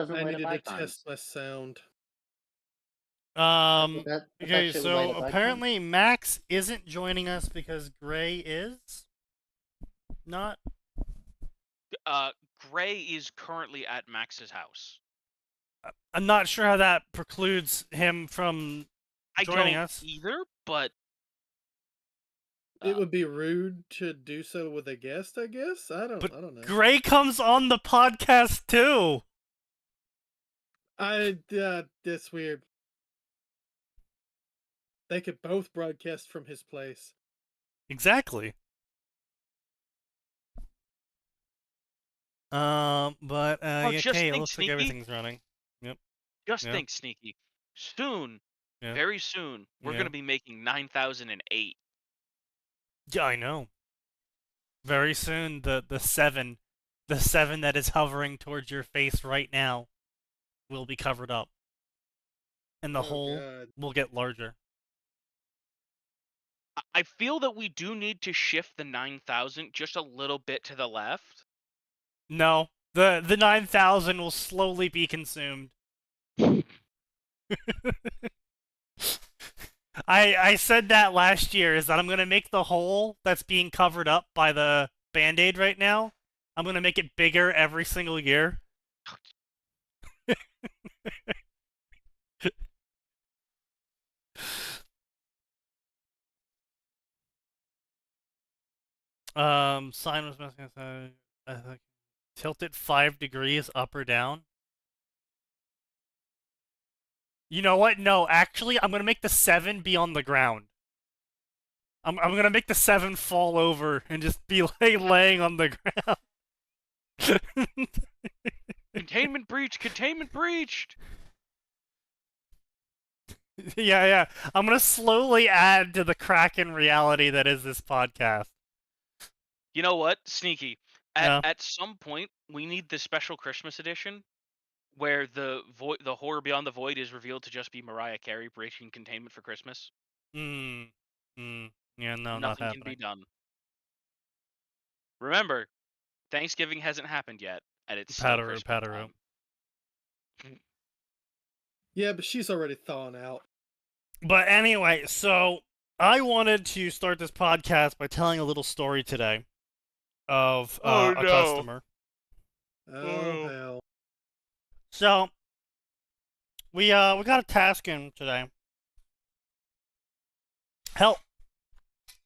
doesn't I light needed up to test icons. my sound. That Okay, shit would light so up icons. apparently Max isn't joining us because Gray is not. Gray is currently at Max's house. I'm not sure how that precludes him from I joining don't us. either, but It would be rude to do so with a guest, I guess. I But don't know. Gray comes on the podcast too. That's weird. They could both broadcast from his place. Exactly. Yeah, just okay, it think, looks like Sneaky. everything's running. Yep. Just Yeah. think, Sneaky. Soon, Yeah. very soon, we're Yeah. gonna be making 9008. Yeah, I know. Very soon, the seven that is hovering towards your face right now, will be covered up, and the hole God. will get larger. I feel that we do need to shift the 9000 just a little bit to the left. No, the 9000 will slowly be consumed. I said that last year, is that I'm gonna make the hole that's being covered up by the Band-Aid right now, I'm gonna make it bigger every single year. Sign was messing with tilt it 5 degrees up or down. You know what? No, actually, I'm gonna make the 7 be on the ground. I'm gonna make the 7 fall over and just be laying on the ground. Containment breach! Containment breached! Yeah. I'm gonna slowly add to the Kraken reality that is this podcast. You know what, Sneaky? Yeah. At some point, we need the special Christmas edition, where the horror beyond the void is revealed to just be Mariah Carey breaching containment for Christmas. Yeah, no, not Nothing can be happening. done. Remember, Thanksgiving hasn't happened yet, and it's still Christmas time. Yeah, but she's already thawing out. But anyway, so I wanted to start this podcast by telling a little story today of a customer. Oh, hell. So we got a task in today. Help.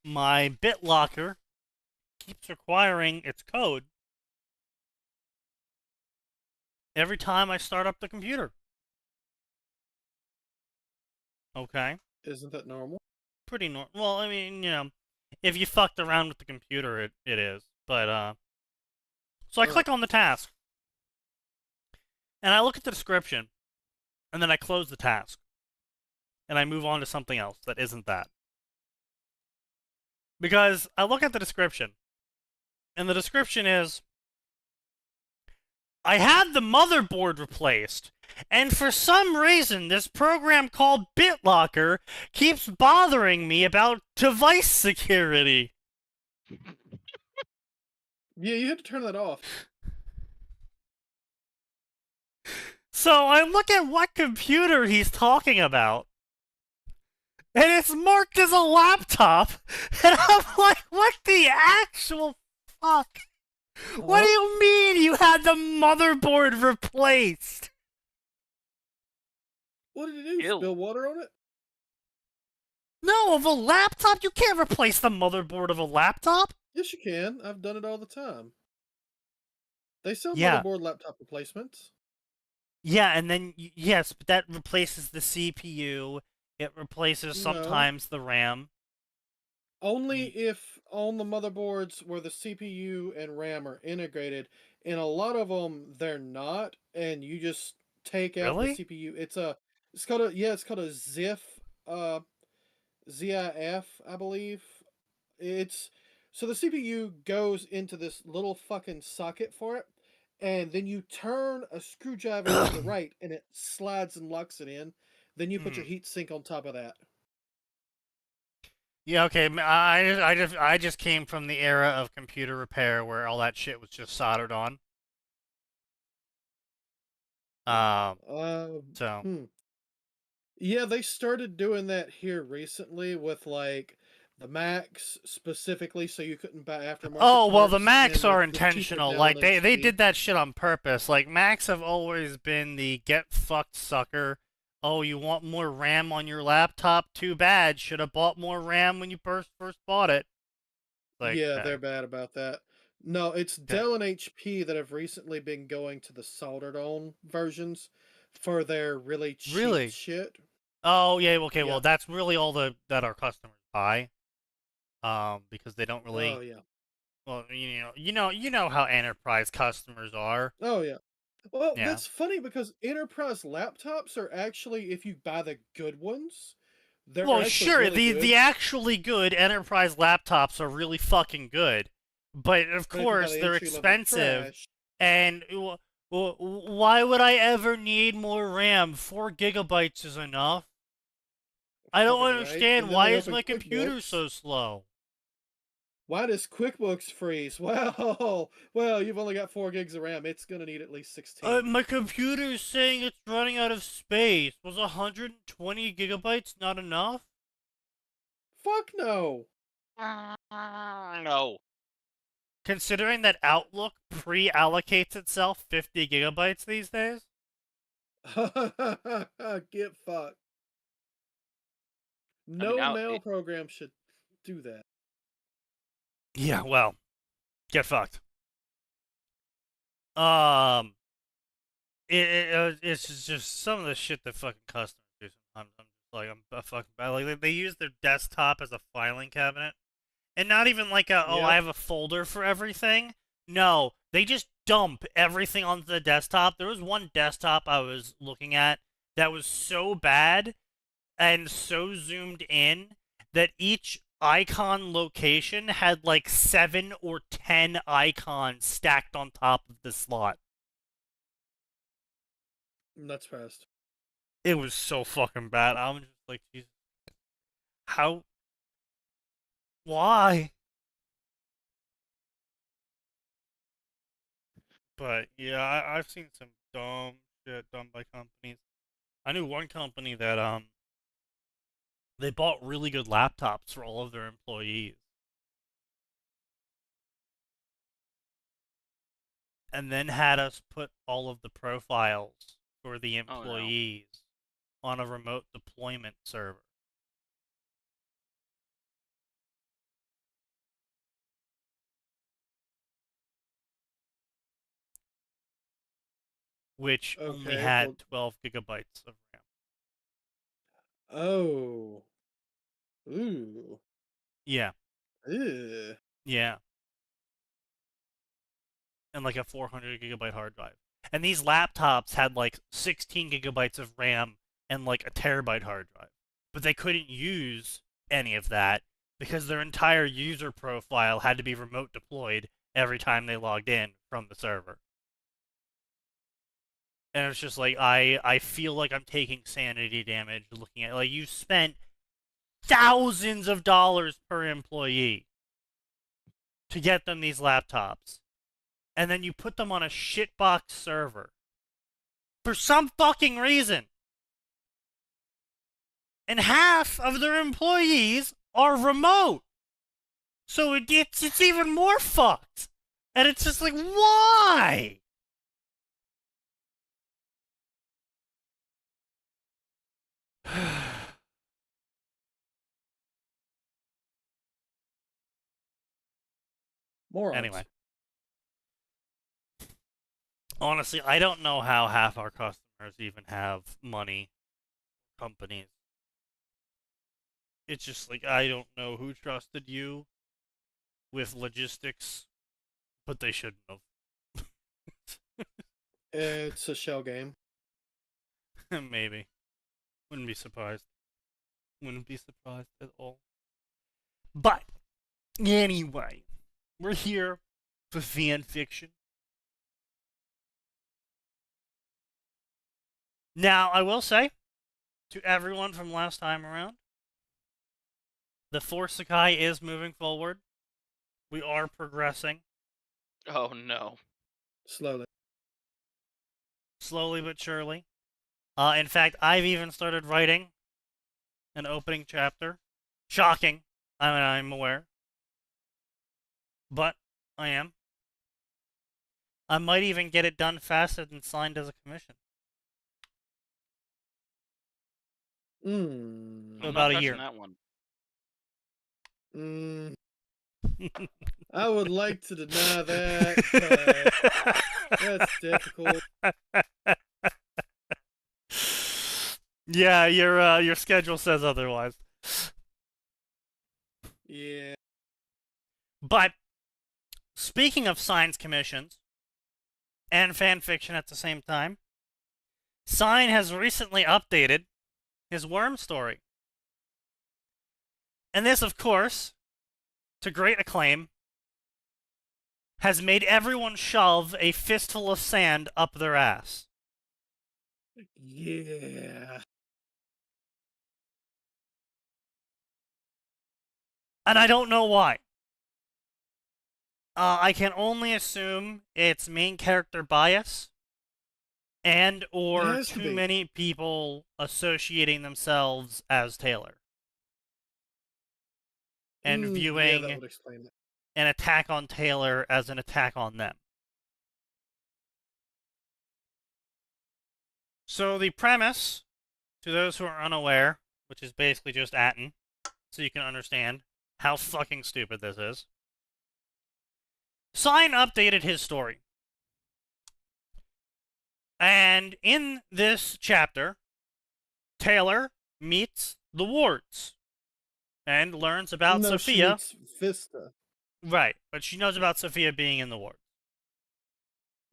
My BitLocker keeps requiring its code every time I start up the computer. Okay. Isn't that normal? Pretty normal. Well, I mean, you know, if you fucked around with the computer, it is. But, so I click on the task. And I look at the description. And then I close the task. And I move on to something else that isn't that. Because I look at the description. And the description is, I had the motherboard replaced, and for some reason this program called BitLocker keeps bothering me about device security. Yeah, you had to turn that off. So I look at what computer he's talking about, and it's marked as a laptop, and I'm like, what the actual fuck? What do you mean you had the motherboard replaced? What did you do? Spill water on it? No, of a laptop? You can't replace the motherboard of a laptop. Yes, you can. I've done it all the time. They sell Yeah. motherboard laptop replacements. Yeah, and then, yes, but that replaces the CPU. It replaces sometimes the RAM. Only if on the motherboards where the CPU and RAM are integrated, and a lot of them they're not, and you just take out the CPU. It's called a ZIF, ZIF, I believe. So the CPU goes into this little fucking socket for it, and then you turn a screwdriver to the right, and it slides and locks it in. Then you put your heatsink on top of that. Yeah, okay. I just came from the era of computer repair where all that shit was just soldered on. So Yeah, they started doing that here recently with like the Macs specifically, so you couldn't buy aftermarket oh well, the parts, Macs and are with cheaper intentional. Dell Like and they HP. did that shit on purpose. Like Macs have always been the get fucked sucker. Oh, you want more RAM on your laptop? Too bad. Should have bought more RAM when you first bought it. Like, Yeah, they're bad about that. No, it's okay. Dell and HP that have recently been going to the soldered on versions for their really cheap Really? shit. Oh yeah. Okay. Yeah. Well, that's really all that our customers buy. Because they don't Oh really. yeah. Well, you know how enterprise customers are. Oh yeah. Well, Yeah. that's funny because enterprise laptops are actually, if you buy the good ones, they're Well, actually sure, really the good. actually good enterprise laptops are really fucking good, but of But if you buy course the they're entry level expensive. trash, And why would I ever need more RAM? 4 GB is enough. I don't fucking right, understand and then why they is open my computer QuickBooks. so slow. Why does QuickBooks freeze? Well, you've only got 4 gigs of RAM. It's gonna need at least 16. My computer is saying it's running out of space. Was 120 GB not enough? Fuck no. No. Considering that Outlook pre-allocates itself 50 GB these days? Get fucked. I mean, No mail program should do that. Yeah, well, get fucked. Um, it's just some of the shit that fucking customers do sometimes. I'm just like, I'm a fucking bad. Like, they use their desktop as a filing cabinet. And not even like I Yep. have a folder for everything. No, they just dump everything onto the desktop. There was one desktop I was looking at that was so bad and so zoomed in that each icon location had like 7 or 10 icons stacked on top of the slot. I'm not surprised. It was so fucking bad. I'm just like, Jesus, how? Why? But yeah, I've seen some dumb shit done by companies. I knew one company that they bought really good laptops for all of their employees and then had us put all of the profiles for the oh no. employees on a remote deployment server, which only Okay, had well, 12 GB of RAM. oh. Ooh. Yeah, Ew. yeah, and like a 400 GB hard drive. And these laptops had like 16 GB of RAM and like a terabyte hard drive. But they couldn't use any of that because their entire user profile had to be remote deployed every time they logged in from the server. And it's just like I feel like I'm taking sanity damage looking at like you spent thousands of dollars per employee to get them these laptops. And then you put them on a shitbox server for some fucking reason. And half of their employees are remote. So it's even more fucked. And it's just like, why? Morons. Anyway, honestly, I don't know how half our customers even have money, companies. It's just like, I don't know who trusted you with logistics, but they shouldn't have. It's a shell game. Maybe. Wouldn't be surprised. Wouldn't be surprised at all. But, anyway, we're here for fan fiction. Now, I will say to everyone from last time around, the Forsakai is moving forward. We are progressing. Oh no. Slowly. slowly but surely. In fact, I've even started writing an opening chapter. Shocking. I mean, I'm aware. But I am. I might even get it done faster than signed as a commission. Mm. I'm About not a touching year. that one. Mm. I would like to deny that, but that's difficult. Yeah, your schedule says otherwise. Yeah. But speaking of signed commissions and fan fiction at the same time, Sign has recently updated his Worm story. And this, of course, to great acclaim, has made everyone shove a fistful of sand up their ass. Yeah. And I don't know why. I can only assume it's main character bias and or has to too be. many people associating themselves as Taylor. And Yeah, viewing that would explain it. an attack on Taylor as an attack on them. So the premise, to those who are unaware, which is basically just Atin, so you can understand how fucking stupid this is. Sign updated his story. And in this chapter, Taylor meets the wards and learns about No, Sophia. she meets Vista. Right, but she knows about Sophia being in the ward.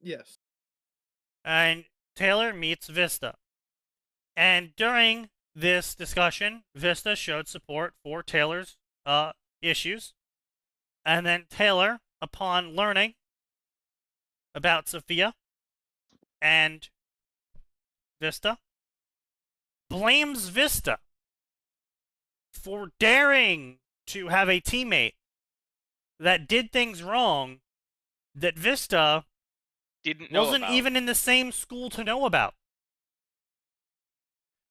Yes. And Taylor meets Vista. And during this discussion, Vista showed support for Taylor's issues. And then Taylor, upon learning about Sophia and Vista, blames Vista for daring to have a teammate that did things wrong that Vista Didn't know wasn't about. even in the same school to know about.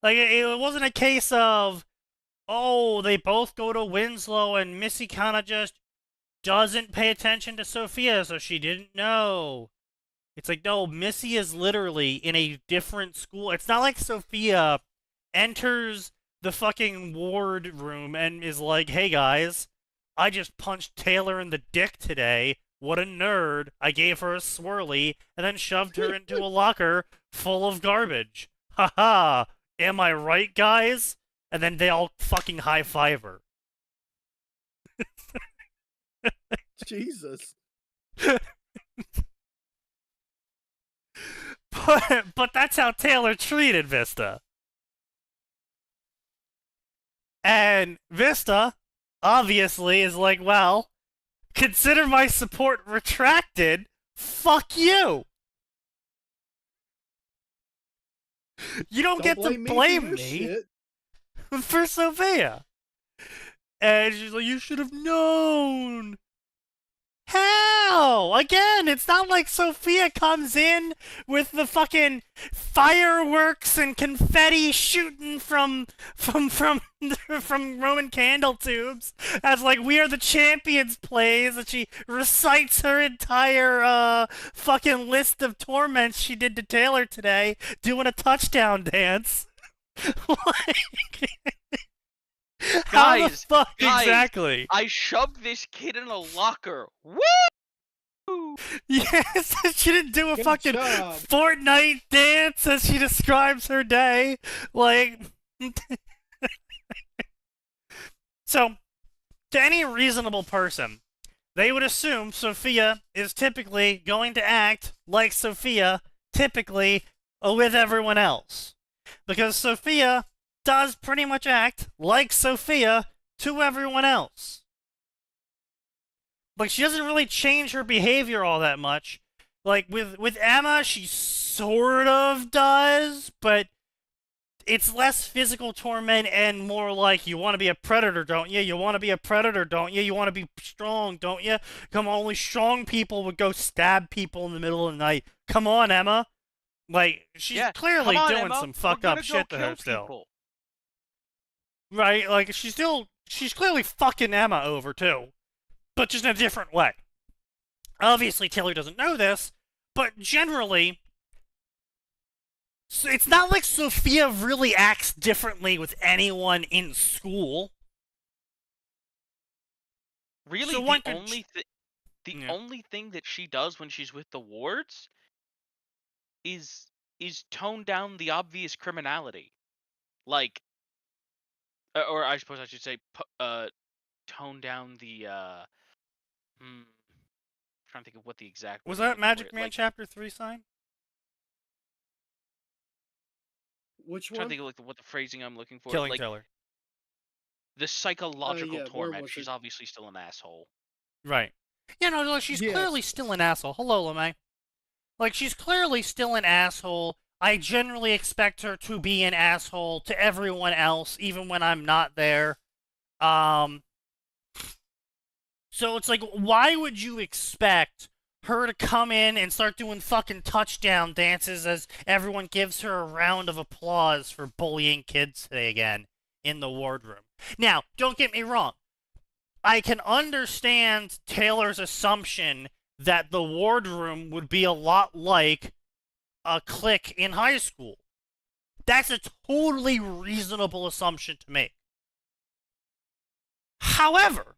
Like, it wasn't a case of, oh, they both go to Winslow and Missy kind of just doesn't pay attention to Sophia, so she didn't know. It's like, no, Missy is literally in a different school. It's not like Sophia enters the fucking ward room and is like, hey guys, I just punched Taylor in the dick today. What a nerd. I gave her a swirly and then shoved her into a locker full of garbage. Haha. Am I right, guys? And then they all fucking high-five her. Jesus. But that's how Taylor treated Vista. And Vista, obviously, is like, well, consider my support retracted. Fuck you. You don't get to blame me for Sophia. And she's like, you should have known. How? Again, it's not like Sophia comes in with the fucking fireworks and confetti shooting from Roman candle tubes as like We Are the Champions plays, and she recites her entire fucking list of torments she did to Taylor today, doing a touchdown dance. Like, how the Guys, fuck guys, exactly? I shoved this kid in a locker. Woo! Yes, she didn't do a Good fucking job. Fortnite dance as she describes her day. Like, so, to any reasonable person, they would assume Sophia is typically going to act like Sophia, typically with everyone else. Because Sophia does pretty much act like Sophia to everyone else. Like, she doesn't really change her behavior all that much. Like, with Emma, she sort of does, but it's less physical torment and more like, you want to be a predator, don't you? You want to be a predator, don't you? You want to be strong, don't you? Come on, only strong people would go stab people in the middle of the night. Come on, Emma. Like, she's Yeah, clearly come on, doing Emma, some we're fucked gonna up go shit to her kill still. people. Right? Like, she's clearly fucking Emma over, too. But just in a different way. Obviously, Taylor doesn't know this, but generally, it's not like Sophia really acts differently with anyone in school. Really, So one could... the Yeah. only thing that she does when she's with the wards is tone down the obvious criminality. Like, or I suppose I should say, tone down the trying to think of what the exact word Was I'm that looking for. Magic Man Like, Chapter 3 sign? Which trying to one? think of like what the phrasing I'm looking for. Killing Like Taylor. the psychological Yeah, where torment. was She's it? obviously still an asshole. Right. Yeah, no, she's clearly Yes. still an asshole. Hello, LeMay. Like, she's clearly still an asshole. I generally expect her to be an asshole to everyone else, even when I'm not there. So it's like, why would you expect her to come in and start doing fucking touchdown dances as everyone gives her a round of applause for bullying kids today again in the wardroom? Now, don't get me wrong. I can understand Taylor's assumption that the wardroom would be a lot like a clique in high school. That's a totally reasonable assumption to make. However,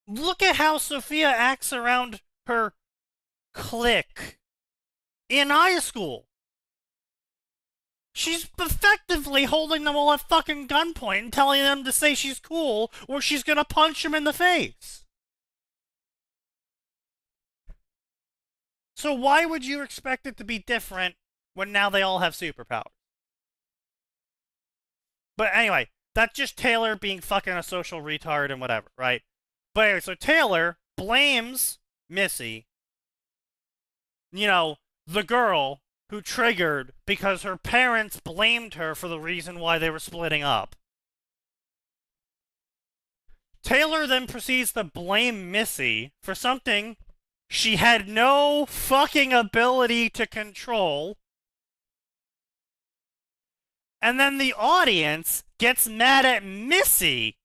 look at how Sophia acts around her clique in high school. She's effectively holding them all at fucking gunpoint and telling them to say she's cool or she's gonna punch them in the face. So why would you expect it to be different when now they all have superpowers? But anyway, that's just Taylor being fucking a social retard and whatever, right? But anyway, so Taylor blames Missy, the girl who triggered because her parents blamed her for the reason why they were splitting up. Taylor then proceeds to blame Missy for something she had no fucking ability to control. And then the audience gets mad at Missy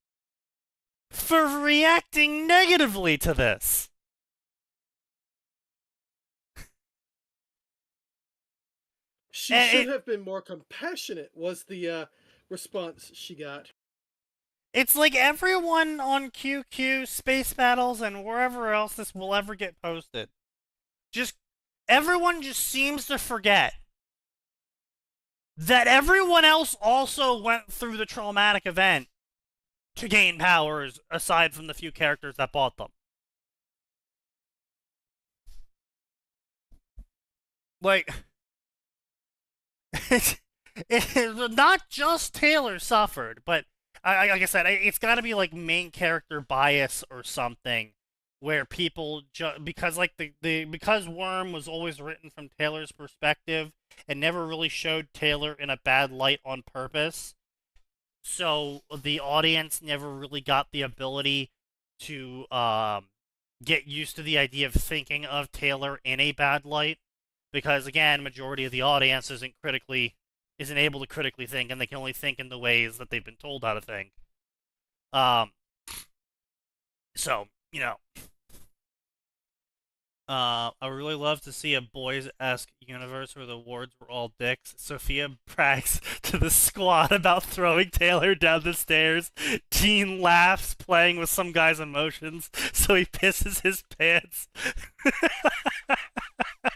for reacting negatively to this. She should have been more compassionate, was the response she got. It's like everyone on QQ, Space Battles, and wherever else this will ever get posted. Everyone just seems to forget that everyone else also went through the traumatic event to gain powers, aside from the few characters that bought them. Like, it's not just Taylor suffered, but like I said, it's got to be like main character bias or something, where people because like because Worm was always written from Taylor's perspective and never really showed Taylor in a bad light on purpose, so the audience never really got the ability to get used to the idea of thinking of Taylor in a bad light, because again, majority of the audience isn't able to critically think, and they can only think in the ways that they've been told how to think. So, I would really love to see a boys-esque universe where the wards were all dicks. Sophia brags to the squad about throwing Taylor down the stairs. Dean laughs, playing with some guy's emotions, so he pisses his pants.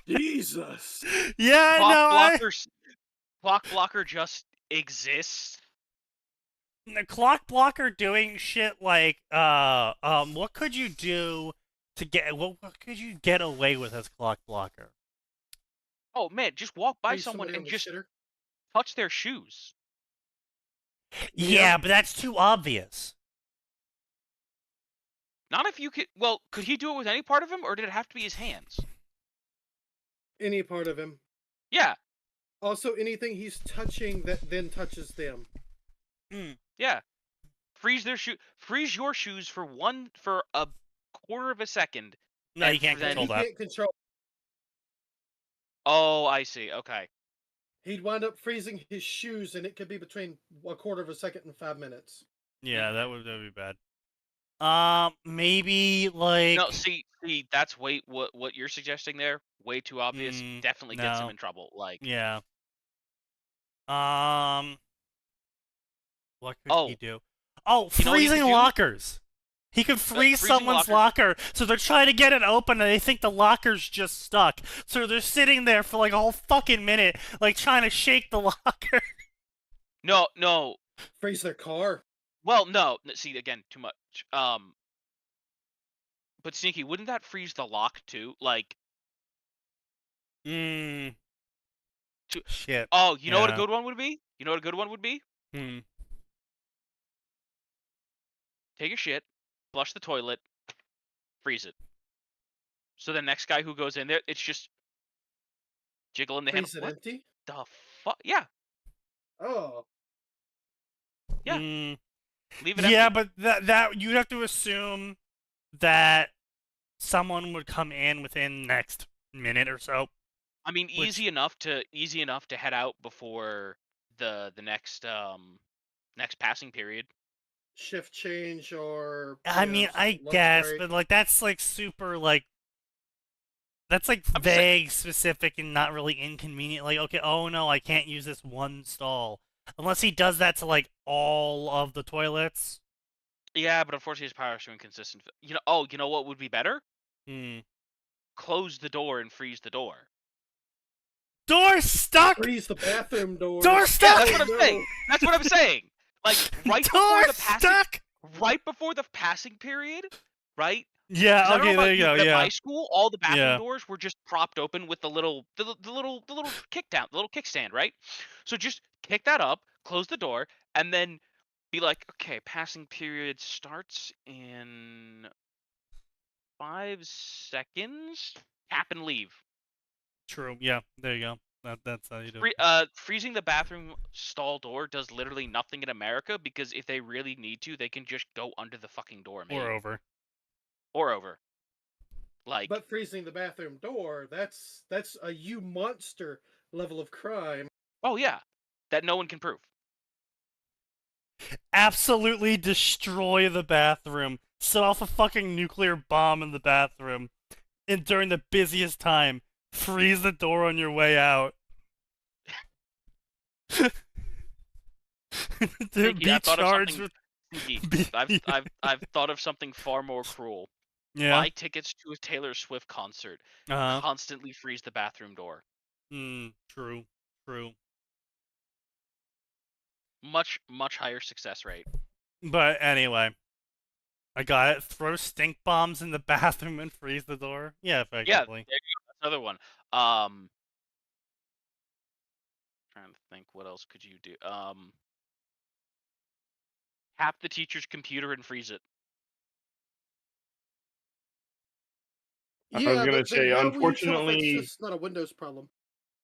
Jesus. Yeah, Clock blocker just exists. The clock blocker doing shit like, what could you do what could you get away with as clock blocker? Oh man, just walk by Please, someone somebody on and the just shitter. touch their shoes. Yeah, but that's too obvious. Not if you could. Well, could he do it with any part of him, or did it have to be his hands? Any part of him. Yeah. Also, anything he's touching that then touches them. Yeah. Freeze your shoes for a quarter of a second. No, you can't He control that. can't control. Oh, I see. Okay. He'd wind up freezing his shoes, and it could be between a quarter of a second and 5 minutes. Yeah, that Mhm. would be bad. Maybe No, like see, that's what you're suggesting there. Way too obvious. Definitely gets him no, in trouble. Like, yeah. Um, what could he oh, do? Oh, you know what he freezing could do? lockers. He could freeze Freezing someone's locker. locker, so they're trying to get it open and they think the locker's just stuck. So they're sitting there for like a whole fucking minute, like trying to shake the locker. No, no. Freeze their car. Well, no. See, again, too much. But Sneaky, wouldn't that freeze the lock too? Like, Mmm, to shit. oh, you know what a Yeah. good one would be? You know what a good one would be? Hmm. Take a shit, flush the toilet, freeze it. So the next guy who goes in there, it's just jiggling the handle. Freeze it What empty. the fuck? Yeah, Oh, yeah. Mm, Leave it yeah, empty. but that you'd have to assume that someone would come in within the next minute or so. I mean, Which easy enough to head out before the next passing period. shift change or I mean, I lunch guess, break. but like that's like super like that's like I'm just saying. vague, specific, and not really inconvenient. Like, okay, oh no, I can't use this one stall unless he does that to like all of the toilets. Yeah, but unfortunately his powers are inconsistent. You know. Oh, you know what would be better? Hmm. Close the door and freeze the door. Door stuck. Freeze the bathroom Door doors. Yeah, stuck. that's Oh what I'm saying. no! That's what I'm saying. Like Door stuck. right before the passing period, right? Because Yeah. I don't know Okay. There about you you, go. but at my Yeah. school, all the bathroom Yeah. doors were just propped open with the little the little kickstand, right? So just kick that up, close the door, and then be like, okay, passing period starts in 5 seconds. Tap and leave. True. Yeah. There you go. That's how you do it. Freezing the bathroom stall door does literally nothing in America because if they really need to, they can just go under the fucking door, Or mate, over. or over. Like, But freezing the bathroom door—that's a you monster level of crime. oh yeah, that no one can prove. Absolutely destroy the bathroom. Set off a fucking nuclear bomb in the bathroom. And during the busiest time, freeze the door on your way out. To Sneaky, be I've thought of charged something. with. Sneaky, Be... I've thought of something far more cruel. Yeah. Buy tickets to a Taylor Swift concert. Uh huh. Constantly freeze the bathroom door. True. True. Much higher success rate. But anyway, I got it. Throw stink bombs in the bathroom and freeze the door. Yeah, Yeah, there effectively. you go. That's another one. Trying to think, what else could you do? Tap the teacher's computer and freeze it. I was Yeah, gonna but say, then how will you tell if it's just not a Windows problem?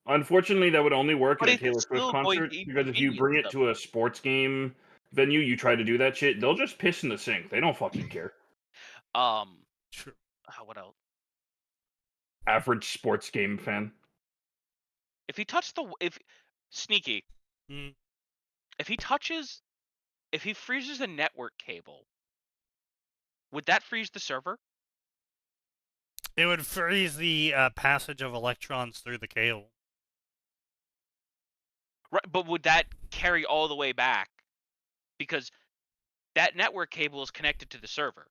unfortunately, that would only work But at a it's Taylor Swift still going concert to because if you inconvenience bring it them. to a sports game venue, you try to do that shit, they'll just piss in the sink. They don't fucking care. True. What else? Average sports game fan. If he touched if Sneaky, Mm. if he freezes the network cable, would that freeze the server? It would freeze the passage of electrons through the cable. Right, but would that carry all the way back? Because that network cable is connected to the server.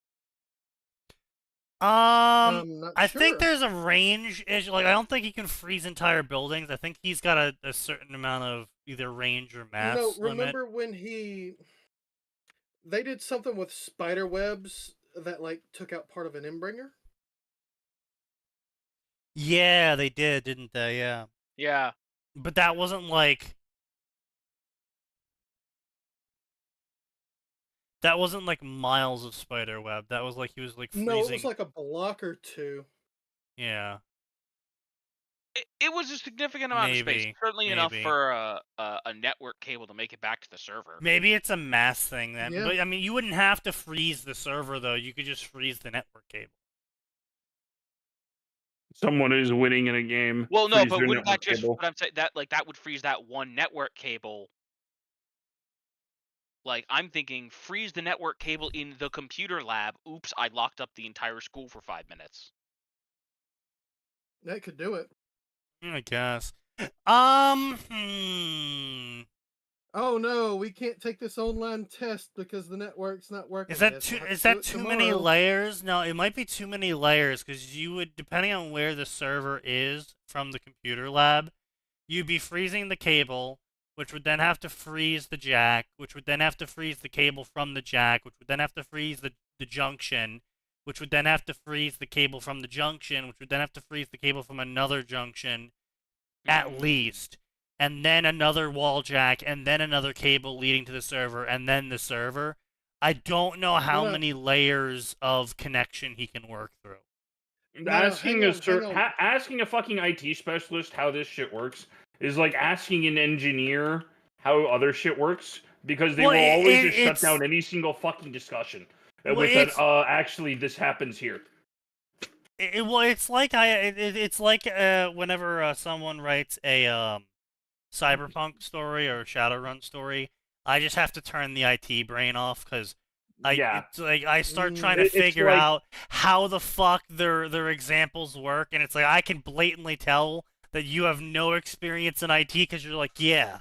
Not I sure. think there's a range issue. Like, I don't think he can freeze entire buildings. I think he's got a certain amount of either range or mass No, limit. remember when they did something with spider webs that like took out part of an Imbringer? Yeah, they did, didn't they? Yeah. Yeah. But that wasn't like miles of spider web. That was like he was like freezing. No, it was like a block or two. Yeah. It was a significant amount of space. Certainly enough for a network cable to make it back to the server. Maybe it's a mass thing then. Yeah. But I mean, you wouldn't have to freeze the server though. You could just freeze the network cable. someone is winning in a game. Well, no, freeze but their wouldn't that network just? cable. But I'm saying that would freeze that one network cable. Like, I'm thinking, freeze the network cable in the computer lab. Oops, I locked up the entire school for 5 minutes. That could do it. I guess. Oh no, we can't take this online test because the network's not working. Is that Guess too? we'll have Is to do that it too many tomorrow. layers? No, it might be too many layers because you would, depending on where the server is from the computer lab, you'd be freezing the cable, which would then have to freeze the jack, which would then have to freeze the cable from the jack, which would then have to freeze the junction, which would then have to freeze the cable from the junction, which would then have to freeze the cable from another junction, at least. And then another wall jack, and then another cable leading to the server, and then the server. I don't know how No, no. many layers of connection he can work through. No, Asking hang a on, hang on. asking a fucking IT specialist how this shit works is like asking an engineer how other shit works, because they Well, will always just shut it's down any single fucking discussion well, with an it's actually this happens here. well, it's like it's like whenever someone writes a cyberpunk story or a Shadowrun story, I just have to turn the IT brain off because Yeah. it's like I start trying to It's figure like- out how the fuck their examples work, and it's like I can blatantly tell that you have no experience in IT because you're like, yeah,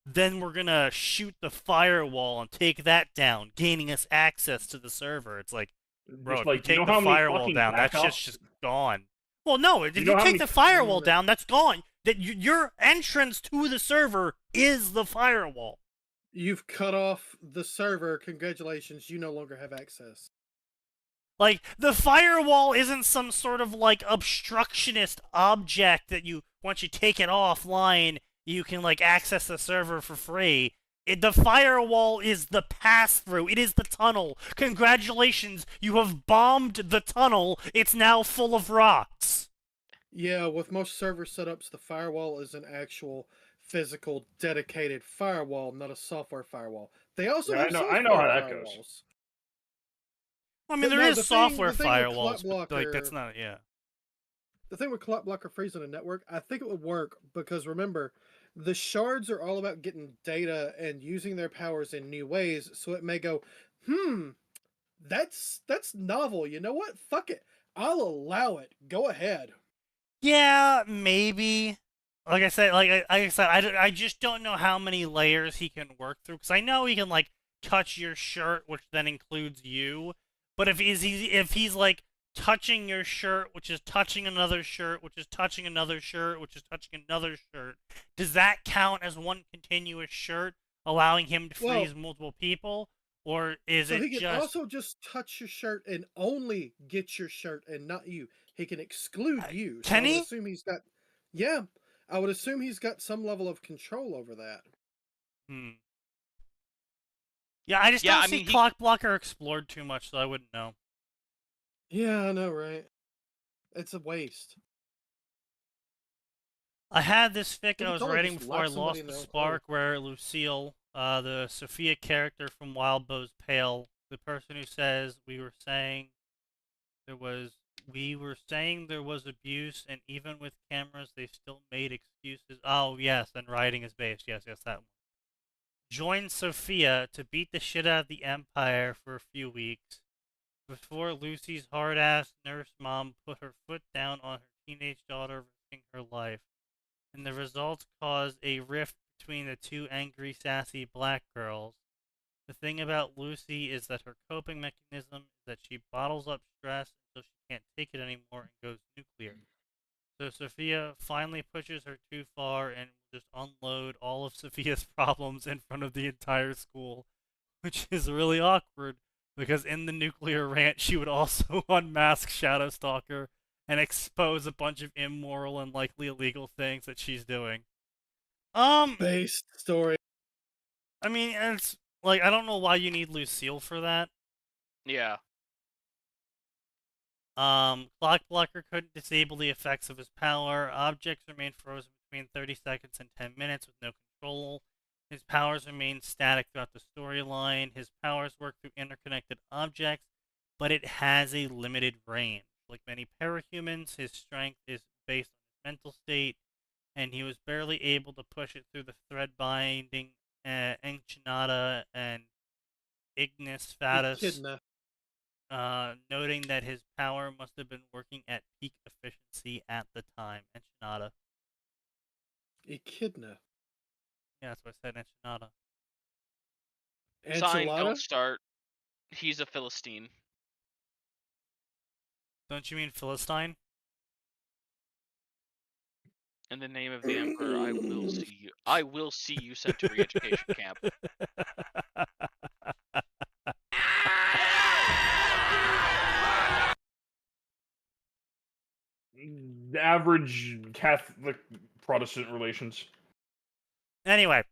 then we're gonna shoot the firewall and take that down, gaining us access to the server. It's like, bro, Just if like, you take know the how many firewall fucking down, that backups- shit's just gone. Well, no, if know you how take many- the firewall down, that's gone. That your entrance to the server is the firewall. You've cut off the server. Congratulations, you no longer have access. Like, the firewall isn't some sort of, like, obstructionist object that you, once you take it offline, you can, like, access the server for free. The firewall is the pass-through. It is the tunnel. Congratulations, you have bombed the tunnel. It's now full of rocks. Yeah, with most server setups, the firewall is an actual physical dedicated firewall, not a software firewall. They also Yeah, have I know how software that goes. firewalls. I mean, But there no, is the thing- software the thing with firewalls, Clock but, like, that's Blocker- not, yeah. The thing with clock blocker freeze on a network, I think it would work because remember, the shards are all about getting data and using their powers in new ways. So it may go, that's novel. You know what? Fuck it. I'll allow it. Go ahead. Yeah, maybe. Like I said, I just don't know how many layers he can work through. Because I know he can, like, touch your shirt, which then includes you. But if he's like touching your shirt, which is touching another shirt, which is touching another shirt, which is touching another shirt, does that count as one continuous shirt, allowing him to Well- freeze multiple people? Or is So it he can just... also just touch your shirt and only get your shirt and not you. He can exclude you. So can I would he? assume he's got. Yeah, I would assume he's got some level of control over that. Yeah, I just Yeah, don't I see mean, he- Clock Blocker explored too much, so I wouldn't know. Yeah, I know, right? It's a waste. I had this fic You I could was totally writing just before lock I somebody lost in the their own spark, where Lucille, the Sophia character from Wild Bow's Pale, the person who says we were saying there was abuse, and even with cameras they still made excuses. Oh yes, and writing is based. Yes, that one. Joined Sophia to beat the shit out of the Empire for a few weeks before Lucy's hard-ass nurse mom put her foot down on her teenage daughter, risking her life. And the results caused a rift between the two angry, sassy black girls. The thing about Lucy is that her coping mechanism is that she bottles up stress until she can't take it anymore and goes nuclear. So Sophia finally pushes her too far and will just unload all of Sophia's problems in front of the entire school, which is really awkward because in the nuclear rant she would also unmask Shadowstalker and expose a bunch of immoral and likely illegal things that she's doing. Based story. I mean, it's like, I don't know why you need Lucille for that. Yeah. Clock Blocker couldn't disable the effects of his power. Objects remain frozen between 30 seconds and 10 minutes with no control. His powers remain static throughout the storyline. His powers work through interconnected objects, but it has a limited range. Like many parahumans, his strength is based on his mental state, and he was barely able to push it through the thread binding Enchilada and Ignis Fatus, Echidna. noting that his power must have been working at peak efficiency at the time. Enchilada. Echidna. Yeah, that's what I said, Enchilada. Sign, don't Enchilada? start. He's a Philistine. Don't you mean Philistine? In the name of the Emperor, I will see you. I will see you sent to re-education camp. The average Catholic Protestant relations. Anyway,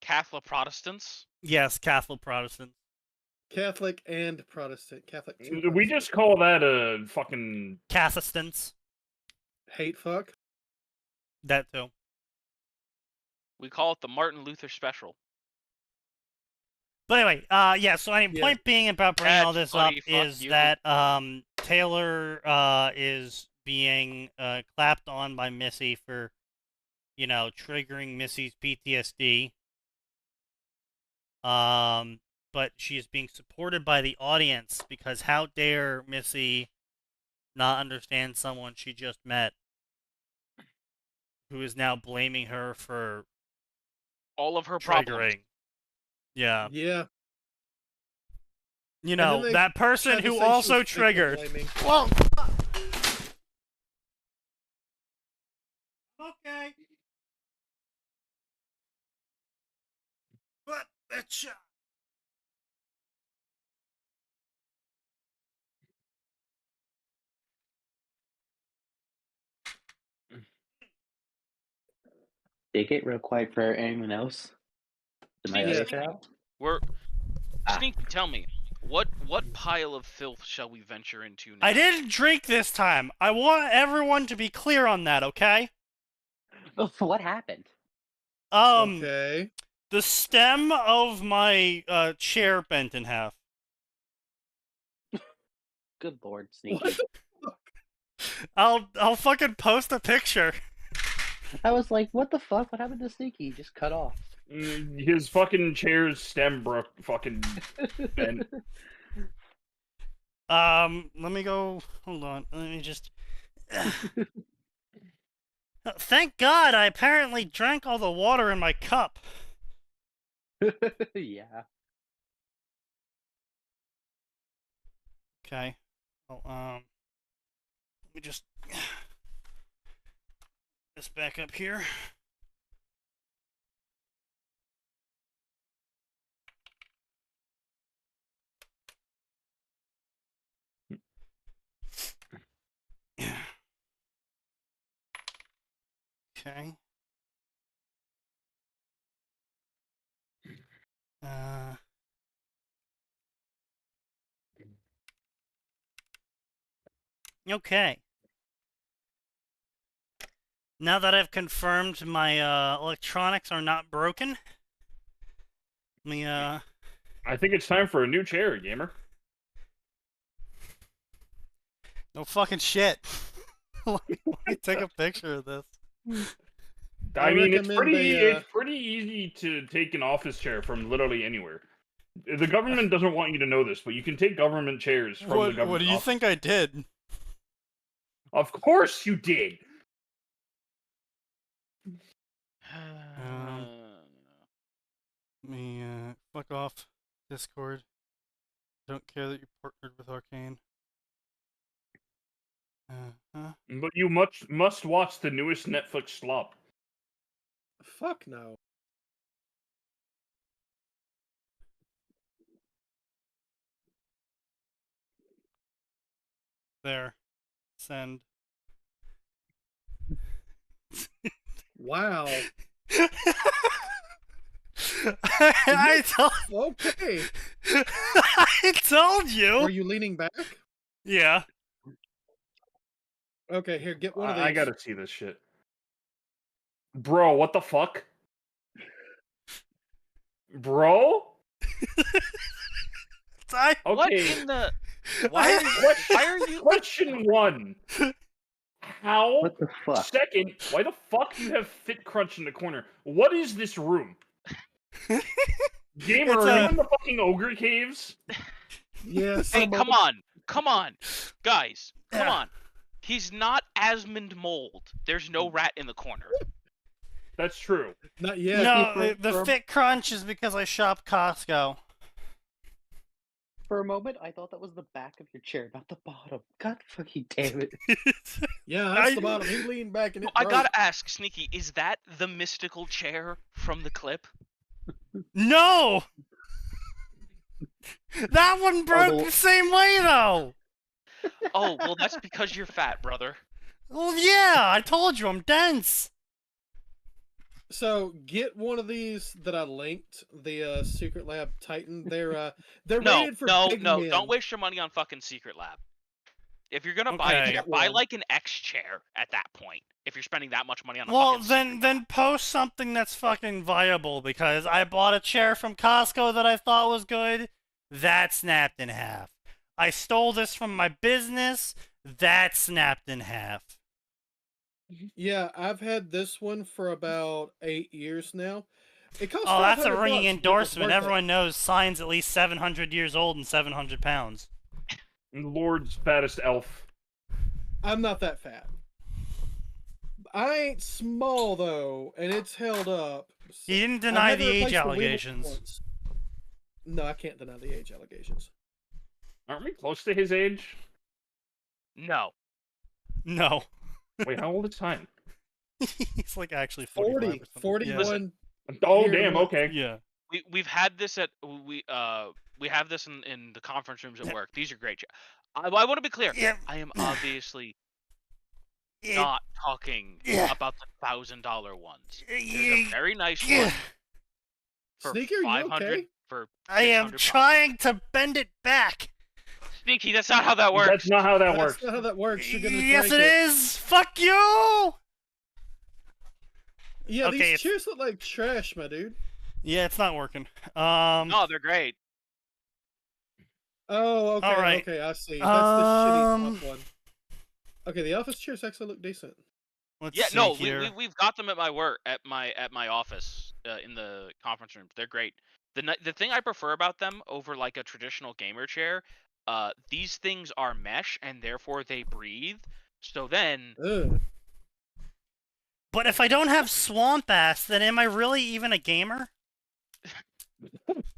Catholic Protestants? yes, Catholic Protestant. Catholic and Protestant. Catholic to We Protestant. just call that a fucking Cathistants. Hate fuck. That too. We call it the Martin Luther Special. But anyway, yeah, so Yeah. point being about bringing all Catch, this up buddy, fuck is you. that Taylor is being clapped on by Missy for, you know, triggering Missy's PTSD. But she is being supported by the audience because how dare Missy not understand someone she just met who is now blaming her for All of her problems. triggering. Yeah. Yeah. You And then know, they that person Tried to who say she also was victim triggered. blaming. Whoa! Okay. What the shot? Did it get real quiet for anyone else? Did my Sneaky, audio Yeah. cut out? We're Ah. Sneaky, tell me, what pile of filth shall we venture into now? I didn't drink this time. I want everyone to be clear on that, okay? Oh, what happened? Okay. The stem of my chair bent in half. Good lord, What Sneaky. the I'll fucking post a picture. I was like, what the fuck? What happened to Sneaky? He just cut off. his fucking chair's stem broke fucking bent. Let me go. Hold on. Let me just. Thank God I apparently drank all the water in my cup. Yeah. Okay. Oh, let me just this back up here. Okay. Okay. Now that I've confirmed my electronics are not broken, let me I think it's time for a new chair, gamer. no fucking shit. Let me take a picture of this. I mean, it's recommend pretty they, it's pretty easy to take an office chair from literally anywhere. The government doesn't want you to know this, but you can take government chairs from the government. What do you office. think I did? Of course you did. Let me fuck off Discord. Don't care that you partnered with Arcane. But you must watch the newest Netflix slop. fuck no. There. Send. Wow. I told Okay. I told you. Were you leaning back? Yeah. Okay, here, get one of these. I gotta see this shit. Bro, what the fuck? Bro? I, What Okay. in the Why are you? Question 1. How? What the fuck? Second, why the fuck do you have Fit Crunch in the corner? What is this room? Gamer, It's are you a- in the fucking ogre caves? Yes. Hey, come on, guys, come Yeah. on. He's not Asmund Mold. There's no rat in the corner. That's true. Not yet. No, the Fit Crunch is because I shop Costco. For a moment, I thought that was the back of your chair, not the bottom. God fucking damn it. Yeah, that's the bottom. He leaned back and it I broke. gotta ask, Sneaky, is that the mystical chair from the clip? No! That one broke Although- the same way, though! Oh, well, that's because you're fat, brother. Well, yeah, I told you, I'm dense! So get one of these that I linked, the Secret Lab Titan. They're No, rated for big men. don't waste your money on fucking Secret Lab. If you're gonna buy a Okay. chair, Get buy one. like an X chair at that point. If you're spending that much money on a Well, fucking Secret Lab. then post something that's fucking viable, because I bought a chair from Costco that I thought was good. That snapped in half. I stole this from my business. That snapped in half. Yeah, I've had this one for about 8 years now. It costs Oh, that's a $500, ringing but it was endorsement. worth it. Everyone knows Sign's at least 700 years old and 700 pounds. Lord's fattest elf. I'm not that fat. I ain't small though, and it's held up. He didn't I've deny had to the replace age wheel allegations. once. No, I can't deny the age allegations. Aren't we close to his age? No. No. Wait, how old is Sign? He's like actually 45 or 40, something. 41. Oh, Here in a damn, month. okay. Yeah. We've had this at we have this in the conference rooms at work. These are great. I want to be clear. Yeah. I am obviously Yeah. not talking Yeah. about the $1,000 ones. There's a Yeah. very nice Yeah. one for Sneaky, are you 500 okay? for I am 600 bucks. trying to bend it back. Sneaky, that's not how that works. That's not how that That's works. not how that works. You're gonna Yes, break it is. Fuck you. Yeah, Okay, these it's- chairs look like trash, my dude. Yeah, it's not working. No, they're great. Oh, okay, All right. okay, I see. That's the shitty top Um, one. Okay, the office chairs actually look decent. Let's Yeah, see no, here. we've got them at my work at my office in the conference room. They're great. The thing I prefer about them over like a traditional gamer chair, these things are mesh and therefore they breathe. So then, Ugh. But if I don't have swamp ass, then am I really even a gamer?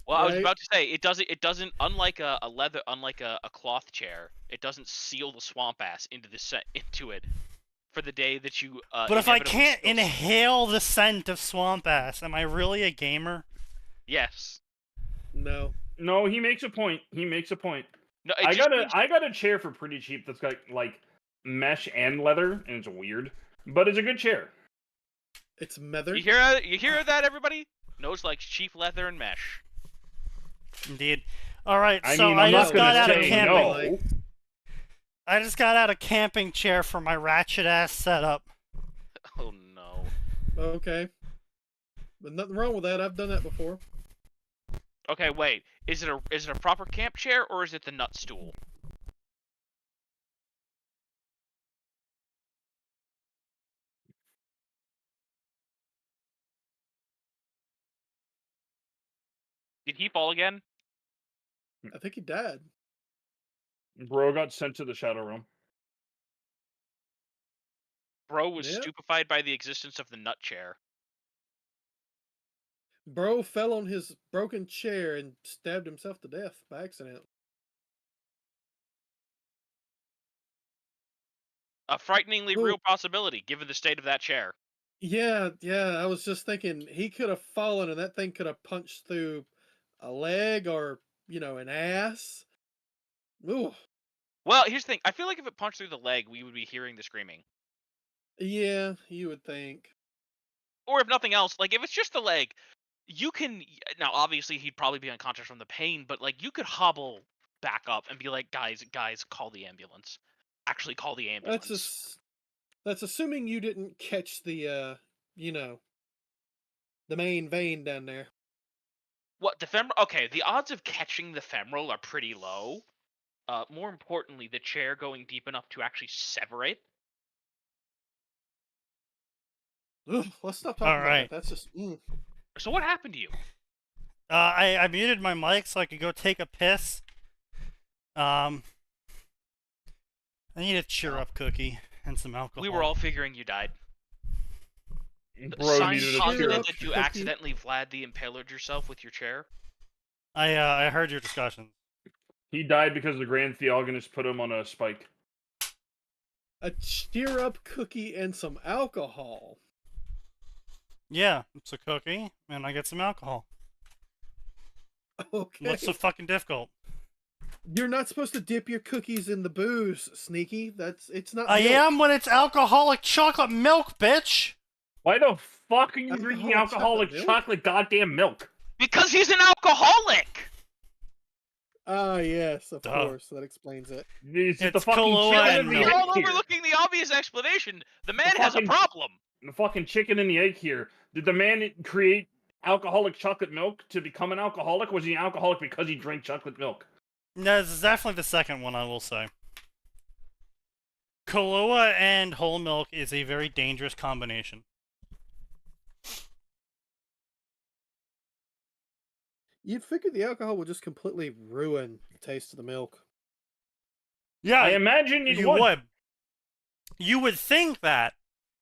well, I was Right. about to say it doesn't unlike a leather unlike a cloth chair, it doesn't seal the swamp ass into into it for the day that you. But if I inevitably can't spill- inhale the scent of swamp ass, am I really a gamer? Yes. No. No, he makes a point. He makes a point. No. It I just got a chair for pretty cheap that's got like mesh and leather, and it's weird, but it's a good chair. It's Mether. You hear that, everybody? Nose likes cheap leather and mesh. Indeed. All right, I so mean, I I'm just not got gonna out of say camping. no. I just got out of camping chair for my ratchet ass setup. Oh no. Okay. But nothing wrong with that. I've done that before. Okay, wait. Is it a proper camp chair or is it the nut stool? Did he fall again? I think he died. Bro got sent to the shadow realm. Bro was Yep. stupefied by the existence of the nut chair. Bro fell on his broken chair and stabbed himself to death by accident. A frighteningly Ooh. real possibility, given the state of that chair. Yeah, I was just thinking he could have fallen and that thing could have punched through a leg or, an ass. Ooh. Well, here's the thing. I feel like if it punched through the leg, we would be hearing the screaming. Yeah, you would think. Or if nothing else, like if it's just the leg, you can. Now, obviously, he'd probably be unconscious from the pain, but like you could hobble back up and be like, guys, call the ambulance. Actually, call the ambulance. That's assuming you didn't catch the the main vein down there. What the femoral? Okay, the odds of catching the femoral are pretty low. more importantly, the chair going deep enough to actually sever it. Ugh, let's stop talking about Alright. that. That's just. So what happened to you? I muted my mic so I could go take a piss. I need a cheer up cookie and some alcohol. We were all figuring you died. Bro Signs needed a positive cheer. that you Cookie. accidentally Vlad the Impaler yourself with your chair. I heard your discussion. He died because the Grand Theogonist put him on a spike. A cheer up cookie and some alcohol. Yeah, it's a cookie, and I get some alcohol. Okay. What's so fucking difficult? You're not supposed to dip your cookies in the booze, Sneaky. It's not. I milk. am when it's alcoholic chocolate milk, bitch! Why the fuck are you drinking Alcoholic alcoholic chocolate milk? chocolate goddamn milk? Because he's an alcoholic! Ah, yes, of Duh. course. That explains it. It's the It's fucking Kahlua chicken and and the milk. You're egg all here. overlooking the obvious explanation. The man The has a fucking- problem. The fucking chicken and the egg here. Did the man create alcoholic chocolate milk to become an alcoholic? Or was he an alcoholic because he drank chocolate milk? No, this is definitely the second one, I will say. Kahlua and whole milk is a very dangerous combination. You'd figure the alcohol would just completely ruin the taste of the milk. Yeah, I imagine it you would. would. You would think that,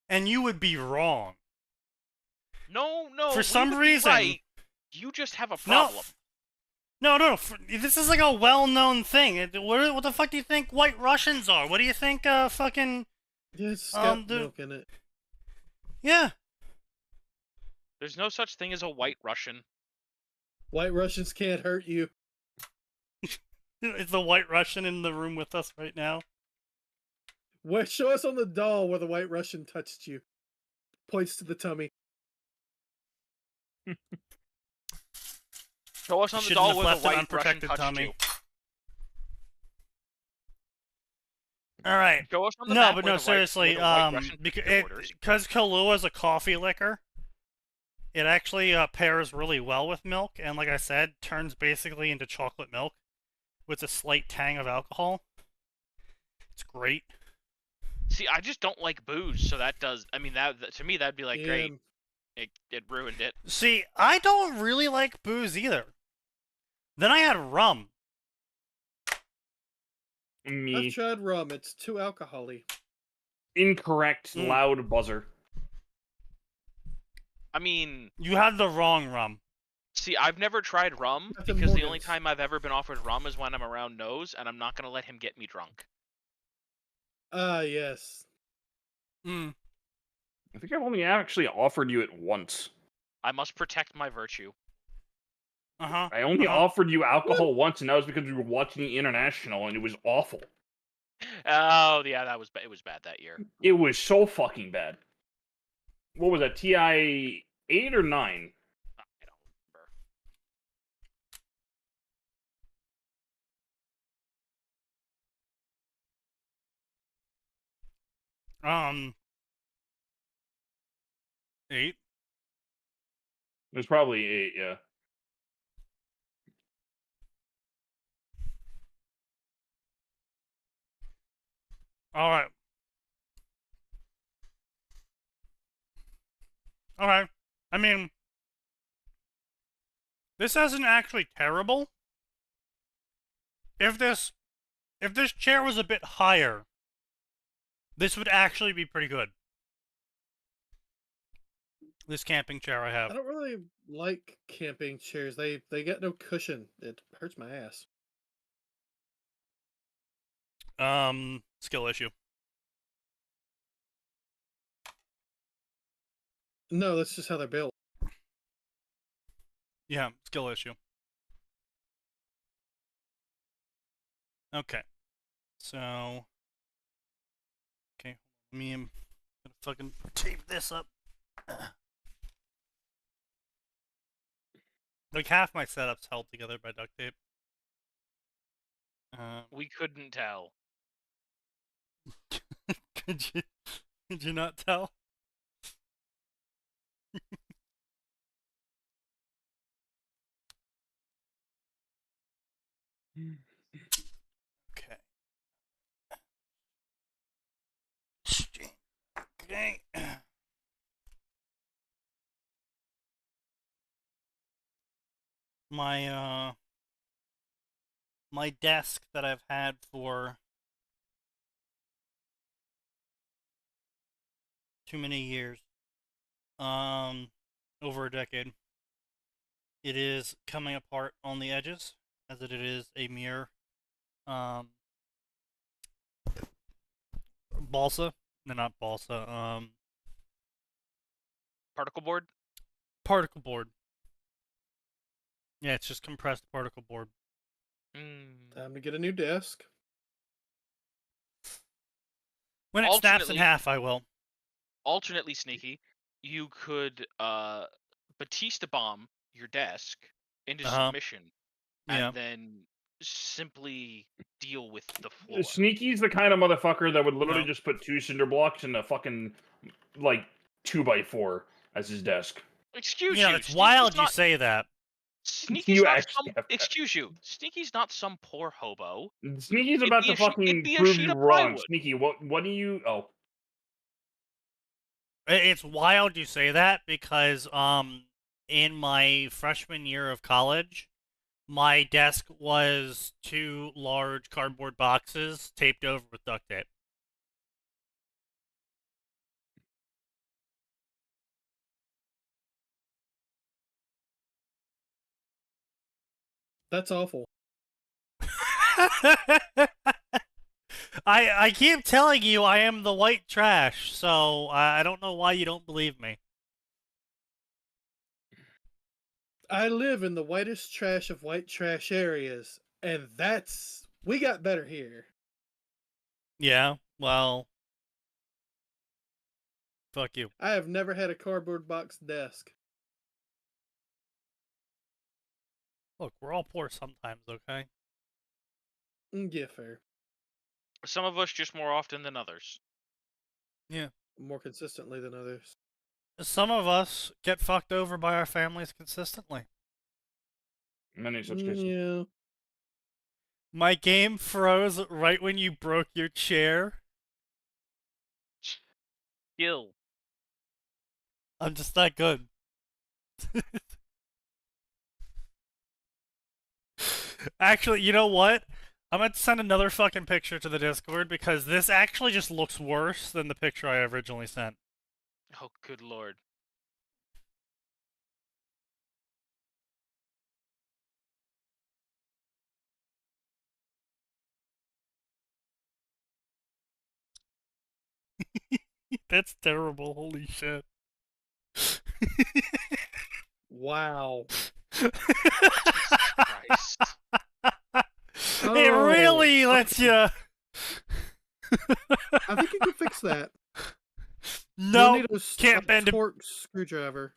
and you would be wrong. No, For we some would be reason- right. You just have a problem. No, this is like a well-known thing. What the fuck do you think White Russians are? What do you think, fucking... Yeah, it's got the- milk in it. Yeah. There's no such thing as a white Russian. White Russians can't hurt you. Is the White Russian in the room with us right now? Show us on the doll where the White Russian touched you. Points to the tummy. Show us on the Shouldn't doll have where the left an white Russian unprotected touched tummy. you. Alright. Show us on the No, back but where no, the white- where seriously, the white Russian took your orders. because Kahlua is a coffee liquor, it actually pairs really well with milk, and like I said, turns basically into chocolate milk with a slight tang of alcohol. It's great. See, I just don't like booze, so that does. I mean, that to me that'd be like great. It ruined it. See, I don't really like booze either. Then I had rum. Me. I've tried rum. It's too alcohol-y. Incorrect. Mm. Loud buzzer. I mean, You had the wrong rum. see, I've never tried rum Captain because the only Morgan's. time I've ever been offered rum is when I'm around Nose, and I'm not gonna let him get me drunk. Ah, yes. Mm. I think I've only actually offered you it once. I must protect my virtue. Uh-huh. I only Uh-huh. offered you alcohol once, and that was because we were watching the International, and it was awful. Oh yeah, it was bad that year. It was so fucking bad. What was that? TI 8 or 9? I don't remember. Um, 8. It was probably 8, yeah. Alright. Alright. I mean, this isn't actually terrible. If this chair was a bit higher, this would actually be pretty good. This camping chair I I have. don't really like camping chairs. They get no cushion. It hurts my ass. Skill issue. No, that's just how they're built. Yeah, skill issue. Okay. So... Okay, me and... gonna fucking tape this up. Like half my setup's held together by duct tape. We couldn't tell. Could you not tell? Okay. my my desk that I've had for too many years, over a decade. It is coming apart on the edges, as it is a mere balsa. No, not balsa. Particle board. Particle board. Yeah, it's just compressed particle board. Time to get a new desk. When it snaps in Alternately- half, I will. Alternately, Sneaky, you could Batista bomb your desk into submission, Yeah. and then simply deal with the floor. Sneaky's the kind of motherfucker that would literally No. just put 2 cinder blocks in a fucking, like, 2x4 as his desk. Excuse You know, you. it's Sneaky's wild you not- say that. Sneaky's You not actually some. have that. Excuse you. Sneaky's not some poor hobo. Sneaky's It'd about be to a sheet- it'd fucking be a prove sheet you of wrong. plywood. Sneaky, what do you... Oh. It's wild you say that because in my freshman year of college, my desk was 2 large cardboard boxes taped over with duct tape. That's awful. I keep telling you I am the white trash, so I don't know why you don't believe me. I live in the whitest trash of white trash areas, and we got better here. Yeah, well, fuck you. I have never had a cardboard box desk. Look, we're all poor sometimes, okay? Yeah, fair. Some of us just more often than others. More consistently than others. Some of us get fucked over by our families consistently. Many such cases. Yeah. My game froze right when you broke your chair. Skill. I'm just that good. Actually, you know what? I'm gonna send another fucking picture to the Discord because this actually just looks worse than the picture I originally sent. Oh, good lord. That's terrible, holy shit. Wow. Christ. It Oh. really lets you. I think you can fix that. You'll No, need a can't bend it. torque screwdriver.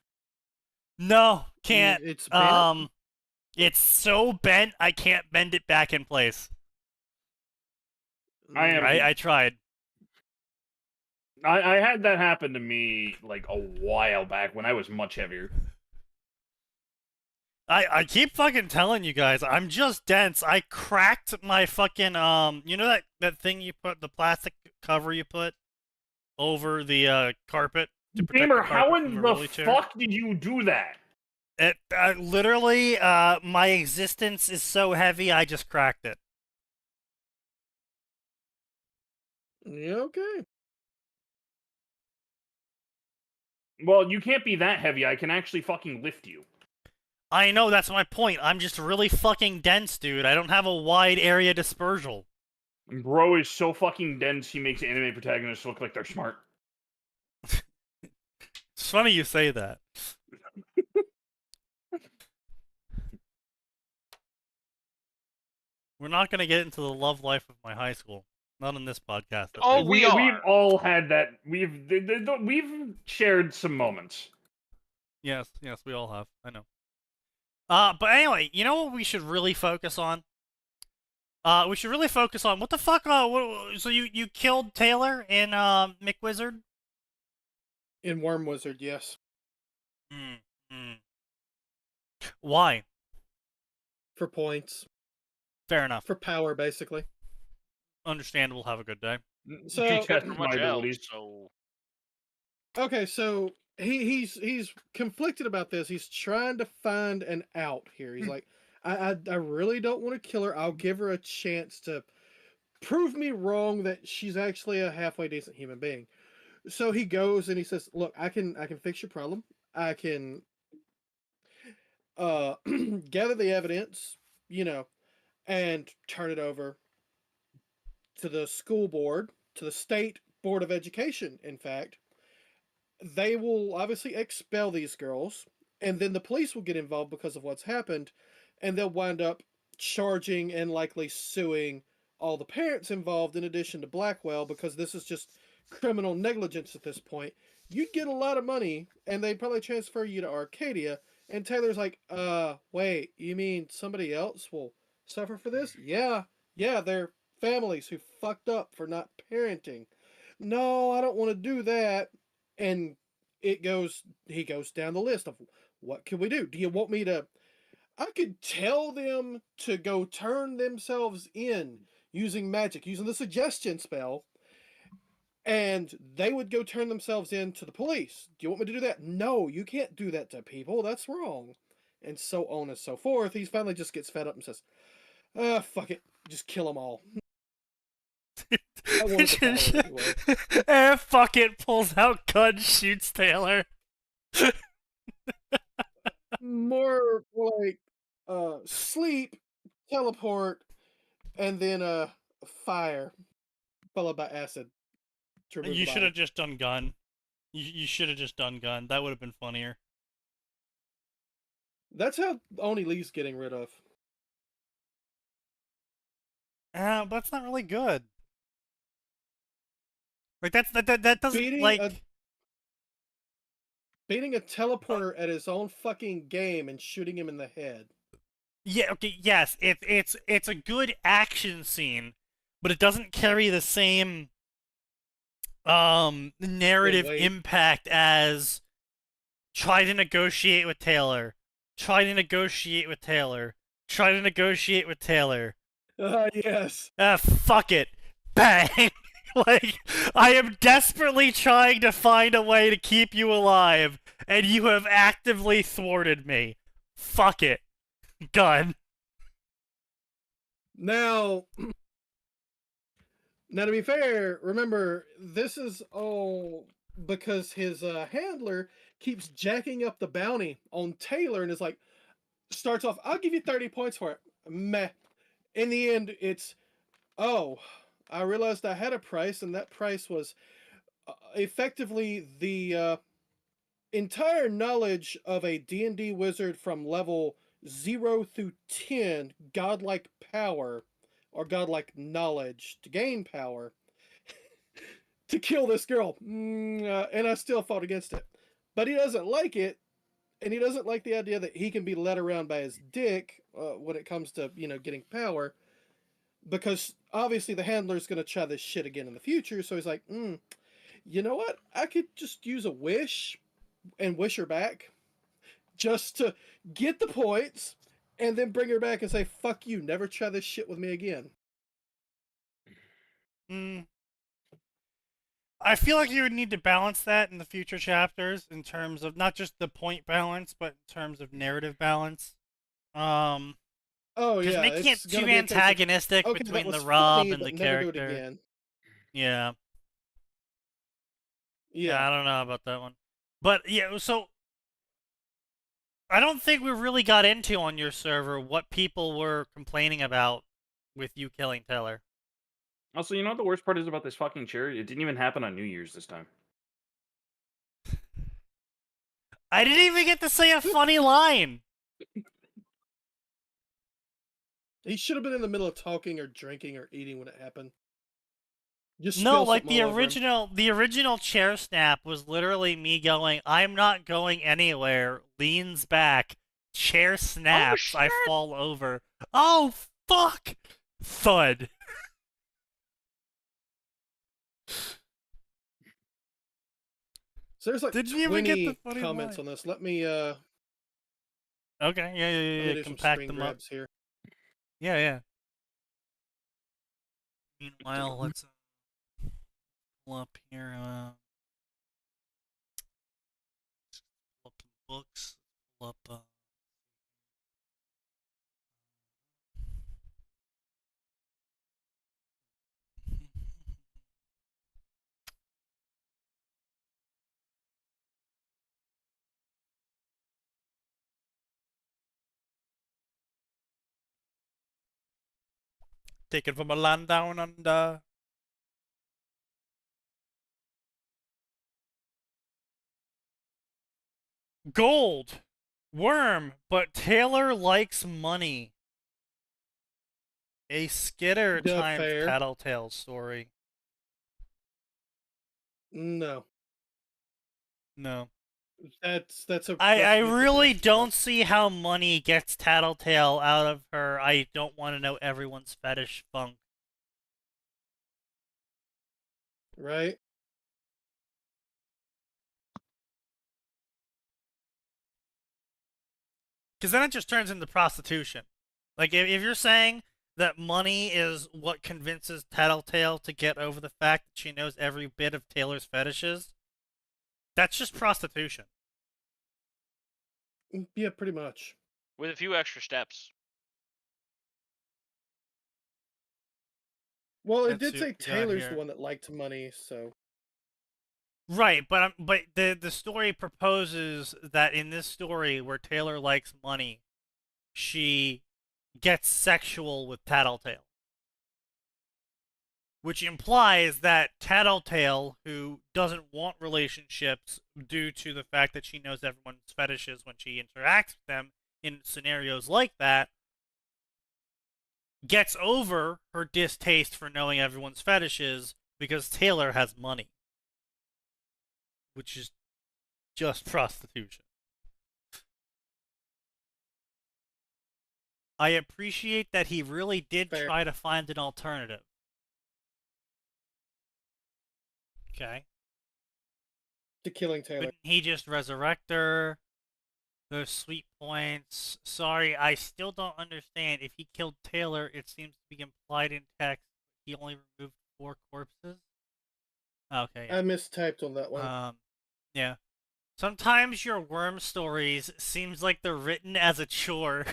no, can't. It's bent. It's so bent I can't bend it back in place. I am- I tried. I had that happen to me, like, a while back when I was much heavier. I keep fucking telling you guys, I'm just dense. I cracked my fucking you know that thing you put, the plastic cover you put over the carpet to protect Gamer, the how carpet in from the a rolly chair? fuck did you do that? It literally my existence is so heavy I just cracked it. Yeah, okay. Well, you can't be that heavy. I can actually fucking lift you. I know, that's my point. I'm just really fucking dense, dude. I don't have a wide area dispersal. Bro is so fucking dense, he makes anime protagonists look like they're smart. It's funny you say that. We're not gonna get into the love life of my high school. Not on this podcast. at Oh, least. we are. We've all had that. We've shared some moments. Yes, we all have. I know. But anyway, you know what we should really focus on? We should really focus on what the fuck. So you killed Taylor in McWizard? In Worm Wizard, yes. Why? For points. Fair enough. For power, basically. Understandable. Have a good day. So- To test Pretty my much else, abilities. so Okay, so he's conflicted about this. He's trying to find an out here. He's like, I really don't want to kill her. I'll give her a chance to prove me wrong that she's actually a halfway decent human being. So he goes and he says, "Look, I can fix your problem. I can gather the evidence, you know, and turn it over to the school board, to the state board of education, in fact. They will obviously expel these girls, and then the police will get involved because of what's happened, and they'll wind up charging and likely suing all the parents involved in addition to Blackwell, because this is just criminal negligence at this point. You'd get a lot of money, and they'd probably transfer you to Arcadia." And Taylor's like, wait, you mean somebody else will suffer for this? Yeah, they're families who fucked up for not parenting. No, I don't want to do that. And he goes down the list of, what can we do? Do you want me to, I could tell them to go turn themselves in using magic, using the suggestion spell, and they would go turn themselves in to the police. Do you want me to do that? No, you can't do that to people. That's wrong. And so on and so forth. He finally just gets fed up and says, fuck it. Just kill them all. I wanted to follow it anyway. Fuck it, pulls out gun, shoots Taylor. More like sleep, teleport, and then fire, followed by acid. You should have just done gun. You should have just done gun. That would have been funnier. That's how Oni Lee's getting rid of. But that's not really good. Like that doesn't beating a teleporter at his own fucking game and shooting him in the head. Yeah, okay, yes, it's a good action scene, but it doesn't carry the same narrative impact as try to negotiate with Taylor. Try to negotiate with Taylor. Try to negotiate with Taylor. Yes. Fuck it. Bang! Like, I am desperately trying to find a way to keep you alive, and you have actively thwarted me. Fuck it. Gun. Now, to be fair, remember, this is all because his handler keeps jacking up the bounty on Taylor and is like, starts off, I'll give you 30 points for it. Meh. In the end, it's, oh, I realized I had a price, and that price was effectively the entire knowledge of a D&D wizard from level 0 through 10, godlike power, or godlike knowledge to gain power, to kill this girl. And I still fought against it. But he doesn't like it, and he doesn't like the idea that he can be led around by his dick when it comes to, getting power, because obviously the handler's going to try this shit again in the future, so he's like, you know what? I could just use a wish and wish her back just to get the points, and then bring her back and say, fuck you, never try this shit with me again. I feel like you would need to balance that in the future chapters in terms of not just the point balance, but in terms of narrative balance. Oh yeah, make it too antagonistic between the Rob and the character. Yeah. Yeah, I don't know about that one. But yeah, so I don't think we really got into on your server what people were complaining about with you killing Taylor. Also, you know what the worst part is about this fucking chair? It didn't even happen on New Year's this time. I didn't even get to say a funny line. He should have been in the middle of talking or drinking or eating when it happened. Just no, like the original chair snap was literally me going, I'm not going anywhere, leans back, chair snaps, I fall over. Oh, fuck! Thud. So there's like Didn't you even get the 20 funny comments line? on this. Let me Okay, yeah, compact them up. Here. Yeah. Meanwhile, let's pull up here. books. Pull up. Taken from a land down under. Gold! Worm, but Taylor likes money. A Skitter The times fair. Tattletale story. No. No. That's a. I recipe for really disaster. don't see how money gets Tattletale out of her. I don't want to know everyone's fetish funk. Right? Because then it just turns into prostitution. Like, if you're saying that money is what convinces Tattletale to get over the fact that she knows every bit of Taylor's fetishes, that's just prostitution. Yeah, pretty much. With a few extra steps. Well, it Let's did see say what we got Taylor's here. the one that liked money, so. Right, but the story proposes that in this story where Taylor likes money, she gets sexual with Tattletale. Which implies that Tattletale, who doesn't want relationships due to the fact that she knows everyone's fetishes when she interacts with them in scenarios like that, gets over her distaste for knowing everyone's fetishes because Taylor has money. Which is just prostitution. I appreciate that he really did Fair. try to find an alternative. Okay. To killing Taylor. Couldn't he just resurrect her? Those sweet points. Sorry, I still don't understand. If he killed Taylor, it seems to be implied in text he only removed 4 corpses. Okay. Yeah. I mistyped on that one. Yeah. Sometimes your worm stories seems like they're written as a chore.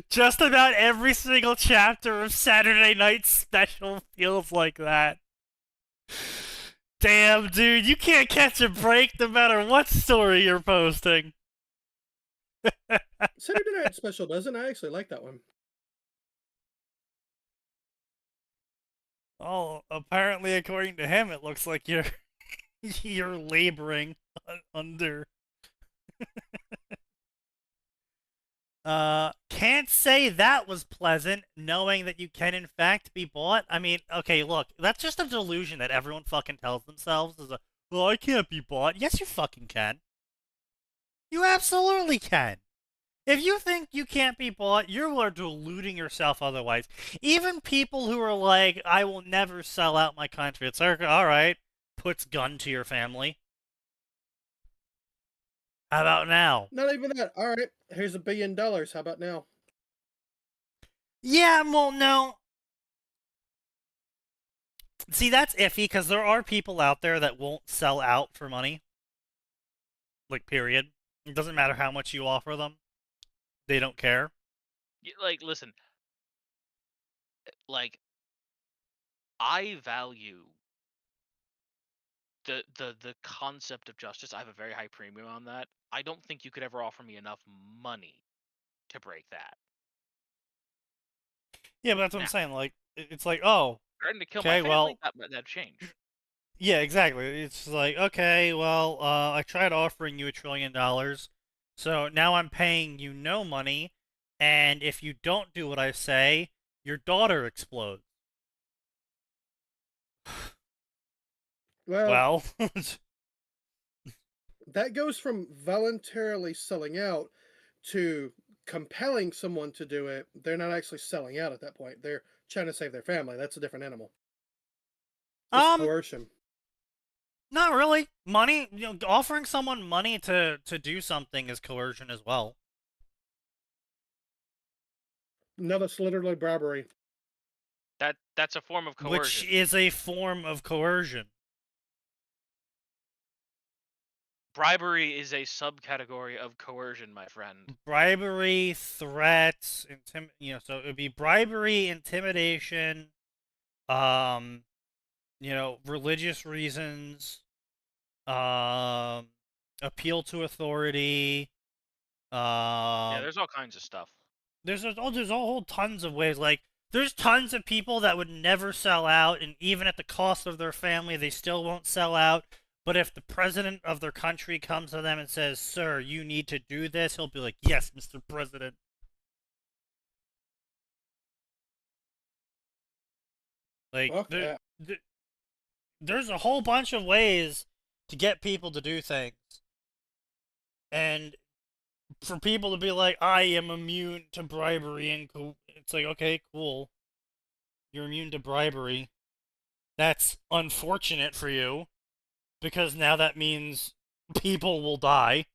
Just about every single chapter of Saturday Night Special feels like that. Damn, dude, you can't catch a break no matter what story you're posting. Saturday Night Special doesn't. I actually like that one. Oh, apparently, according to him, it looks like you're you're laboring under. Can't say that was pleasant, knowing that you can in fact be bought. I mean, okay, look, that's just a delusion that everyone fucking tells themselves. Is a, well, I can't be bought. Yes, you fucking can. You absolutely can. If you think you can't be bought, you are deluding yourself otherwise. Even people who are like, I will never sell out my country, it's like, alright, puts gun to your family. How about now? Not even that. All right, here's $1 billion. How about now? Yeah, well, no. See, that's iffy, because there are people out there that won't sell out for money. Like, period. It doesn't matter how much you offer them. They don't care. Like, listen. Like, I value the concept of justice. I have a very high premium on that. I don't think you could ever offer me enough money to break that. Yeah, but that's what I'm Now, saying. Like, it's like, oh, threatening to kill okay, my well, family, that'd change. yeah, exactly. It's like, okay, well, I tried offering you $1 trillion, so now I'm paying you no money, and if you don't do what I say, your daughter explodes. Well, Well, that goes from voluntarily selling out to compelling someone to do it. They're not actually selling out at that point. They're trying to save their family. That's a different animal. It's coercion. not really. Money, offering someone money to do something is coercion as well. No, that's literally bribery. That's a form of coercion. Which is a form of coercion. Bribery is a subcategory of coercion, my friend. Bribery, threats, so it would be bribery, intimidation, religious reasons, appeal to authority, Yeah, there's all kinds of stuff. there's a whole tons of ways. Like, there's tons of people that would never sell out, and even at the cost of their family, they still won't sell out. But if the president of their country comes to them and says, "Sir, you need to do this," he'll be like, "Yes, Mr. President." Like, there's a whole bunch of ways to get people to do things. And for people to be like, "I am immune to bribery," and it's like, okay, cool. You're immune to bribery. That's unfortunate for you, because now that means people will die.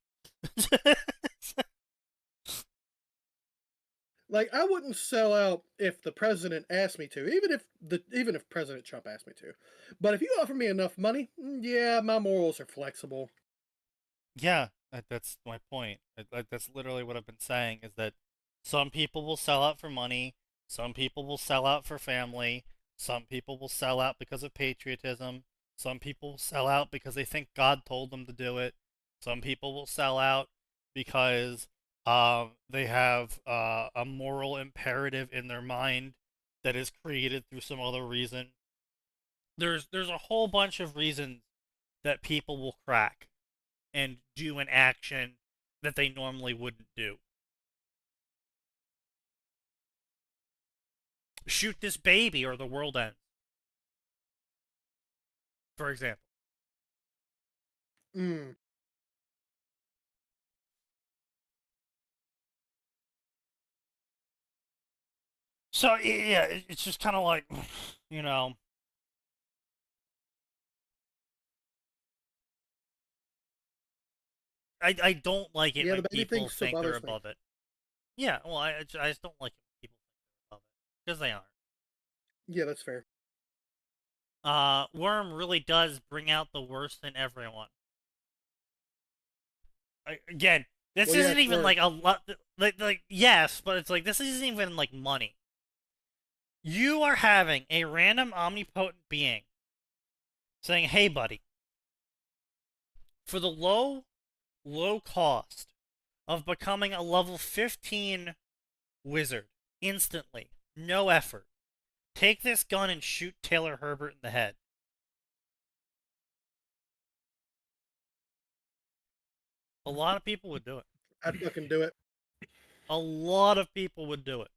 Like, I wouldn't sell out if the president asked me to, even if President Trump asked me to. But if you offer me enough money, yeah, my morals are flexible. Yeah, that's my point. That's literally what I've been saying, is that some people will sell out for money, some people will sell out for family, some people will sell out because of patriotism, some people will sell out because they think God told them to do it, some people will sell out because they have a moral imperative in their mind that is created through some other reason. There's a whole bunch of reasons that people will crack and do an action that they normally wouldn't do. Shoot this baby or the world ends, for example. So, yeah, it's just kind of like, I don't like it when people think they're above it. Yeah, well, I just don't like it when people think they're above it, because they aren't. Yeah, that's fair. Worm really does bring out the worst in everyone. Again, this isn't even like a lot, like yes, but it's like, this isn't even like money. You are having a random omnipotent being saying, "Hey, buddy, for the low cost of becoming a level 15 wizard instantly, no effort, take this gun and shoot Taylor Herbert in the head." A lot of people would do it. I'd fucking do it. A lot of people would do it.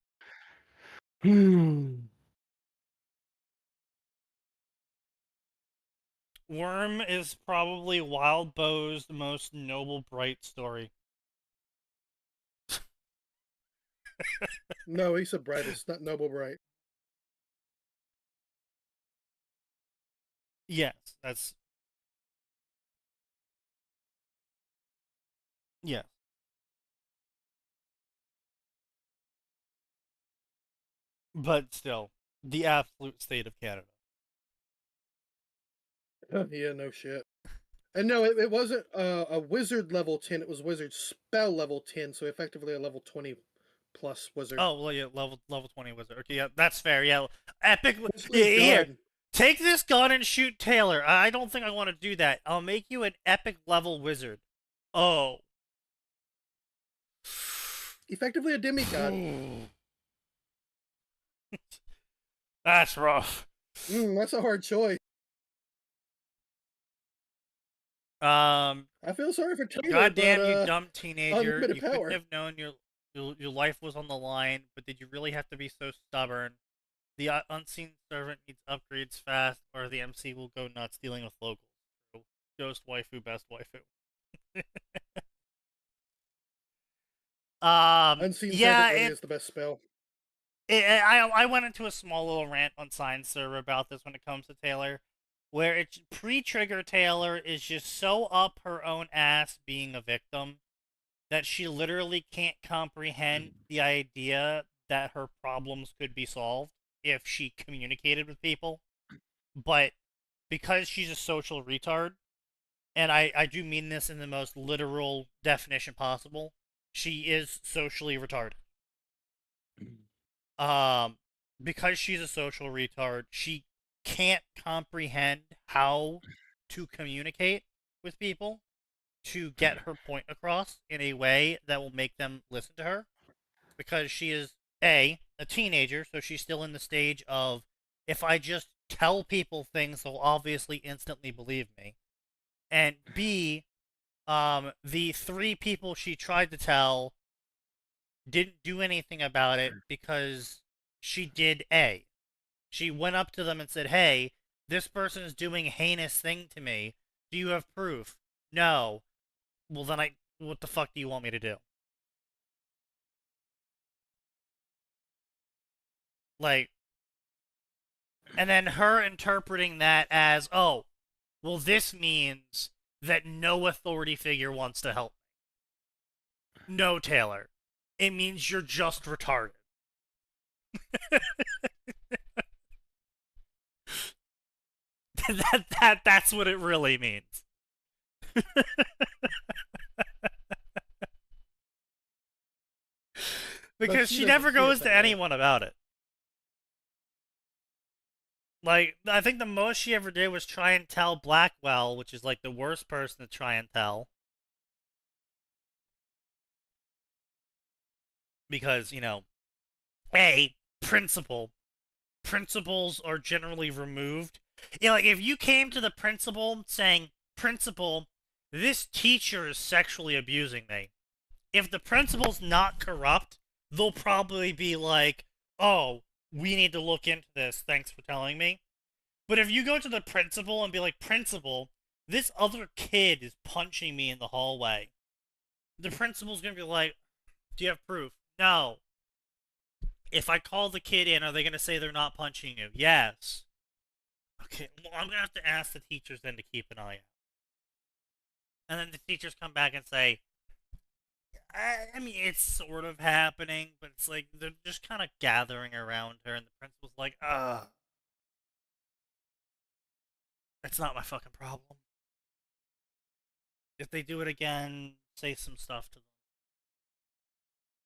Worm is probably Wild Bow's most noble, bright story. No, he's the brightest, not noble bright. Yes, that's... Yes. But still, the absolute state of Canada. Yeah, no shit. And no, it wasn't a wizard level 10, it was wizard spell level 10, so effectively a level 20 plus wizard. Oh, well, yeah, level 20 wizard. Okay, yeah, that's fair, yeah. Epic... Here, take this gun and shoot Taylor. I don't think I want to do that. I'll make you an epic level wizard. Oh. Effectively a demigod. That's rough. That's a hard choice. I feel sorry for Taylor. Goddamn, you dumb teenager! You power. couldn't have known your life was on the line, but did you really have to be so stubborn? The unseen servant needs upgrades fast, or the MC will go nuts dealing with locals. Ghost waifu, best waifu. Unseen yeah, servant really is the best spell. I went into a small little rant on Science Server about this when it comes to Taylor, where it's pre-trigger Taylor is just so up her own ass being a victim that she literally can't comprehend the idea that her problems could be solved if she communicated with people. But because she's a social retard and I do mean this in the most literal definition possible, she is socially retarded. Because she's a social retard, she can't comprehend how to communicate with people to get her point across in a way that will make them listen to her. Because she is a teenager, so she's still in the stage of, if I just tell people things, they'll obviously instantly believe me. And B, the 3 people she tried to tell didn't do anything about it because she did A. She went up to them and said, hey, this person is doing a heinous thing to me. Do you have proof? No. Well, then what the fuck do you want me to do? Like, and then her interpreting that as, oh, well, this means that no authority figure wants to help me. No, Taylor. It means you're just retarded. That's what it really means. Because she never goes to anyone about it. Like, I think the most she ever did was try and tell Blackwell, which is like the worst person to try and tell. Because, you know, principals are generally removed. You know, like, if you came to the principal saying, principal, this teacher is sexually abusing me. If the principal's not corrupt, they'll probably be like, oh, we need to look into this, thanks for telling me. But if you go to the principal and be like, principal, this other kid is punching me in the hallway, the principal's gonna be like, do you have proof? No. If I call the kid in, are they gonna say they're not punching you? Yes. Okay, well, I'm gonna have to ask the teachers then to keep an eye out. And then the teachers come back and say, I mean, it's sort of happening, but it's like, they're just kind of gathering around her, and the principal's like, it's not my fucking problem. If they do it again, say some stuff to them.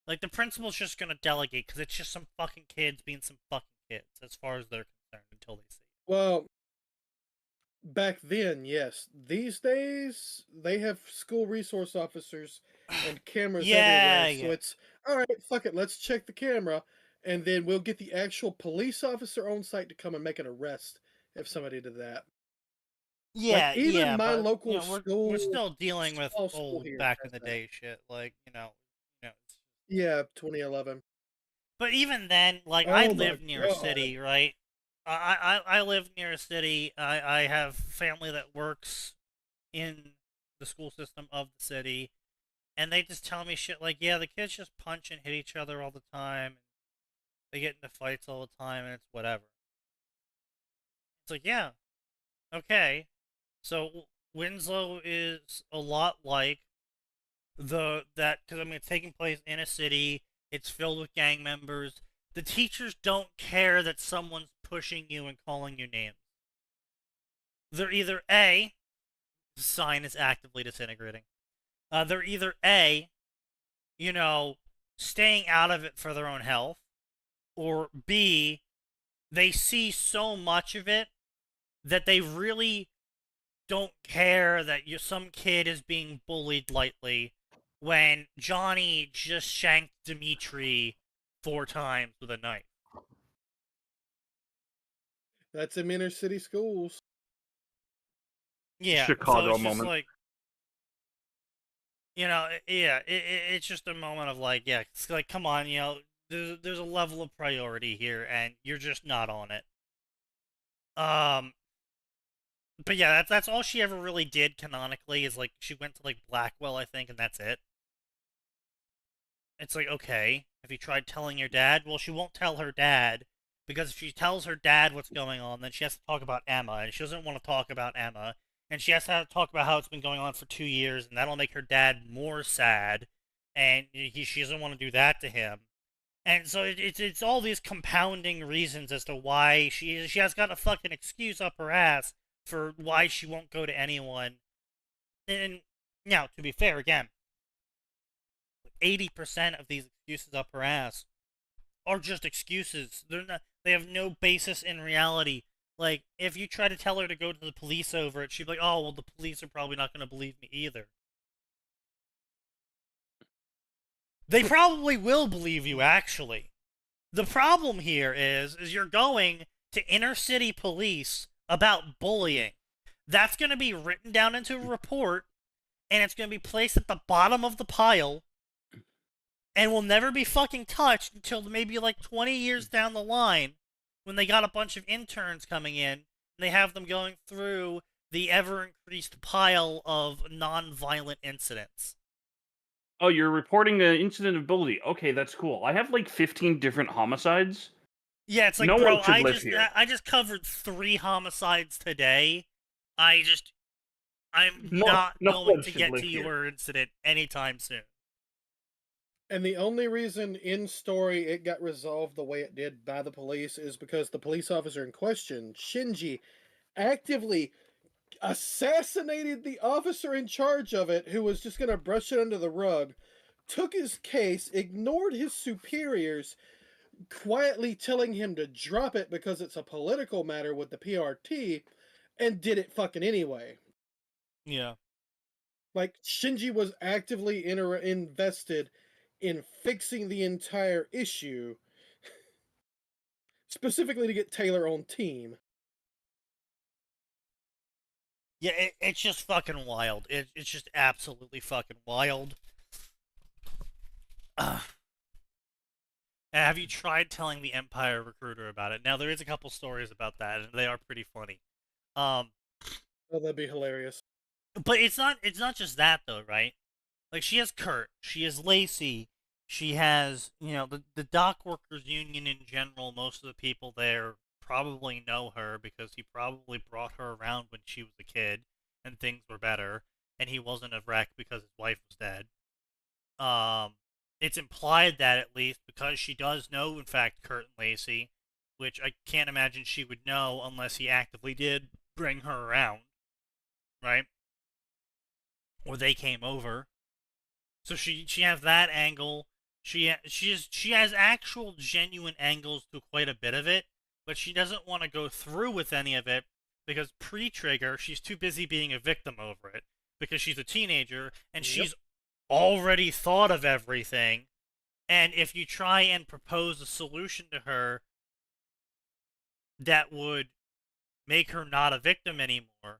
Like, the principal's just gonna delegate, because it's just some fucking kids being some fucking kids, as far as they're concerned, until they see it. Well, back then, yes. These days, they have school resource officers and cameras everywhere. So it's, all right, fuck it, let's check the camera, and then we'll get the actual police officer on site to come and make an arrest if somebody did that. Yeah, like, even yeah, my but, local you know, school, we're still dealing with small school old here back in has the that. day shit, like, you know. Yeah, 2011. But even then, like, Oh I my live near a God. city, right? I live near a city. I have family that works in the school system of the city, and they just tell me shit like, yeah, the kids just punch and hit each other all the time. They get into fights all the time, and it's whatever. It's like, yeah, okay. So Winslow is a lot like because I mean, it's taking place in a city. It's filled with gang members. The teachers don't care that someone's pushing you and calling you names. They're either A, the sign is actively disintegrating. They're either A, you know, staying out of it for their own health, or B, they see so much of it that they really don't care that some kid is being bullied lightly when Johnny just shanked Dimitri 4 times with a knife. That's in inner city schools. Yeah, Chicago so it's just moment. like, you know, yeah, it's just a moment of like, yeah, it's like, come on, you know, there's a level of priority here, and you're just not on it. But yeah, that's all she ever really did canonically, is like, she went to like Blackwell, I think, and that's it. It's like, okay, have you tried telling your dad? Well, she won't tell her dad, because if she tells her dad what's going on, then she has to talk about Emma, and she doesn't want to talk about Emma, and she has to talk about how it's been going on for 2 years, and that'll make her dad more sad, and she doesn't want to do that to him. And so it's all these compounding reasons as to why she has got a fucking excuse up her ass for why she won't go to anyone. And now, to be fair, again, 80% of these excuses up her ass are just excuses. They're not. They have no basis in reality. Like, if you try to tell her to go to the police over it, she'd be like, "Oh, well, the police are probably not going to believe me either." They probably will believe you, actually. The problem here is you're going to inner city police about bullying. That's going to be written down into a report, and it's going to be placed at the bottom of the pile, and will never be fucking touched until maybe like 20 years down the line, when they got a bunch of interns coming in, and they have them going through the ever-increased pile of non-violent incidents. Oh, you're reporting the incident of bullying. Okay, that's cool. I have like 15 different homicides. Yeah, it's like, No bro, one should live here. I just covered 3 homicides today. I'm No not one going to should get live to here. your incident anytime soon. And the only reason in story it got resolved the way it did by the police is because the police officer in question, Shinji, actively assassinated the officer in charge of it, who was just going to brush it under the rug, took his case, ignored his superiors, quietly telling him to drop it because it's a political matter with the PRT, and did it fucking anyway. Yeah. Like, Shinji was actively invested in fixing the entire issue, specifically to get Taylor on team. Yeah, it's just fucking wild. It's just absolutely fucking wild. Have you tried telling the Empire recruiter about it? Now, there is a couple stories about that, and they are pretty funny. Oh, that'd be hilarious. But it's not just that, though, right? Like, she has Kurt, she has Lacey, she has, the dock workers union in general. Most of the people there probably know her because he probably brought her around when she was a kid and things were better, and he wasn't a wreck because his wife was dead. It's implied that, at least, because she does know, in fact, Kurt and Lacey, which I can't imagine she would know unless he actively did bring her around, right? Or they came over. So she has that angle. She has actual genuine angles to quite a bit of it, but she doesn't want to go through with any of it because pre-trigger, she's too busy being a victim over it because she's a teenager and she's already thought of everything. And if you try and propose a solution to her that would make her not a victim anymore,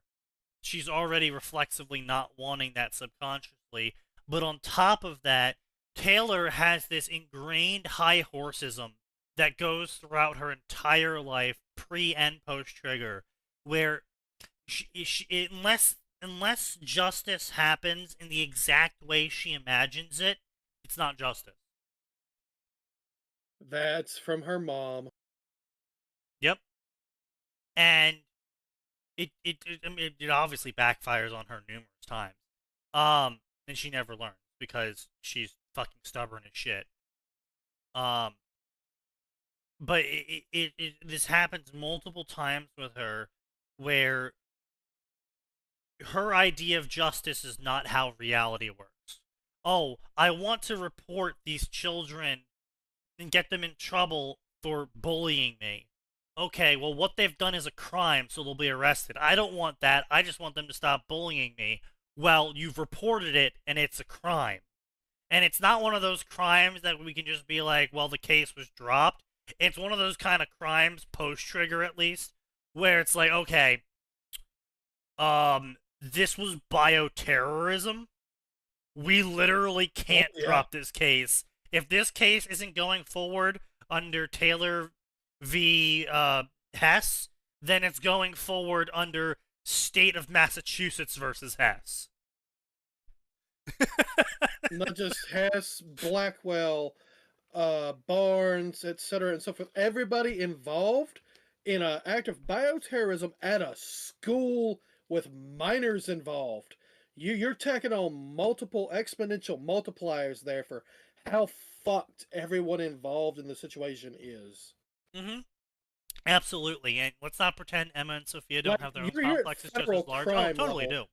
she's already reflexively not wanting that subconsciously. But on top of that, Taylor has this ingrained high horsism that goes throughout her entire life, pre and post trigger, where unless justice happens in the exact way she imagines it, it's not justice. That's from her mom. Yep. And it obviously backfires on her numerous times. And she never learns because she's fucking stubborn as shit. But this happens multiple times with her, where her idea of justice is not how reality works. Oh, I want to report these children and get them in trouble for bullying me. Okay, well, what they've done is a crime, so they'll be arrested. I don't want that. I just want them to stop bullying me. Well, you've reported it, and it's a crime. And it's not one of those crimes that we can just be like, well, the case was dropped. It's one of those kind of crimes, post-trigger at least, where it's like, okay, this was bioterrorism. We literally can't drop this case. If this case isn't going forward under Taylor v. Hess, then it's going forward under State of Massachusetts versus Hess. Not just Hess, Blackwell, Barnes, etc., and so forth. Everybody involved in an act of bioterrorism at a school with minors involved. You're tacking on multiple exponential multipliers there for how fucked everyone involved in the situation is. Mm-hmm. Absolutely, and let's not pretend Emma and Sophia don't have their own complexes just as large. Oh, totally do.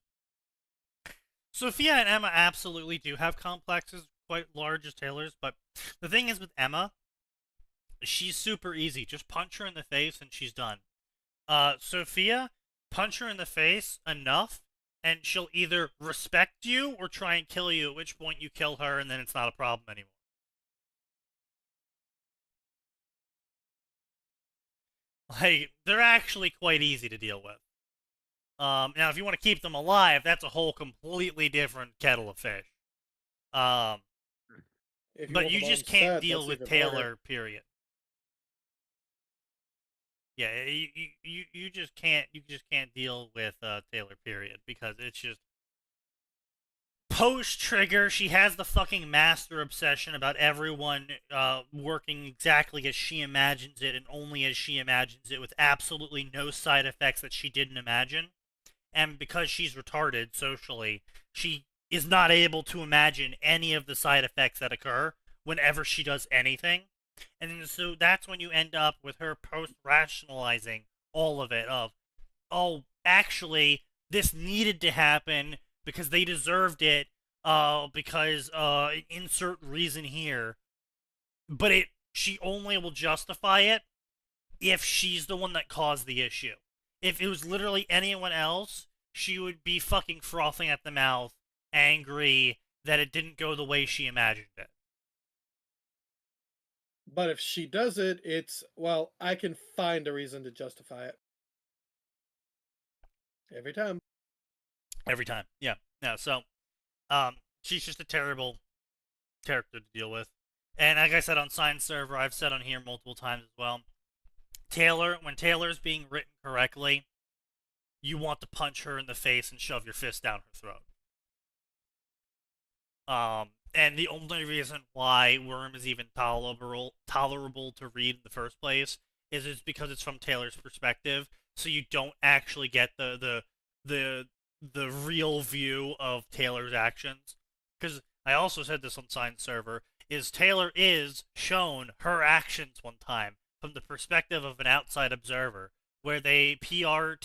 Sophia and Emma absolutely do have complexes quite large as Taylor's, but the thing is with Emma, she's super easy. Just punch her in the face and she's done. Sophia, punch her in the face enough, and she'll either respect you or try and kill you, at which point you kill her and then it's not a problem anymore. Like, they're actually quite easy to deal with. Now, if you want to keep them alive, that's a whole completely different kettle of fish. But you just can't deal with Taylor, period. Yeah, you just can't deal with Taylor, period, because it's just post trigger. She has the fucking master obsession about everyone working exactly as she imagines it and only as she imagines it, with absolutely no side effects that she didn't imagine. And because she's retarded socially, she is not able to imagine any of the side effects that occur whenever she does anything. And so that's when you end up with her post-rationalizing all of it of, oh, actually, this needed to happen because they deserved it, because, insert reason here. But she only will justify it if she's the one that caused the issue. If it was literally anyone else, she would be fucking frothing at the mouth, angry that it didn't go the way she imagined it. But if she does it, it's, well, I can find a reason to justify it. Every time. Every time, yeah. No, so, she's just a terrible character to deal with. And like I said on Sign Server, I've said on here multiple times as well, when Taylor's being written correctly, you want to punch her in the face and shove your fist down her throat. And the only reason why Worm is even tolerable to read in the first place is because it's from Taylor's perspective, so you don't actually get the real view of Taylor's actions. Because I also said this on Sign Server, is Taylor is shown her actions one time from the perspective of an outside observer, where the PR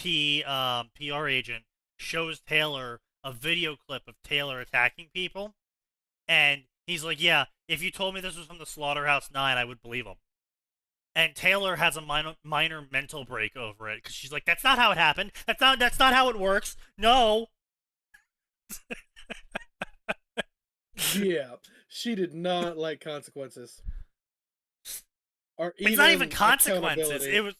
agent shows Taylor a video clip of Taylor attacking people, and he's like, yeah, if you told me this was from the Slaughterhouse 9, I would believe him. And Taylor has a minor mental break over it, because she's like, that's not how it happened. That's not how it works. No. Yeah, she did not like consequences. Or it's not even consequences. It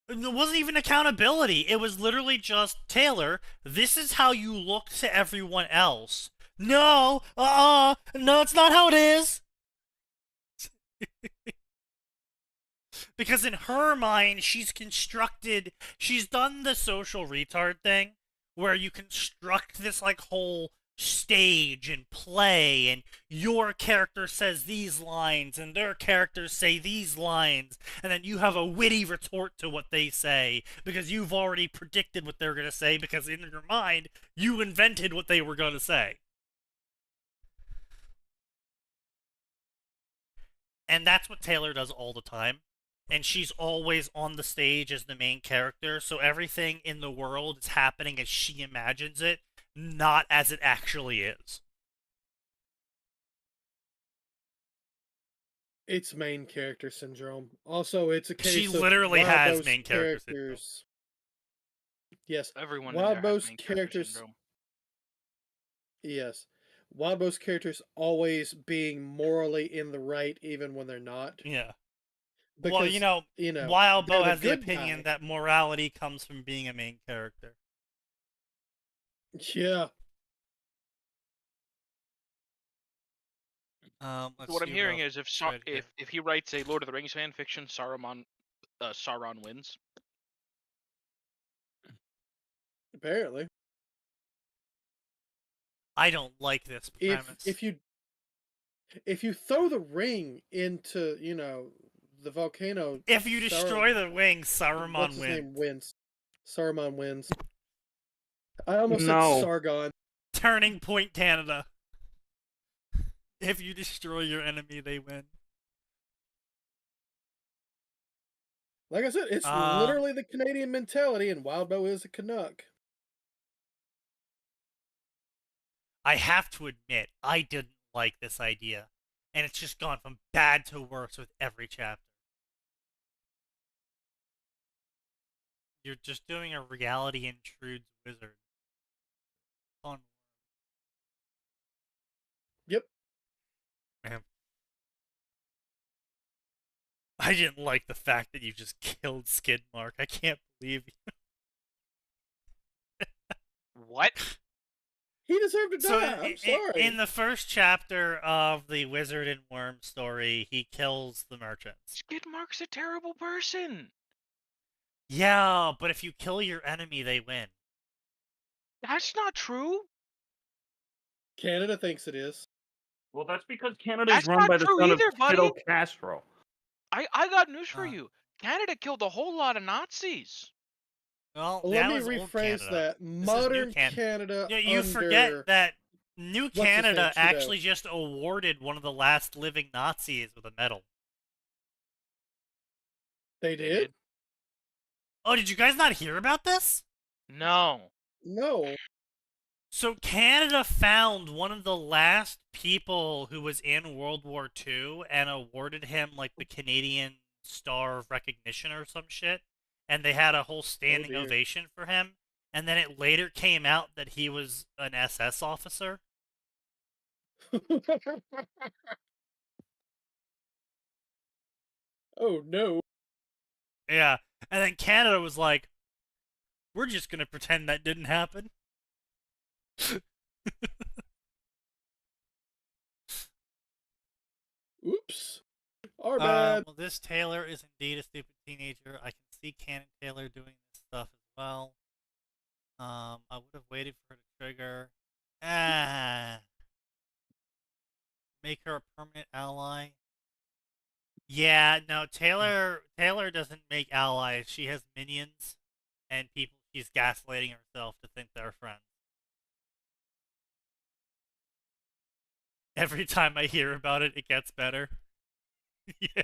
wasn't even accountability. It was literally just, Taylor, this is how you look to everyone else. No, no, it's not how it is. Because in her mind, she's done the social retard thing, where you construct this, like, whole stage and play, and your character says these lines, and their characters say these lines, and then you have a witty retort to what they say, because you've already predicted what they're going to say, because in your mind, you invented what they were going to say. And that's what Taylor does all the time. And she's always on the stage as the main character, so everything in the world is happening as she imagines it, not as it actually is. It's main character syndrome. Also, it's a case she of literally has main character syndrome. Yes. Everyone Wild in there has Bo's main character syndrome. Yes. Wild Bo's characters always being morally in the right even when they're not. Yeah. Because, well, Wild Bo has the good opinion guy. that morality comes from being a main character. Yeah. What I'm hearing is if he writes a Lord of the Rings fan fiction, Sauron wins. Apparently. I don't like this premise. If you throw the ring into, the volcano, if you destroy the ring, Saruman wins. Saruman wins. I almost No. said Sargon. Turning Point, Canada. If you destroy your enemy, they win. Like I said, it's literally the Canadian mentality, and Wild Bo is a Canuck. I have to admit, I didn't like this idea. And it's just gone from bad to worse with every chapter. You're just doing a reality intrudes wizard. Fun. Yep. Man. I didn't like the fact that you just killed Skidmark. I can't believe you. What? He deserved to So die. I'm sorry. in the first chapter of the Wizard and Worm story, he kills the merchants. Skidmark's a terrible person. Yeah, but if you kill your enemy, they win. That's not true. Canada thinks it is. Well, that's because Canada's That's run not by the true son either, of buddy. Fidel Castro. I got news for Uh. you. Canada killed a whole lot of Nazis. Well, Let that me was old rephrase Canada. that. New Modern Canada. Canada. Yeah, you under... forget that New What's his Canada name, Trudeau. actually just awarded one of the last living Nazis with a medal. They did? Oh, did you guys not hear about this? No. No. So Canada found one of the last people who was in World War II and awarded him like the Canadian Star of Recognition or some shit. And they had a whole standing dear. ovation for him. And then it later came out that he was an SS officer. Oh no. Yeah. And then Canada was like, we're just going to pretend that didn't happen. Oops. Our bad. Well, this Taylor is indeed a stupid teenager. I can see Canon Taylor doing this stuff as well. I would have waited for her to trigger. Make her a permanent ally. Yeah, no, Taylor doesn't make allies. She has minions and people she's gaslighting herself to think they're friends. Every time I hear about it, it gets better. Yeah.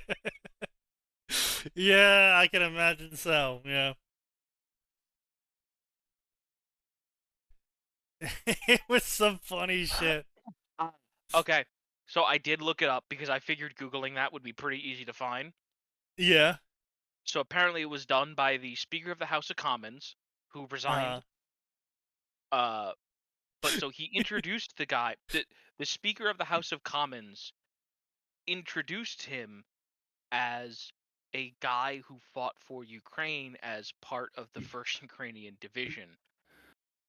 Yeah, I can imagine so, yeah. It was some funny shit. Okay, so I did look it up because I figured Googling that would be pretty easy to find. Yeah. So apparently it was done by the Speaker of the House of Commons, who resigned. But so he introduced the guy. The Speaker of the House of Commons introduced him as a guy who fought for Ukraine as part of the First Ukrainian Division,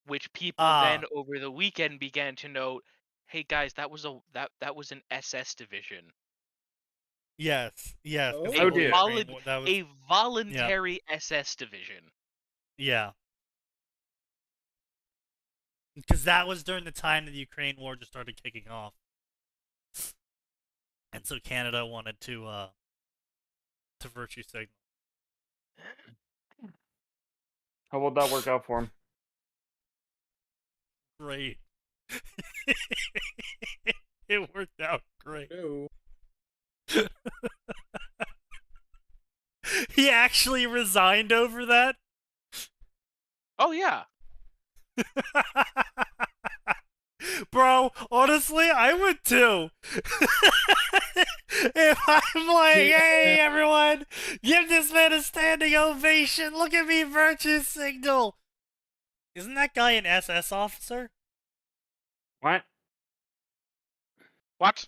which people then over the weekend began to note, hey guys, that was an SS division. Yes, yes. Oh. Civil dear. Ukraine, that was, A voluntary SS division. yeah. Because that was during the time that the Ukraine war just started kicking off. And so Canada wanted to virtue signal. How will that work out for him? Great. It worked out great. No. He actually resigned over that? Oh yeah. Bro, honestly, I would too. If I'm like, hey everyone, give this man a standing ovation, look at me virtue signal. Isn't that guy an SS officer? What? What?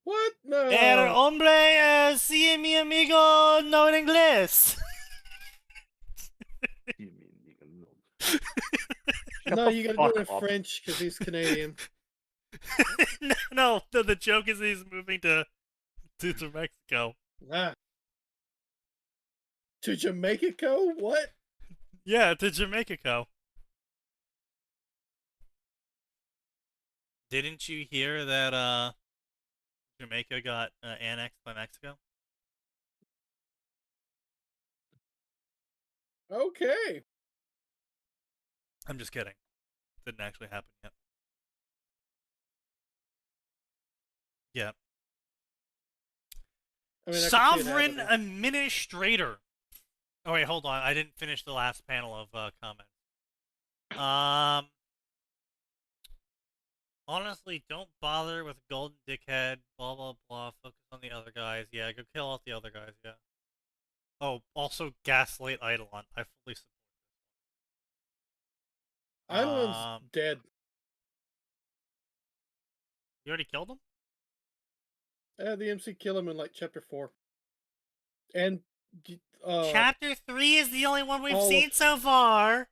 What? No. El hombre, si mi amigo no en inglés. No, you gotta do it in fuck up. French because he's Canadian. No, the joke is he's moving to Mexico. Ah. To Jamaica go? What? Yeah, to Jamaica go. Didn't you hear that Jamaica got annexed by Mexico? Okay. I'm just kidding. Didn't actually happen yet. Yeah. I mean, I could see it Sovereign happening. Administrator. Oh wait, hold on. I didn't finish the last panel of comments. Honestly, don't bother with Golden Dickhead, blah blah blah, focus on the other guys. Yeah, go kill off the other guys, yeah. Oh, also Gaslight Eidolon. I fully support this. Eidolon's dead. You already killed him? The MC killed him in like chapter 4. And Chapter 3 is the only one we've all seen of- so far!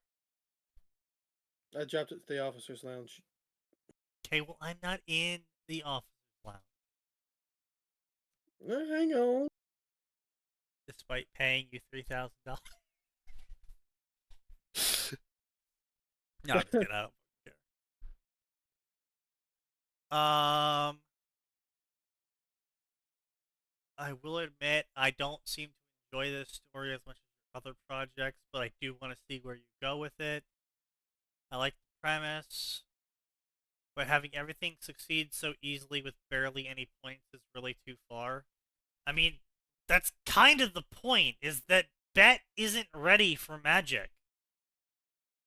I dropped it to the officer's lounge. Okay, well, I'm not in the officer's lounge. Hang on. Despite paying you $3,000. No, I'm just kidding. I don't care. I will admit, I don't seem to enjoy this story as much as your other projects, but I do want to see where you go with it. I like the premise, but having everything succeed so easily with barely any points is really too far. I mean, that's kind of the point, is that Bet isn't ready for magic.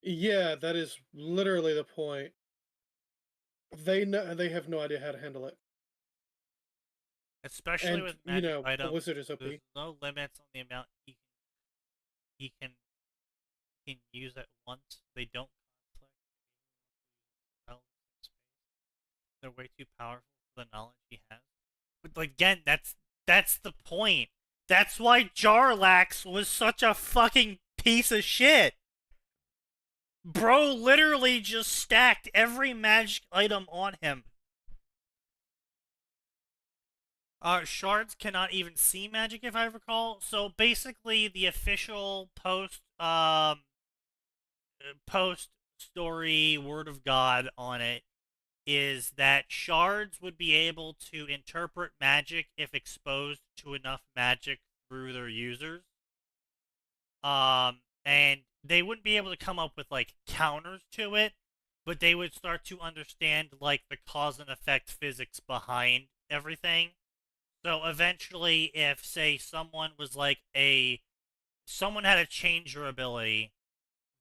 Yeah, that is literally the point. They have no idea how to handle it. Especially And, with you magic know, items, the wizard is OP. there's no limits on the amount he can use at once. They don't conflict. They're way too powerful for the knowledge he has. But like, again, that's the point. That's why Jarlax was such a fucking piece of shit. Bro literally just stacked every magic item on him. Shards cannot even see magic, if I recall. So basically, the official post story word of God on it is that shards would be able to interpret magic if exposed to enough magic through their users. And they wouldn't be able to come up with like counters to it, but they would start to understand like the cause and effect physics behind everything. So eventually, if say someone was like someone had a changer ability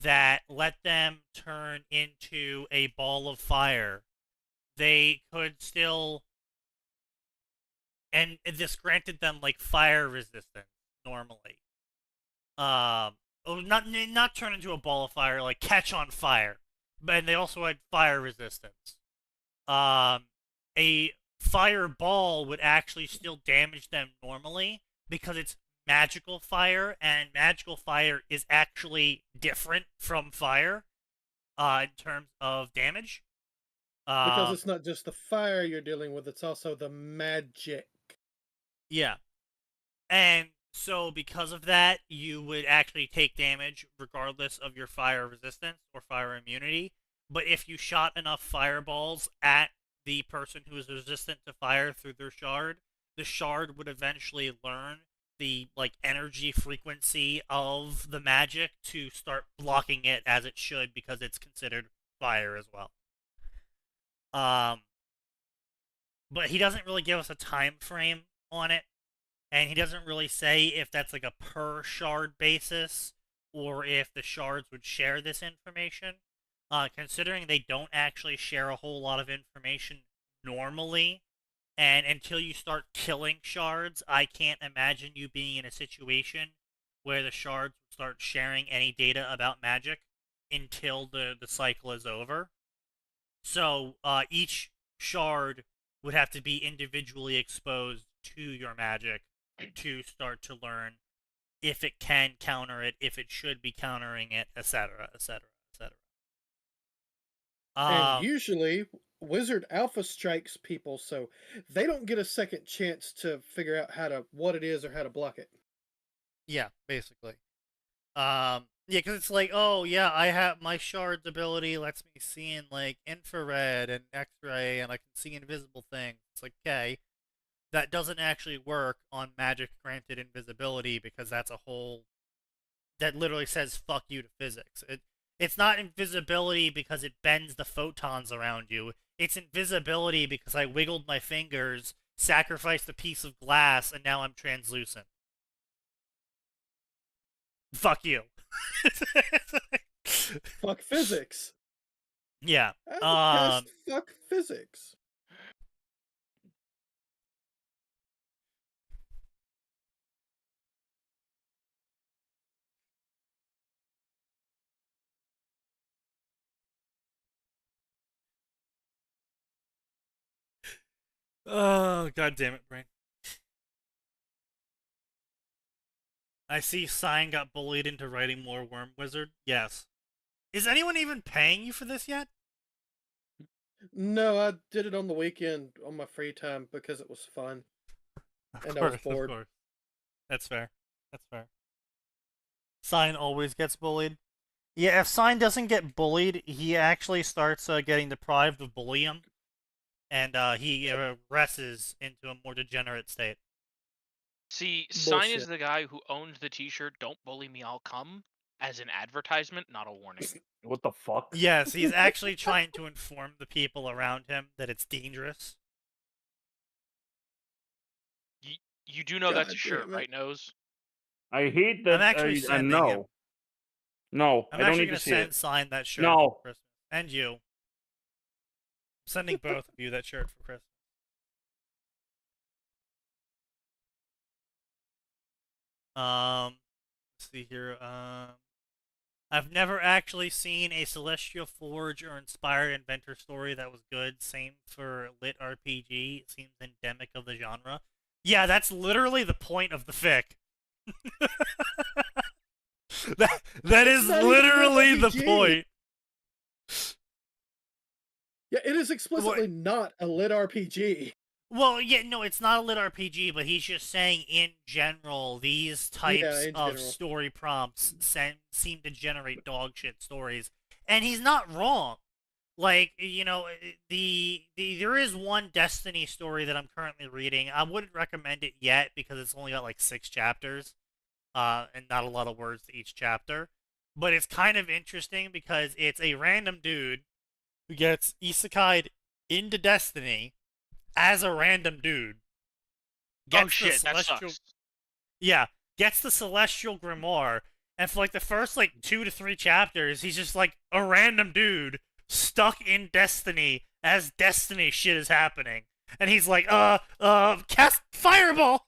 that let them turn into a ball of fire, they could still, and this granted them like fire resistance normally. Not turn into a ball of fire, like catch on fire, but they also had fire resistance. A fireball would actually still damage them normally because it's magical fire, and magical fire is actually different from fire in terms of damage. Because it's not just the fire you're dealing with, it's also the magic. Yeah. And so because of that, you would actually take damage regardless of your fire resistance or fire immunity. But if you shot enough fireballs at the person who is resistant to fire through their shard, the shard would eventually learn the like energy frequency of the magic to start blocking it as it should, because it's considered fire as well. But he doesn't really give us a time frame on it, and he doesn't really say if that's like a per shard basis or if the shards would share this information. Considering they don't actually share a whole lot of information normally, and until you start killing shards, I can't imagine you being in a situation where the shards start sharing any data about magic until the cycle is over. So each shard would have to be individually exposed to your magic to start to learn if it can counter it, if it should be countering it, etc., etc., etc. And usually, Wizard Alpha strikes people, so they don't get a second chance to figure out what it is or how to block it. Yeah, basically. Yeah, because it's like, oh yeah, I have my shard's ability lets me see in like infrared and X-ray, and I can see invisible things. It's like, okay, that doesn't actually work on magic granted invisibility, because that's a whole that literally says fuck you to physics. It's not invisibility because it bends the photons around you. It's invisibility because I wiggled my fingers, sacrificed a piece of glass, and now I'm translucent. Fuck you. Fuck physics. Yeah. Outcast fuck physics. Oh, god damn it, brain. I see Sign got bullied into writing more Worm Wizard. Yes. Is anyone even paying you for this yet? No, I did it on the weekend on my free time because it was fun. And I was bored. Of course. That's fair. That's fair. Sign always gets bullied. Yeah, if Sign doesn't get bullied, he actually starts getting deprived of bullium, and he regresses into a more degenerate state. See, Sign is Bullshit. the guy who owns the T-shirt "Don't bully me, I'll come" as an advertisement, not a warning. What the fuck? Yes, he's actually trying to inform the people around him that it's dangerous. You do know that's a God shirt, damn it. right, Nose? I hate that. I'm actually I sending know. him. No, I'm I don't actually need going to to see send it. Sign that shirt No. for Christmas. And you. I'm sending both of you that shirt for Christmas. Let's see here. I've never actually seen a Celestial Forge or Inspired Inventor story that was good. Same for Lit RPG. It seems endemic of the genre. Yeah, that's literally the point of the fic. that is Not even literally an the RPG. point. Yeah, it is explicitly not a lit RPG. Well, yeah, no, it's not a lit RPG, but he's just saying in general, these types in of general. story prompts seem to generate dog shit stories. And he's not wrong. Like, you know, there is one Destiny story that I'm currently reading. I wouldn't recommend it yet because it's only got like 6 chapters, and not a lot of words to each chapter. But it's kind of interesting because it's a random dude who gets isekai'd into Destiny as a random dude. Oh shit, that sucks. Yeah, gets the Celestial Grimoire, and for like the first like 2 to 3 chapters, he's just like a random dude stuck in Destiny as Destiny shit is happening. And he's like, cast Fireball!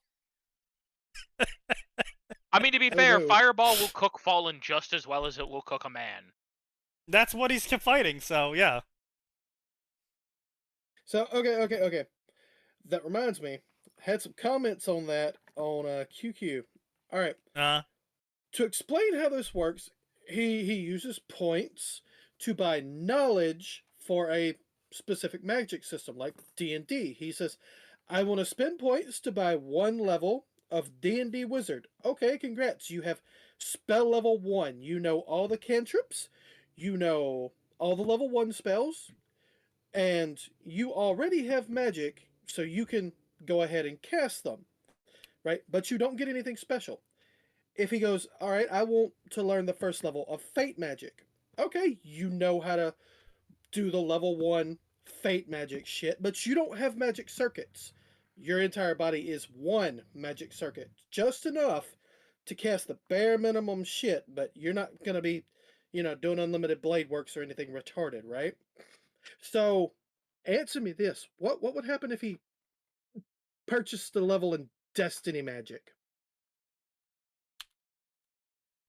I mean, to be Oh, fair, no. Fireball will cook Fallen just as well as it will cook a man. That's what he's fighting, so yeah. So, okay. That reminds me. Had some comments on that on QQ. Alright. To explain how this works, he uses points to buy knowledge for a specific magic system, like D&D. He says, I want to spend points to buy 1 level of D&D Wizard. Okay, congrats. You have spell level 1. You know all the cantrips. You know all the level 1 spells. And you already have magic, so you can go ahead and cast them. Right? But you don't get anything special. If he goes, alright, I want to learn the first level of Fate Magic. Okay, you know how to do the level 1 Fate Magic shit, but you don't have magic circuits. Your entire body is 1 magic circuit. Just enough to cast the bare minimum shit, but you're not going to be, doing unlimited blade works or anything retarded, right? So, answer me this. What would happen if he purchased the level in Destiny Magic?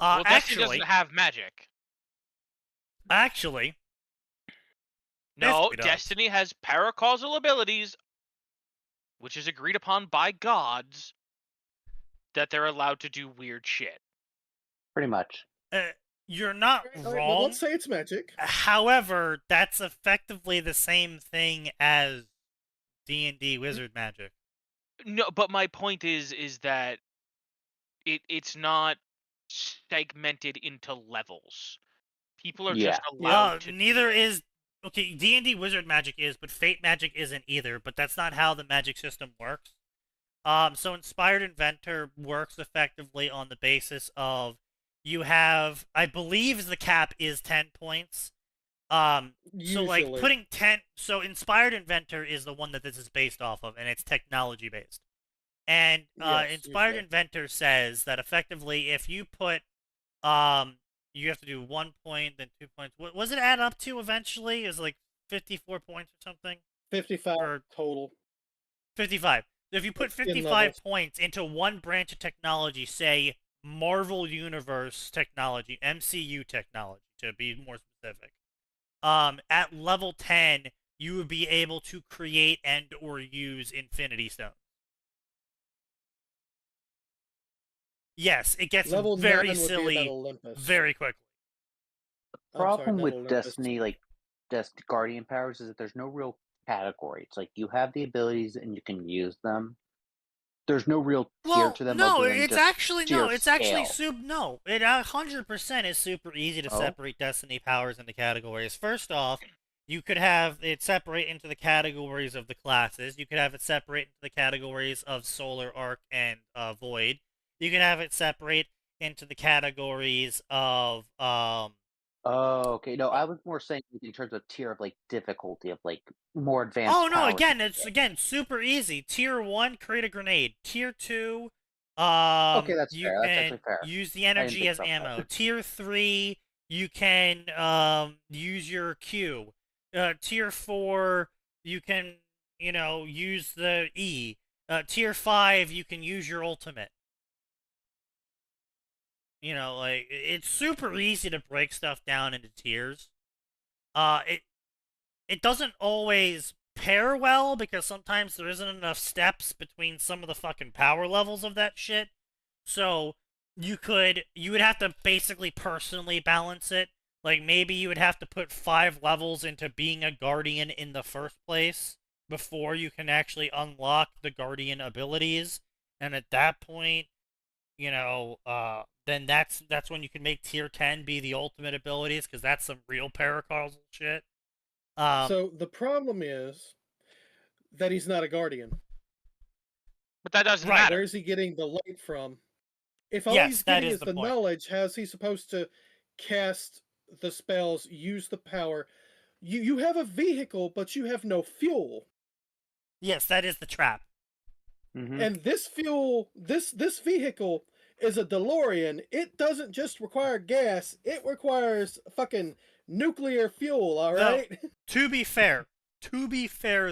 Well, Destiny Actually, doesn't have magic. Actually, No, Destiny does. Destiny has paracausal abilities, which is agreed upon by gods, that they're allowed to do weird shit. Pretty much. You're not Alright, wrong. well, let's say it's magic. However, that's effectively the same thing as D&D Wizard Magic. No, but my point is that it's not segmented into levels. People are just allowed to. Neither is okay. D&D Wizard Magic is, but Fate Magic isn't either. But that's not how the magic system works. So Inspired Inventor works effectively on the basis of you have, I believe, the cap is 10 points. So like putting 10. So Inspired Inventor is the one that this is based off of, and it's technology based. And Inspired Inventor says that effectively, if you put you have to do 1 point, then 2 points. What was it add up to eventually? Is like 54 points or something? 55 Or total. 55. So if you put In 55 levels. points into one branch of technology, say Marvel Universe technology, MCU technology, to be more specific, at level 10, you would be able to create and or use Infinity Stones. Yes, it gets Level very 9 would be at silly Olympus. very quickly. I'm sorry, Problem not with Olympus. Destiny, like Guardian powers, is that there's no real category. It's like you have the abilities and you can use them. There's no real tier Well, to them no, other than it's just actually sheer it's actually scale. no. It 100% is super easy to Oh? separate Destiny powers into categories. First off, you could have it separate into the categories of the classes. You could have it separate into the categories of Solar, Arc, and Void. You could have it separate into the categories of Oh, okay. No, I was more saying in terms of tier of like difficulty of like more advanced Oh no! powers Again, and it's shit. super easy. Tier 1, create a grenade. Tier 2, Okay, that's you fair. That's can actually fair. use the I didn't energy think as about ammo. that. Tier 3, you can use your Q. Tier 4, you can use the E. Tier 5, you can use your ultimate. Like it's super easy to break stuff down into tiers. It doesn't always pair well because sometimes there isn't enough steps between some of the fucking power levels of that shit. So you would have to basically personally balance it. Like maybe you would have to put 5 levels into being a guardian in the first place before you can actually unlock the guardian abilities. And at that point, then that's when you can make tier 10 be the ultimate abilities because that's some real paracausal shit. So the problem is that he's not a guardian. But that doesn't Right. matter. Where is he getting the light from? If all Yes, he's that getting is is the the point. knowledge, how's he supposed to cast the spells, use the power? You have a vehicle, but you have no fuel. Yes, that is the trap. Mm-hmm. And this fuel, this vehicle is a DeLorean. It doesn't just require gas; it requires fucking nuclear fuel. All right. To be fair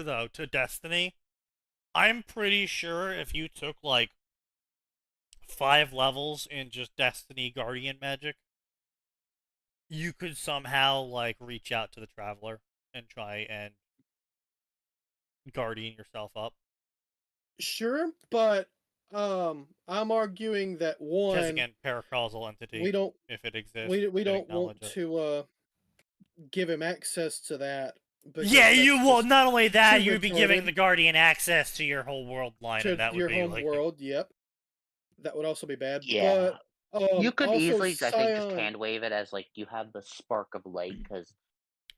though, to Destiny, I'm pretty sure if you took like 5 levels in just Destiny Guardian magic, you could somehow like reach out to the Traveler and try and guardian yourself up. Sure, but I'm arguing that Because one, again, paracausal entity, we don't if it exists, we can don't want acknowledge it. to give him access to that because Yeah, that's you will. just Not only that, too you'd be giving retarded the Guardian access to your whole world line, to and that would your be home like world. Yep, that would also be bad. Yeah. But You could also easily, I think, just Scion. hand wave it as like you have the spark of light because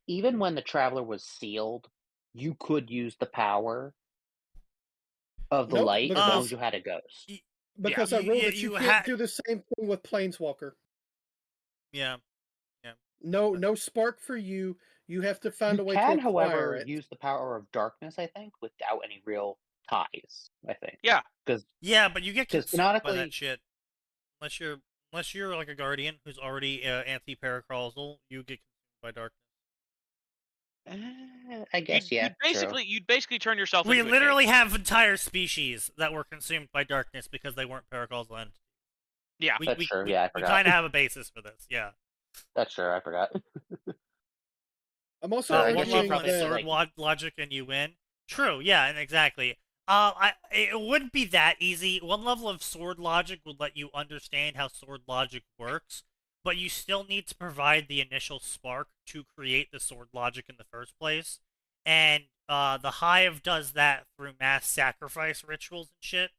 even when the Traveler was sealed, you could use the power of the Nope, light as long as you had a ghost. because I ruled that you can't do the same thing with Planeswalker. Yeah. No spark for you. You have to find a You way to can, acquire however, it. use the power of darkness, I think, without any real ties, I think. Yeah. Yeah, but you get Because consumed by canonically, that shit. Unless you're like a guardian who's already anti-paracausal, you get consumed by darkness. I guess, yeah, true. You'd basically turn yourself We into literally a tank. have entire species that were consumed by darkness because they weren't paracausal entities. Yeah. That's true, yeah, I We forgot. kind of have a basis for this, yeah. That's true, I forgot. I'm also I One guess you arguing level of probably say, that sword logic and you win. True, yeah, and exactly. It wouldn't be that easy. One level of sword logic would let you understand how sword logic works, but you still need to provide the initial spark to create the sword logic in the first place. And the Hive does that through mass sacrifice rituals and shit.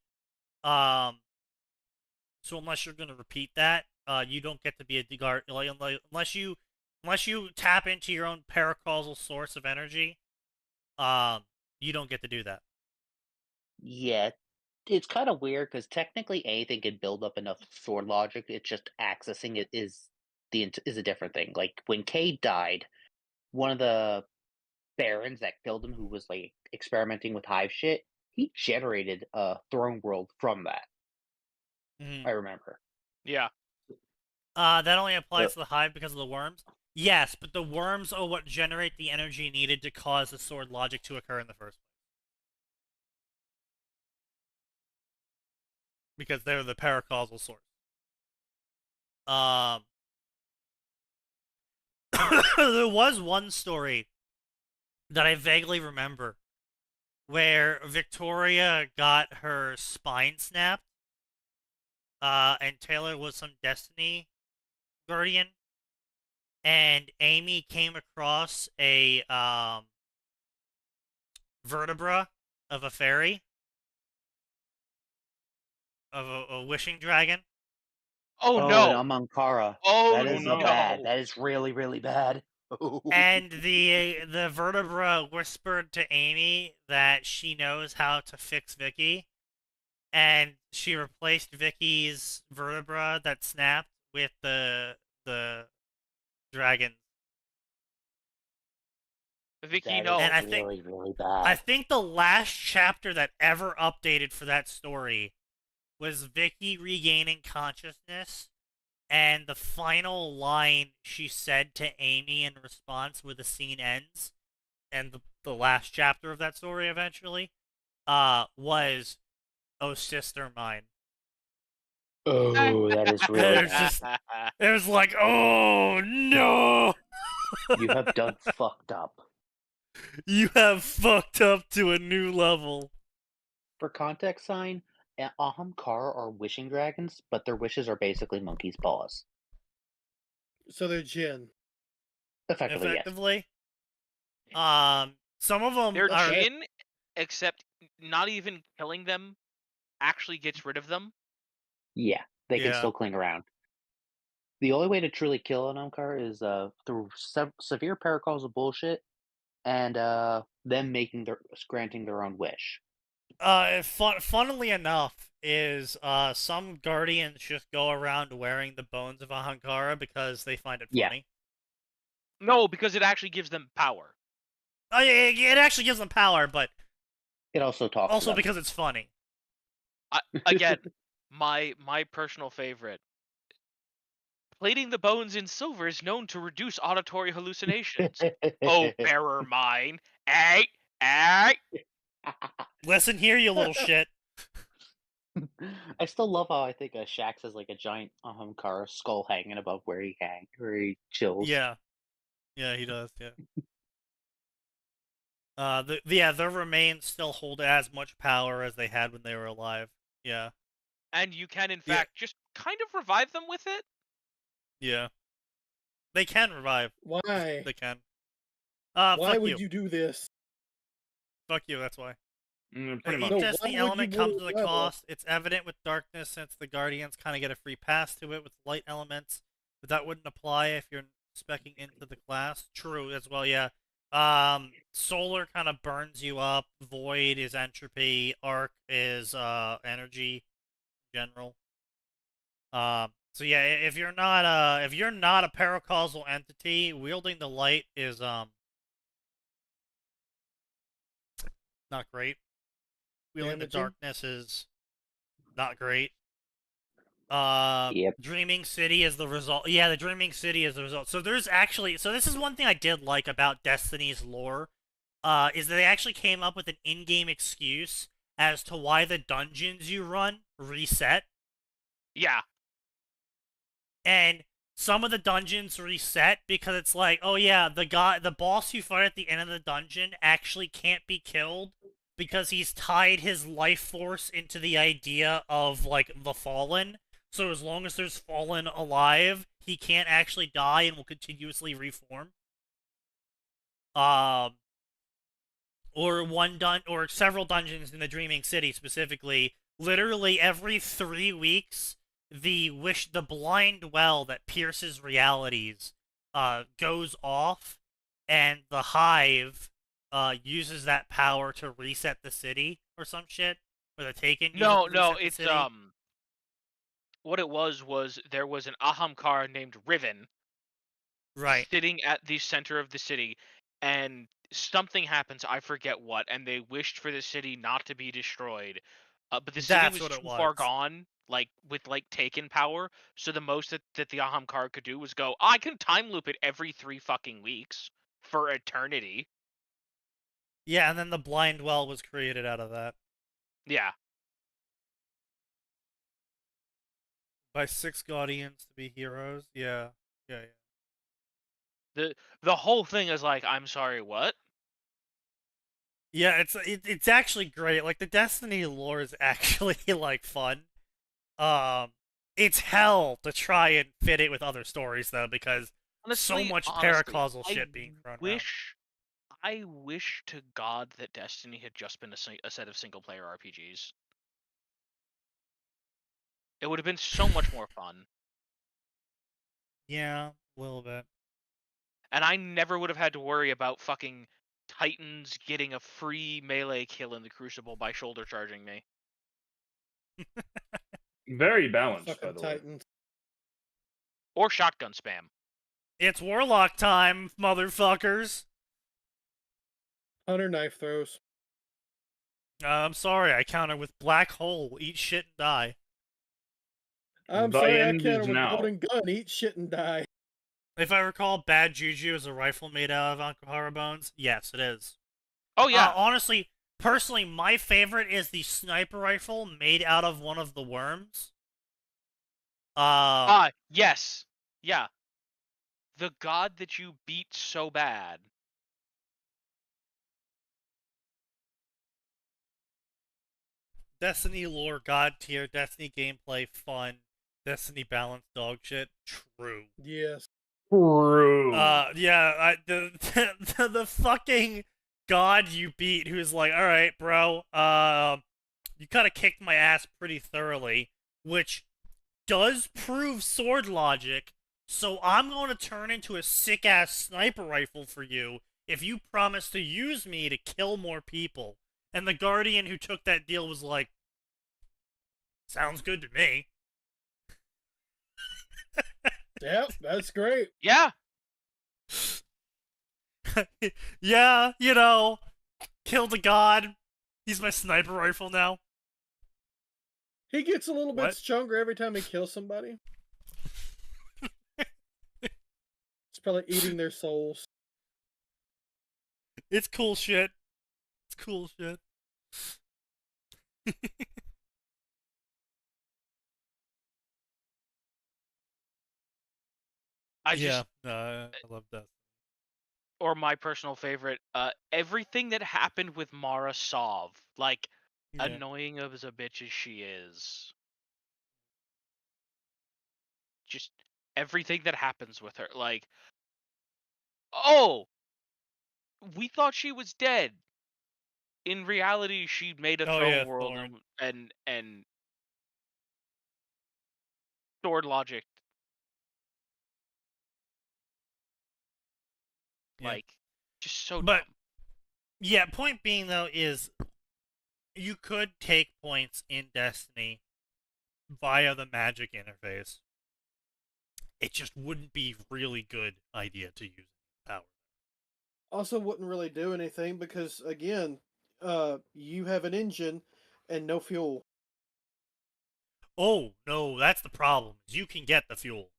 So unless you're gonna repeat that, you don't get to be a guard. Unless you tap into your own paracausal source of energy, you don't get to do that. yeah, it's kind of weird because technically anything can build up enough sword logic. It's just accessing it is a different thing. Like when Cade died, one of the barons that killed him, who was like experimenting with hive shit, he generated a throne world from that. Mm-hmm. I remember. Yeah. That only applies to the hive because of the worms. Yes, but the worms are what generate the energy needed to cause the sword logic to occur in the first place. Because they're the paracausal source. There was one story that I vaguely remember where Victoria got her spine snapped, and Taylor was some Destiny guardian, and Amy came across a vertebra of a fairy, of a wishing dragon. Oh Oh, no! and Amankara. Oh That is no. bad. That is really, really bad. And the vertebra whispered to Amy that she knows how to fix Vicky, and she replaced Vicky's vertebra that snapped with the dragon. Vicky, That no. And I is think really, really I bad. think the last chapter that ever updated for that story was Vicky regaining consciousness, and the final line she said to Amy in response where the scene ends, and the last chapter of that story eventually, was, "Oh, sister mine." Oh, that is really There's bad. just, it was like, oh no! You have done fucked up. You have fucked up to a new level. For context sign, Ahamkara are wishing dragons, but their wishes are basically monkey's paws. So they're Jin. Effectively, yes. Effectively. Some of them They're are. Jin, except not even killing them actually gets rid of them. Yeah, they can Yeah. still cling around. The only way to truly kill an Ahamkara is through severe paracausal bullshit and them granting their own wish. Funnily enough, is some guardians just go around wearing the bones of Ahamkara because they find it Yeah. funny. No, because it actually gives them power. Oh yeah, it actually gives them power, but It also talks to also them. because it's funny. Again, my personal favorite. Plating the bones in silver is known to reduce auditory hallucinations. Oh, bearer mine. Ay, ay. Listen here, you little shit. I still love how I think Shax has like a giant Ahamkara skull hanging above where he chills. Yeah, he does. Yeah. Their remains still hold as much power as they had when they were alive. Yeah. And you can, in Yeah. fact, just kind of revive them with it. Yeah. They can revive. Why? They can. Why Fuck would you. you do this? Fuck you, that's why. Pretty much. No, Just why the would element you comes move with a level? cost. It's evident with darkness since the Guardians kind of get a free pass to it with light elements, but that wouldn't apply if you're speccing into the class. True as well, yeah. Solar kind of burns you up. Void is entropy. Arc is energy, general. So yeah, if you're not a paracausal entity, wielding the light is not great. Wielding the Damaging? darkness is not great. Yep. Dreaming City is the result. Yeah, the Dreaming City is the result. So there's actually, so this is one thing I did like about Destiny's lore, is that they actually came up with an in-game excuse as to why the dungeons you run reset. Yeah. And some of the dungeons reset because it's like, oh yeah, the boss you fight at the end of the dungeon actually can't be killed because he's tied his life force into the idea of like the Fallen. So as long as there's Fallen alive, he can't actually die and will continuously reform. Or or several dungeons in the Dreaming City specifically, literally every 3 weeks, the blind well that pierces realities goes off, and the hive uses that power to reset the city or some shit, or the Taken. No, reset the it's city. what it was there was an Ahamkara named Riven, Right. sitting at the center of the city, and something happens, I forget what, and they wished for the city not to be destroyed. But the city That's was what it too far was. gone like with like taken power. So the most that the Ahamkara could do was go, I can time loop it every 3 fucking weeks for eternity. Yeah, and then the blind well was created out of that. Yeah. By 6 guardians to be heroes. Yeah. Yeah, yeah. The whole thing is like, I'm sorry, what? Yeah, it's actually great. Like the Destiny lore is actually like fun. It's hell to try and fit it with other stories though, because so much paracausal shit being thrown around. I wish to God that Destiny had just been a set of single player RPGs. It would have been so much more fun. Yeah, a little bit. And I never would have had to worry about fucking Titans getting a free melee kill in the Crucible by shoulder charging me. Very balanced, by Fucking the way. Titans. Or shotgun spam. It's Warlock time, motherfuckers. Hunter knife throws. I'm sorry, I counter with Black Hole. Eat shit and die. I'm The sorry, I end counter is with now. golden gun. Eat shit and die. If I recall, Bad Juju is a rifle made out of Ankara bones. Yes, it is. Oh yeah. Honestly, personally, my favorite is the sniper rifle made out of one of the worms. Yes. Yeah. The god that you beat so bad. Destiny lore, god tier, Destiny gameplay, fun, Destiny balance, dog shit, true. Yes. True. The fucking god you beat who's like, alright, bro, you kinda kicked my ass pretty thoroughly, which does prove sword logic, so I'm gonna turn into a sick-ass sniper rifle for you if you promise to use me to kill more people. And the Guardian who took that deal was like, sounds good to me. Yep, that's great. Yeah. Yeah, you know, killed a god. He's my sniper rifle now. He gets a little bit What? stronger every time he kills somebody. It's probably eating their souls. It's cool shit. It's cool shit. I love that. Or my personal favorite, everything that happened with Mara Sov. Like, Yeah. annoying as a bitch as she is. Just everything that happens with her. Like, oh! We thought she was dead. In reality, she made a throne world Thorn. and sword logic. Yeah. Like, just so But dumb. yeah, point being though is you could take points in Destiny via the magic interface. It just wouldn't be really good idea to use power. Also wouldn't really do anything because, again, you have an engine and no fuel. Oh, no, that's the problem. You can get the fuel.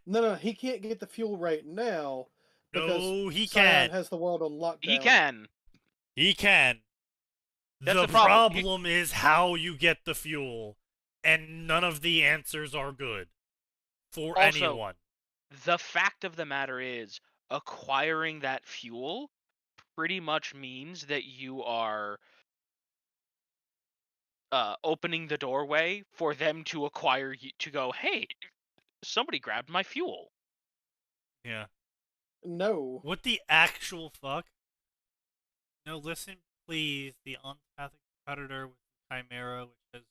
No, he can't get the fuel right now because No, he Scion can. has the world on lockdown. He can. He can. That's the the problem. problem is how you get the fuel, and none of the answers are good for Also, anyone. The fact of the matter is, acquiring that fuel pretty much means that you are opening the doorway for them to acquire you, to go, hey, somebody grabbed my fuel. Yeah. No. What the actual fuck? No, listen, please. The unpathic predator with the chimera, which has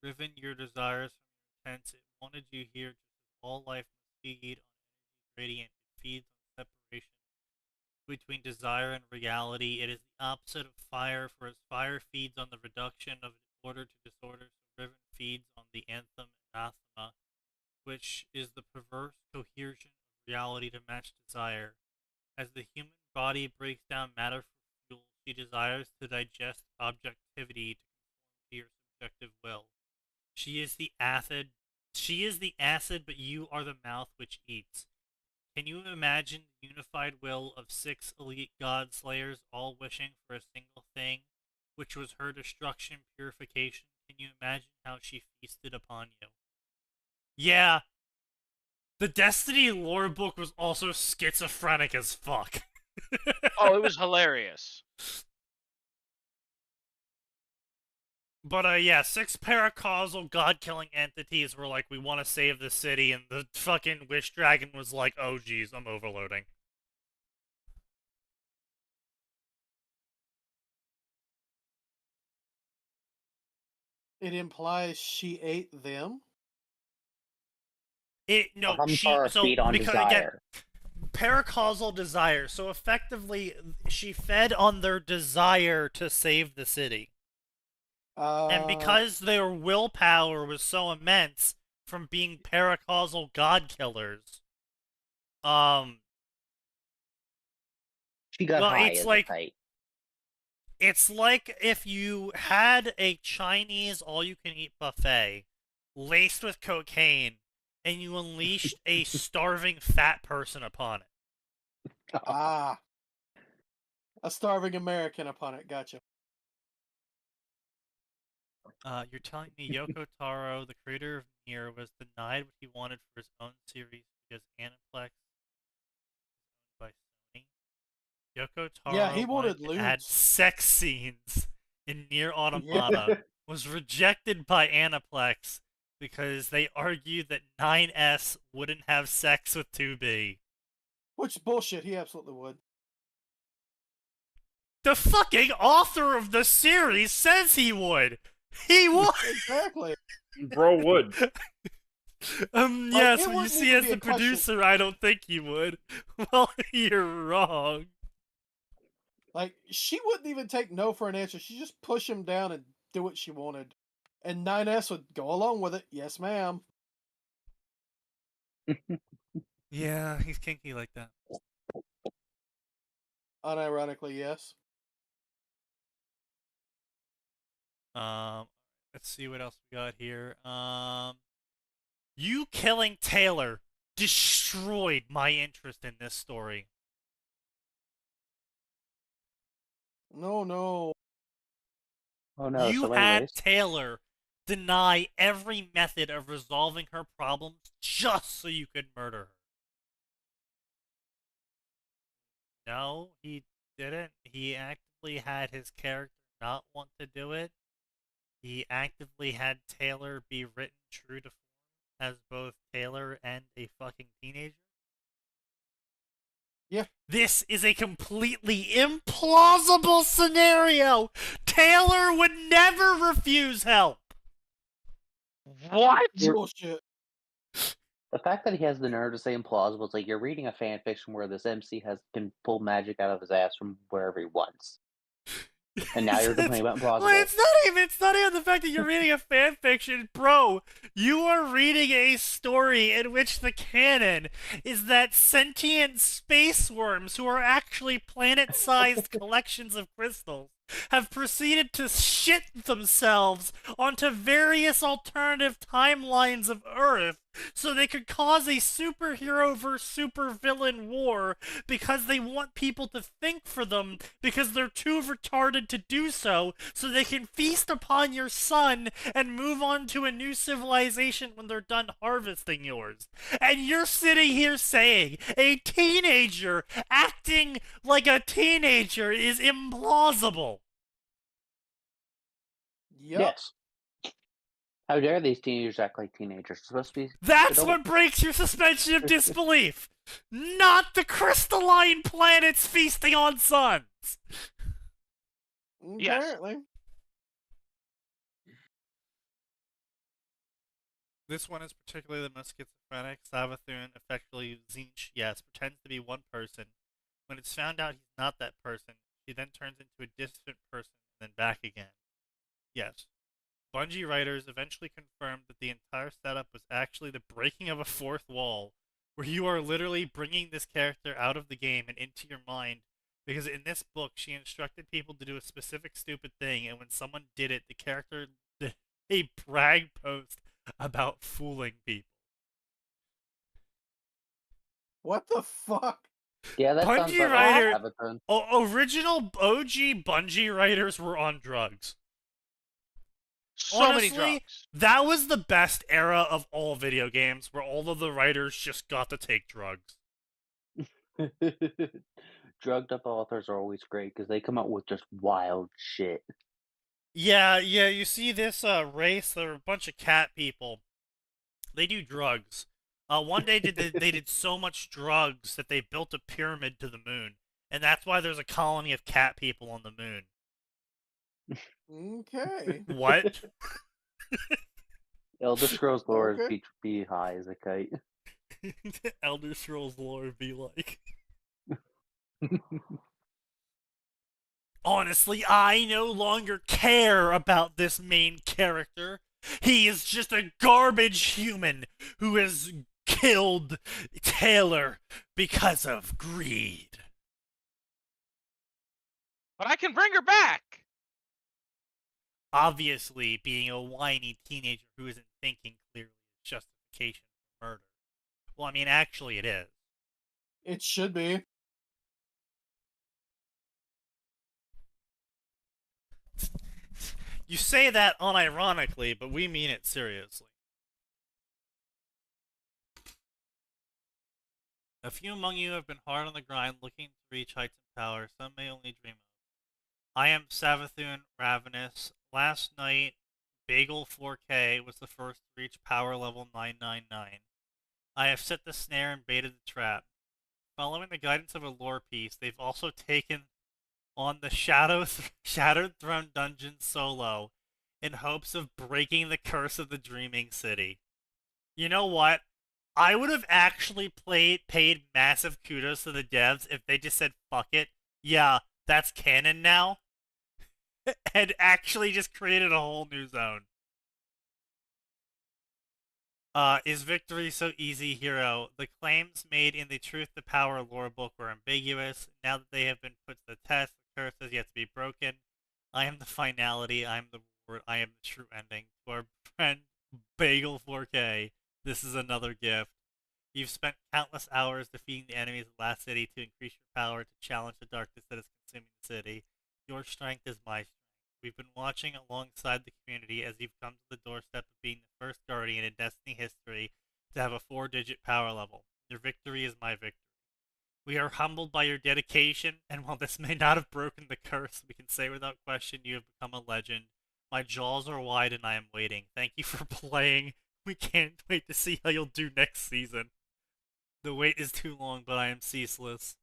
driven your desires from your intents, it wanted you here just as all life must feed on energy gradient. It feeds on separation between desire and reality. It is the opposite of fire, for as fire feeds on the reduction of order to disorder, so Riven feeds on the anthem anathema, which is the perverse cohesion of reality to match desire. As the human body breaks down matter for fuel, she desires to digest objectivity to conform to your subjective will. She is the acid. She is the acid, but you are the mouth which eats. Can you imagine the unified will of 6 elite god slayers all wishing for a single thing, which was her destruction, purification? Can you imagine how she feasted upon you? Yeah, the Destiny lore book was also schizophrenic as fuck. Oh, it was hilarious. But yeah, 6 paracausal god-killing entities were like, we want to save the city, and the fucking Wish Dragon was like, oh geez, I'm overloading. It implies she ate them. No, Humtar feed on because desire. again, paracausal desire. So effectively, she fed on their desire to save the city. And because their willpower was so immense from being paracausal god killers, she got well, high it's as like a kite. it's like if you had a Chinese all-you-can-eat buffet laced with cocaine, and you unleashed a starving fat person upon it. A starving American upon it. Gotcha. You're telling me Yoko Taro, the creator of Nier, was denied what he wanted for his own series because Aniplex is owned by Sony? Yoko Taro Yeah, he wanted wanted to add lewds. sex scenes in Nier Automata, Yeah. was rejected by Aniplex because they argued that 9S wouldn't have sex with 2B. Which is bullshit. He absolutely would. The fucking author of the series says he would! He would! Exactly. Bro would. Yes, it when you wouldn't see even as be the a question. producer, I don't think you would. Well, you're wrong. Like, she wouldn't even take no for an answer. She'd just push him down and do what she wanted. And 9S would go along with it. Yes, ma'am. Yeah, he's kinky like that. Unironically, yes. Let's see what else we got here. You killing Taylor destroyed my interest in this story. No, no. Oh no, You so had anyways. Taylor deny every method of resolving her problems just so you could murder her. No, he didn't. He actively had his character not want to do it. He actively had Taylor be written true to form as both Taylor and a fucking teenager. Yeah. This is a completely implausible scenario! Taylor would never refuse help! What? Bullshit. The fact that he has the nerve to say implausible is like you're reading a fan fiction where this MC can pull magic out of his ass from wherever he wants. And now you're complaining about implausible. Well, it's not even the fact that you're reading a fan fiction, bro. You are reading a story in which the canon is that sentient space worms, who are actually planet-sized collections of crystals, have proceeded to shit themselves onto various alternative timelines of Earth so they could cause a superhero versus supervillain war because they want people to think for them because they're too retarded to do so they can feast upon your son and move on to a new civilization when they're done harvesting yours. And you're sitting here saying a teenager acting like a teenager is implausible. Yep. Yes. How dare these teenagers act like teenagers? They're supposed to be. That's adult. what breaks your suspension of disbelief. Not the crystalline planets feasting on suns. Yes. Apparently. This one is particularly the most schizophrenic. Savathun, effectively Zinch, yes, pretends to be one person. When it's found out he's not that person, she then turns into a distant person and then back again. Yes. Bungie writers eventually confirmed that the entire setup was actually the breaking of a fourth wall, where you are literally bringing this character out of the game and into your mind, because in this book she instructed people to do a specific stupid thing, and when someone did it, the character a brag post about fooling people. What the fuck? Yeah, that sounds Bungie about writer- like Avatar. Original OG Bungie writers were on drugs. So many Honestly, drugs. that was the best era of all video games, where all of the writers just got to take drugs. Drugged up authors are always great because they come up with just wild shit. Yeah, you see this race, they're a bunch of cat people. They do drugs. One day they did so much drugs that they built a pyramid to the moon. And that's why there's a colony of cat people on the moon. Okay. What? Elder Scrolls lore Okay. is be high as a kite. Elder Scrolls lore would be like. Honestly, I no longer care about this main character. He is just a garbage human who has killed Taylor because of greed. But I can bring her back. Obviously, being a whiny teenager who isn't thinking clearly is justification for murder. Well, I mean, actually it is. It should be. You say that unironically, but we mean it seriously. A few among you have been hard on the grind, looking to reach heights of power some may only dream of. I am Savathun Ravenous. Last night, Bagel 4K was the first to reach power level 999. I have set the snare and baited the trap. Following the guidance of a lore piece, they've also taken on the Shattered Throne Dungeon solo in hopes of breaking the curse of the Dreaming City. You know what? I would have actually paid massive kudos to the devs if they just said, fuck it, yeah, that's canon now, and actually just created a whole new zone. Is victory so easy, hero? The claims made in the Truth to Power lore book were ambiguous. Now that they have been put to the test, the curse has yet to be broken. I am the finality, I am the reward, I am the true ending. To our friend Bagel 4K, this is another gift. You've spent countless hours defeating the enemies of the last city to increase your power to challenge the darkness that is consuming the city. Your strength is my strength. We've been watching alongside the community as you've come to the doorstep of being the first Guardian in Destiny history to have a 4-digit power level. Your victory is my victory. We are humbled by your dedication, and while this may not have broken the curse, we can say without question you have become a legend. My jaws are wide and I am waiting. Thank you for playing. We can't wait to see how you'll do next season. The wait is too long, but I am ceaseless.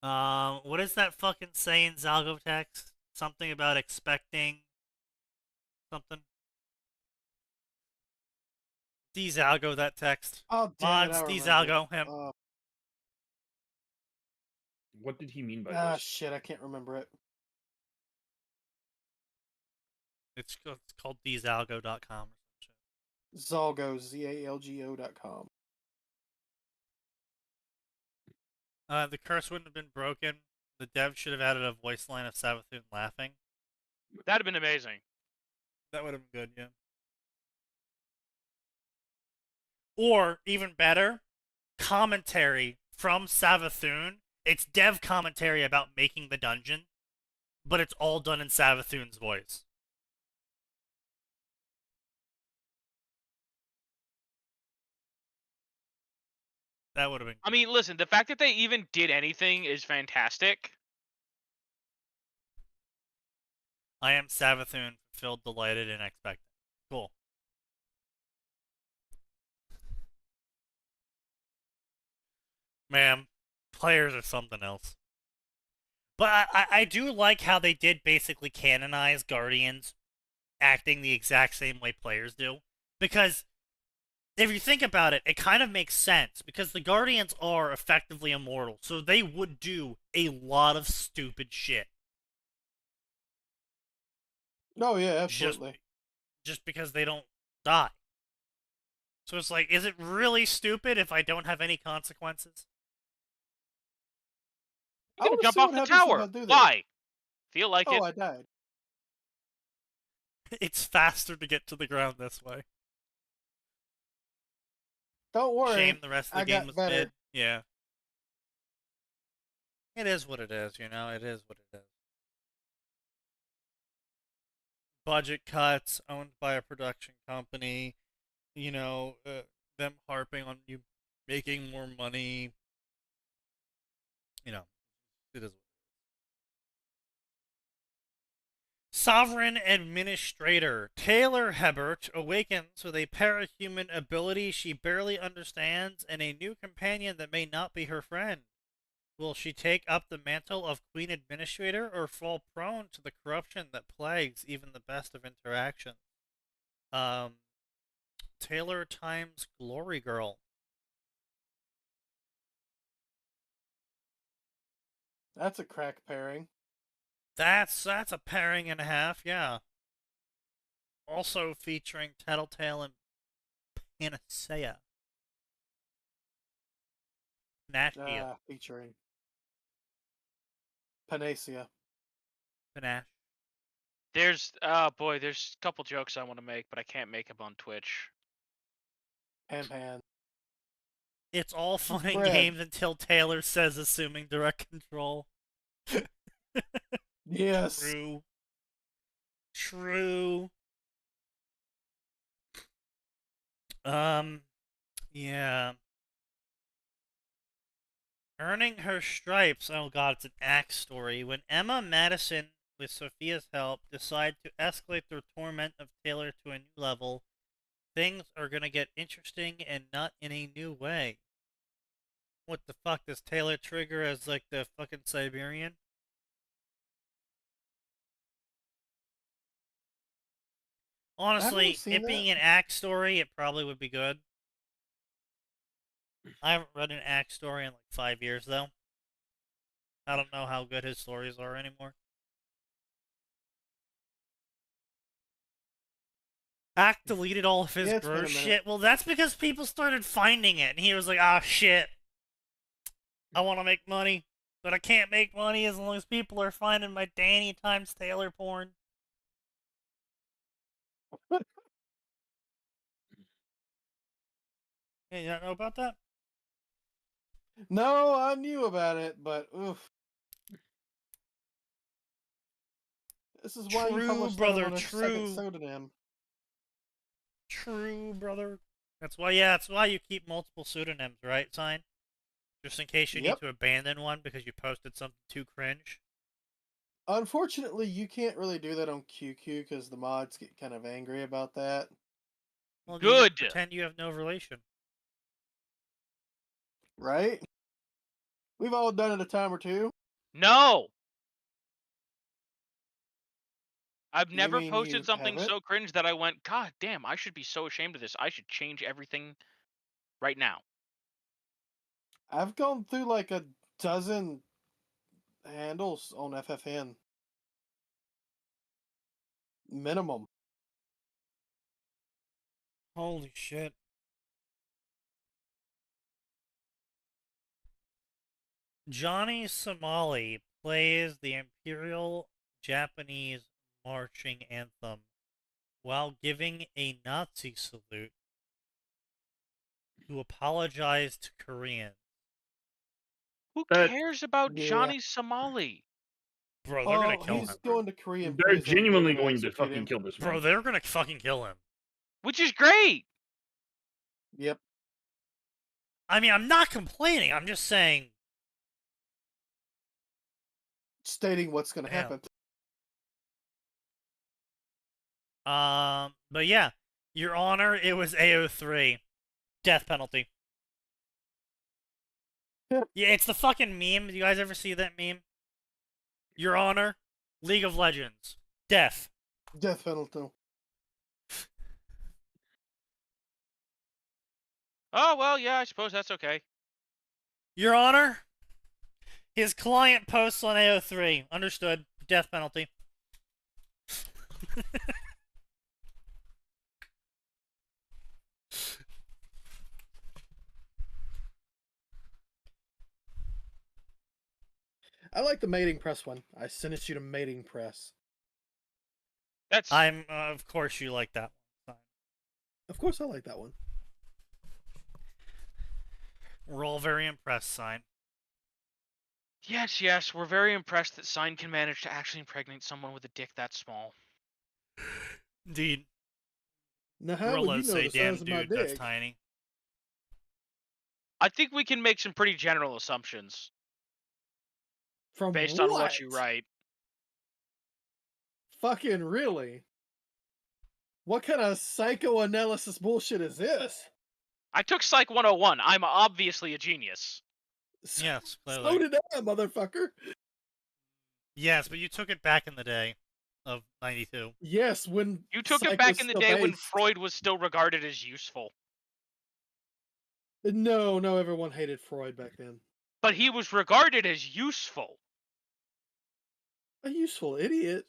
What does that fucking say in Zalgo text? Something about expecting something? Dezalgo that text. Oh, damn Mods, it, I remember. Dezalgo him. What did he mean by this? Shit, I can't remember it. It's called Dezalgo.com. Zalgo, ZALGO.com. The curse wouldn't have been broken. The dev should have added a voice line of Savathun laughing. That'd have been amazing. That would have been good, yeah. Or, even better, commentary from Savathun. It's dev commentary about making the dungeon, but it's all done in Savathun's voice. That would have been... I mean, listen, the fact that they even did anything is fantastic. I am Savathun, fulfilled, delighted, and expectant. Cool. Man, players are something else. But I do like how they did basically canonize Guardians acting the exact same way players do. Because if you think about it, it kind of makes sense. Because the Guardians are effectively immortal. So they would do a lot of stupid shit. Oh, yeah, absolutely. Just because they don't die. So it's like, is it really stupid if I don't have any consequences? You can jump off the tower. Why? Feel like it. Oh, I died. It's faster to get to the ground this way. Don't worry. Shame the rest of the I game got was better. mid. Yeah. It is what it is, you know? It is what it is. Budget cuts, owned by a production company, you know, them harping on you making more money. You know, it is. Sovereign Administrator Taylor Hebert awakens with a parahuman ability she barely understands and a new companion that may not be her friend. Will she take up the mantle of Queen Administrator or fall prone to the corruption that plagues even the best of interactions? Taylor times Glory Girl. That's a crack pairing. That's a pairing and a half, yeah. Also featuring Tattletale and Panacea. Panacea. Featuring Panacea. Panache. There's there's a couple jokes I want to make, but I can't make them on Twitch. Pan. It's all fun and Bread. games until Taylor says assuming direct control. Yes. True. True. Yeah. Earning her stripes. Oh god, it's an axe story. When Emma Madison, with Sophia's help, decide to escalate the torment of Taylor to a new level, things are gonna get interesting and not in a new way. What the fuck does Taylor trigger as like the fucking Siberian? Honestly, seen it that. being an axe story, it probably would be good. I haven't read an axe story in like 5 years though. I don't know how good his stories are anymore. Act deleted all of his Yeah, it's been a gross minute. shit. Well, that's because people started finding it, and he was like, "Ah, shit. I want to make money, but I can't make money as long as people are finding my Danny times Taylor porn." Hey, you don't know about that? No, I knew about it, but oof. This is why you True, publish brother, that on a second true. pseudonym. True, brother. That's why you keep multiple pseudonyms, right, Sign? Just in case you Yep. need to abandon one because you posted something too cringe. Unfortunately, you can't really do that on QQ because the mods get kind of angry about that. Well, you Good. just pretend you have no relation. Right? We've all done it a time or two. No. I've You never mean posted you something haven't? so cringe that I went, God damn, I should be so ashamed of this. I should change everything right now. I've gone through like a dozen handles on FFN. Minimum. Holy shit. Johnny Somali plays the Imperial Japanese marching anthem while giving a Nazi salute to apologize to Koreans. Who That- cares about Yeah. Johnny Somali? Bro, they're gonna Oh, kill he's him. going to Korean They're prison. genuinely They're gonna going to execute fucking him. kill this Bro, man. they're gonna fucking kill him. Which is great. Yep. I mean, I'm not complaining. I'm just saying. Stating what's going to Damn. happen. But yeah, Your Honor, it was AO3. Death penalty. Yeah, it's the fucking meme. Do you guys ever see that meme? Your Honor, League of Legends. Death. Death penalty. Oh, well, yeah, I suppose that's okay. Your Honor, his client posts on AO3. Understood. Death penalty. I like the mating press one. I sentenced you to mating press. That's of course you like that one. Of course, I like that one. We're all very impressed, Sign. yes. We're very impressed that Sign can manage to actually impregnate someone with a dick that small. Indeed. Now, how would you Gorillas know say, the damn size of my dude, that's dick? tiny. I think we can make some pretty general assumptions From based on what? what you write. Fucking really? What kind of psychoanalysis bullshit is this? I took Psych 101. I'm obviously a genius. Yes, So clearly. did I, motherfucker. Yes, but you took it back in the day of 92. Yes, when You took it psych back was in the still day when based. Freud was still regarded as useful. No, everyone hated Freud back then. But he was regarded as useful. A useful idiot.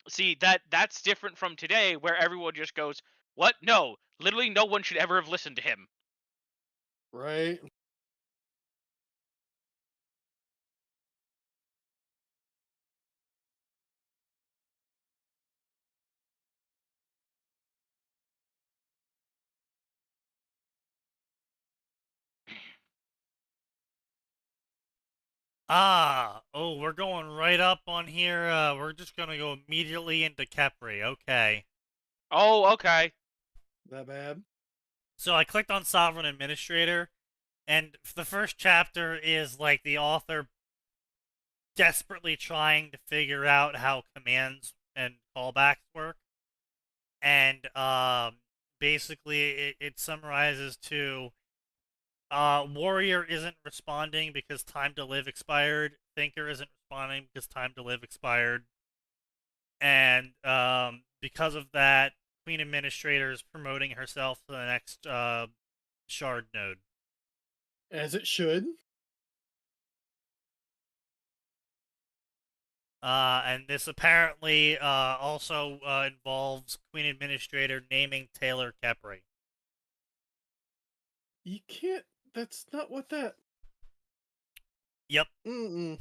See, that's different from today where everyone just goes, "What? No. Literally no one should ever have listened to him." Right? Oh, we're going right up on here. We're just gonna go immediately into Capri. Okay. Oh, okay. That bad? So I clicked on Sovereign Administrator, and the first chapter is like the author desperately trying to figure out how commands and callbacks work. And basically it summarizes to Warrior isn't responding because Time to Live expired. Thinker isn't responding because Time to Live expired. And because of that, Queen Administrator is promoting herself to the next shard node. As it should. And this apparently also involves Queen Administrator naming Taylor Capri. You can't. That's not what that. Yep. Mm-mm.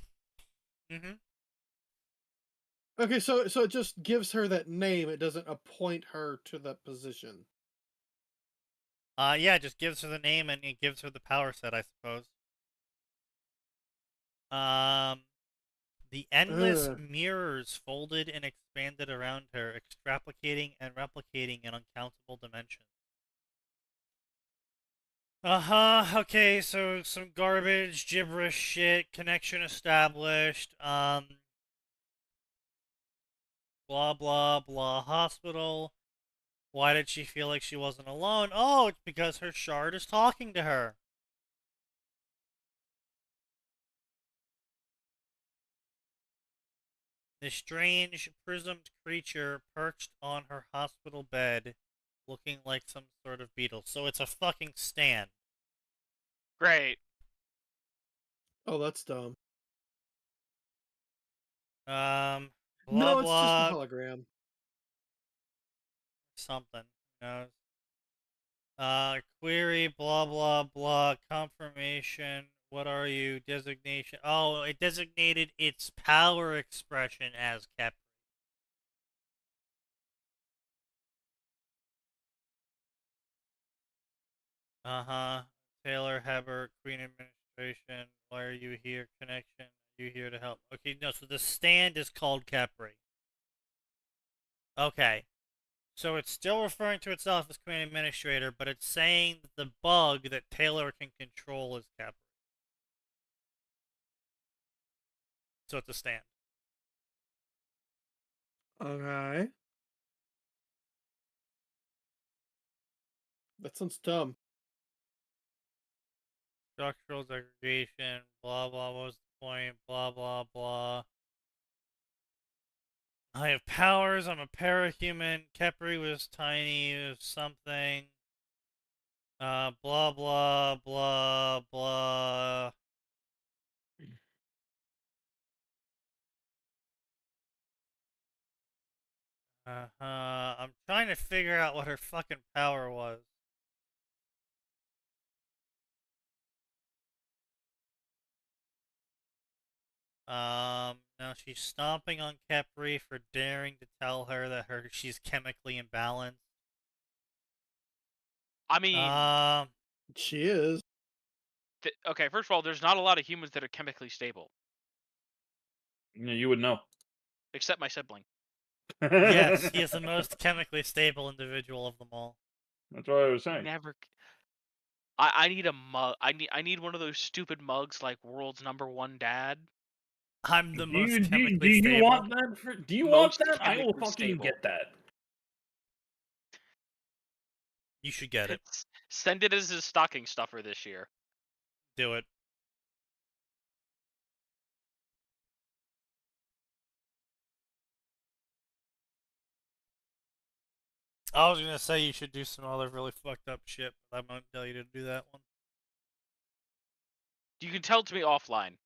Mm-hmm. Okay, so it just gives her that name. It doesn't appoint her to that position. Yeah, it just gives her the name and it gives her the power set, I suppose. The endless Ugh. mirrors folded and expanded around her, extrapolating and replicating in uncountable dimensions. Okay, so some garbage, gibberish shit, connection established, blah blah blah, hospital. Why did she feel like she wasn't alone? Oh, it's because her shard is talking to her. The strange, prismed creature perched on her hospital bed, looking like some sort of beetle. So it's a fucking stand. Great. Oh, that's dumb. Blah No, it's just a blah, hologram. something. Who knows? Query, blah blah blah, confirmation. What are you? Designation. Oh, it designated its power expression as Capri. Uh-huh. Taylor Heber, Queen Administration. Why are you here? Connection. Are you here to help? Okay, no, so the stand is called Capri. Okay. So it's still referring to itself as Queen Administrator, but it's saying that the bug that Taylor can control is Capri. So it's a stand. Okay. That sounds dumb. Structural segregation, blah blah, what was the point? Blah blah blah. I have powers, I'm a parahuman. Capri was tiny, was something. Blah blah blah blah. I'm trying to figure out what her fucking power was. Now she's stomping on Kepri for daring to tell her that she's chemically imbalanced. I mean, She is. okay, first of all, there's not a lot of humans that are chemically stable, You would know. except my sibling. Yes, he is the most chemically stable individual of them all. That's what I was saying. Never. I need a mug. I need one of those stupid mugs like World's #1 Dad. I'm the most do chemically you stable. want that? Do you want Most that? I will chemically fucking stable. get that. You should get it. Send it as his stocking stuffer this year. Do it. I was gonna say you should do some other really fucked up shit, but I won't tell you to do that one. You can tell it to me offline.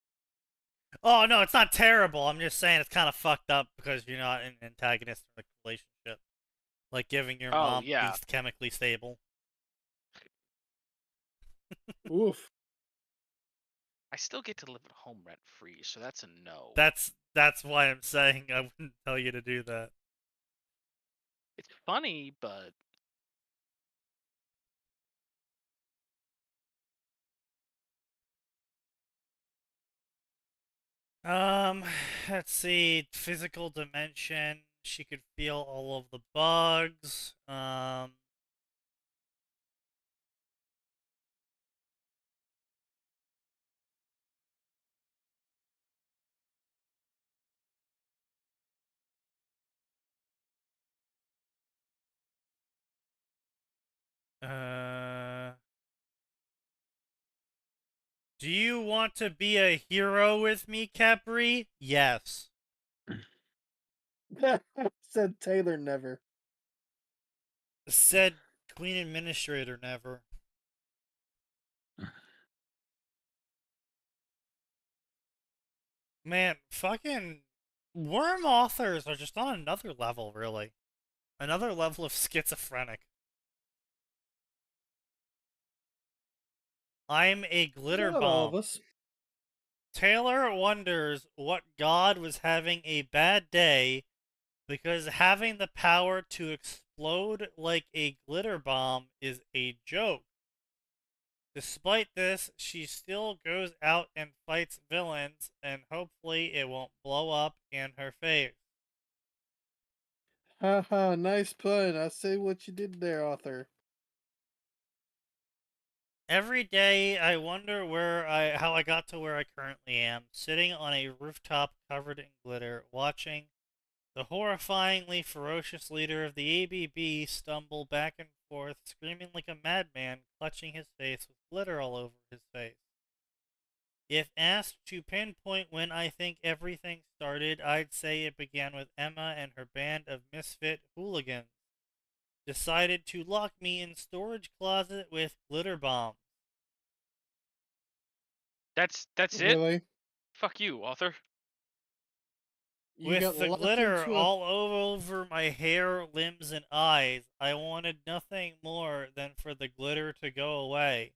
Oh no, it's not terrible. I'm just saying it's kind of fucked up because you're not an antagonist in the relationship. Like giving your mom yeah. being chemically stable. Oof. I still get to live at home rent free, so that's a no. That's why I'm saying I wouldn't tell you to do that. It's funny, but let's see. Physical dimension. She could feel all of the bugs. Do you want to be a hero with me, Capri? Yes. Said Taylor never. Said Queen Administrator never. Man, fucking worm authors are just on another level, really. Another level of schizophrenic. I'm a glitter Not all of bomb. us. Taylor wonders what god was having a bad day because having the power to explode like a glitter bomb is a joke. Despite this, she still goes out and fights villains, and hopefully it won't blow up in her face. Haha, nice pun. I see what you did there, author. Every day, I wonder how I got to where I currently am, sitting on a rooftop covered in glitter, watching the horrifyingly ferocious leader of the ABB stumble back and forth, screaming like a madman, clutching his face with glitter all over his face. If asked to pinpoint when I think everything started, I'd say it began with Emma and her band of misfit hooligans. Decided to lock me in storage closet with glitter bombs. that's it. Really? Fuck you, author. You With got the locked glitter into all over my hair, limbs, and eyes, I wanted nothing more than for the glitter to go away.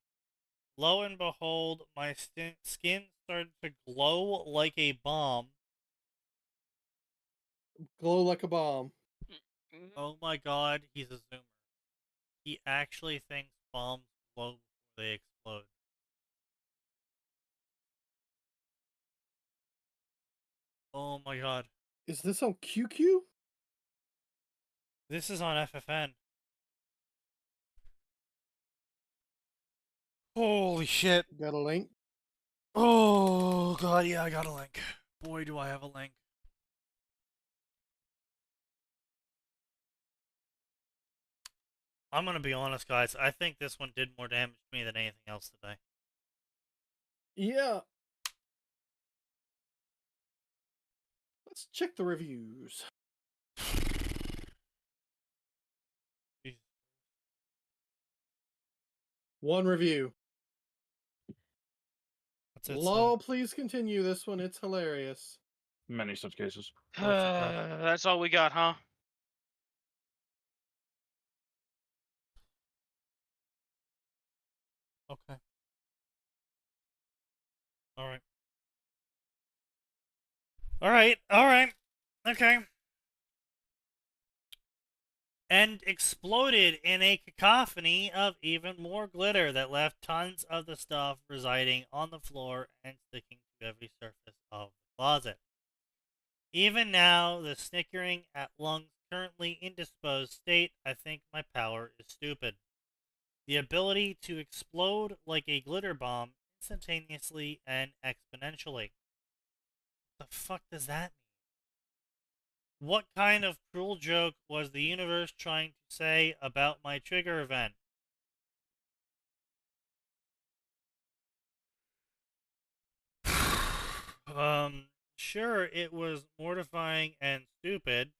Lo and behold, my skin started to glow like a bomb. glow like a bomb. Oh my god, he's a zoomer. He actually thinks bombs glow before they explode. Oh my god. Is this on QQ? This is on FFN. Holy shit. Got a link? Oh god, yeah, I got a link. Boy, do I have a link. I'm gonna be honest, guys. I think this one did more damage to me than anything else today. Yeah. Let's check the reviews. One review. Law, please continue this one. It's hilarious. Many such cases. That's all we got, huh? Okay. Alright. Alright, okay. And exploded in a cacophony of even more glitter that left tons of the stuff residing on the floor and sticking to every surface of the closet. Even now, the snickering at Lung's currently indisposed state, I think my power is stupid. The ability to explode like a glitter bomb instantaneously and exponentially. The fuck does that mean? What kind of cruel joke was the universe trying to say about my trigger event? Sure, it was mortifying and stupid,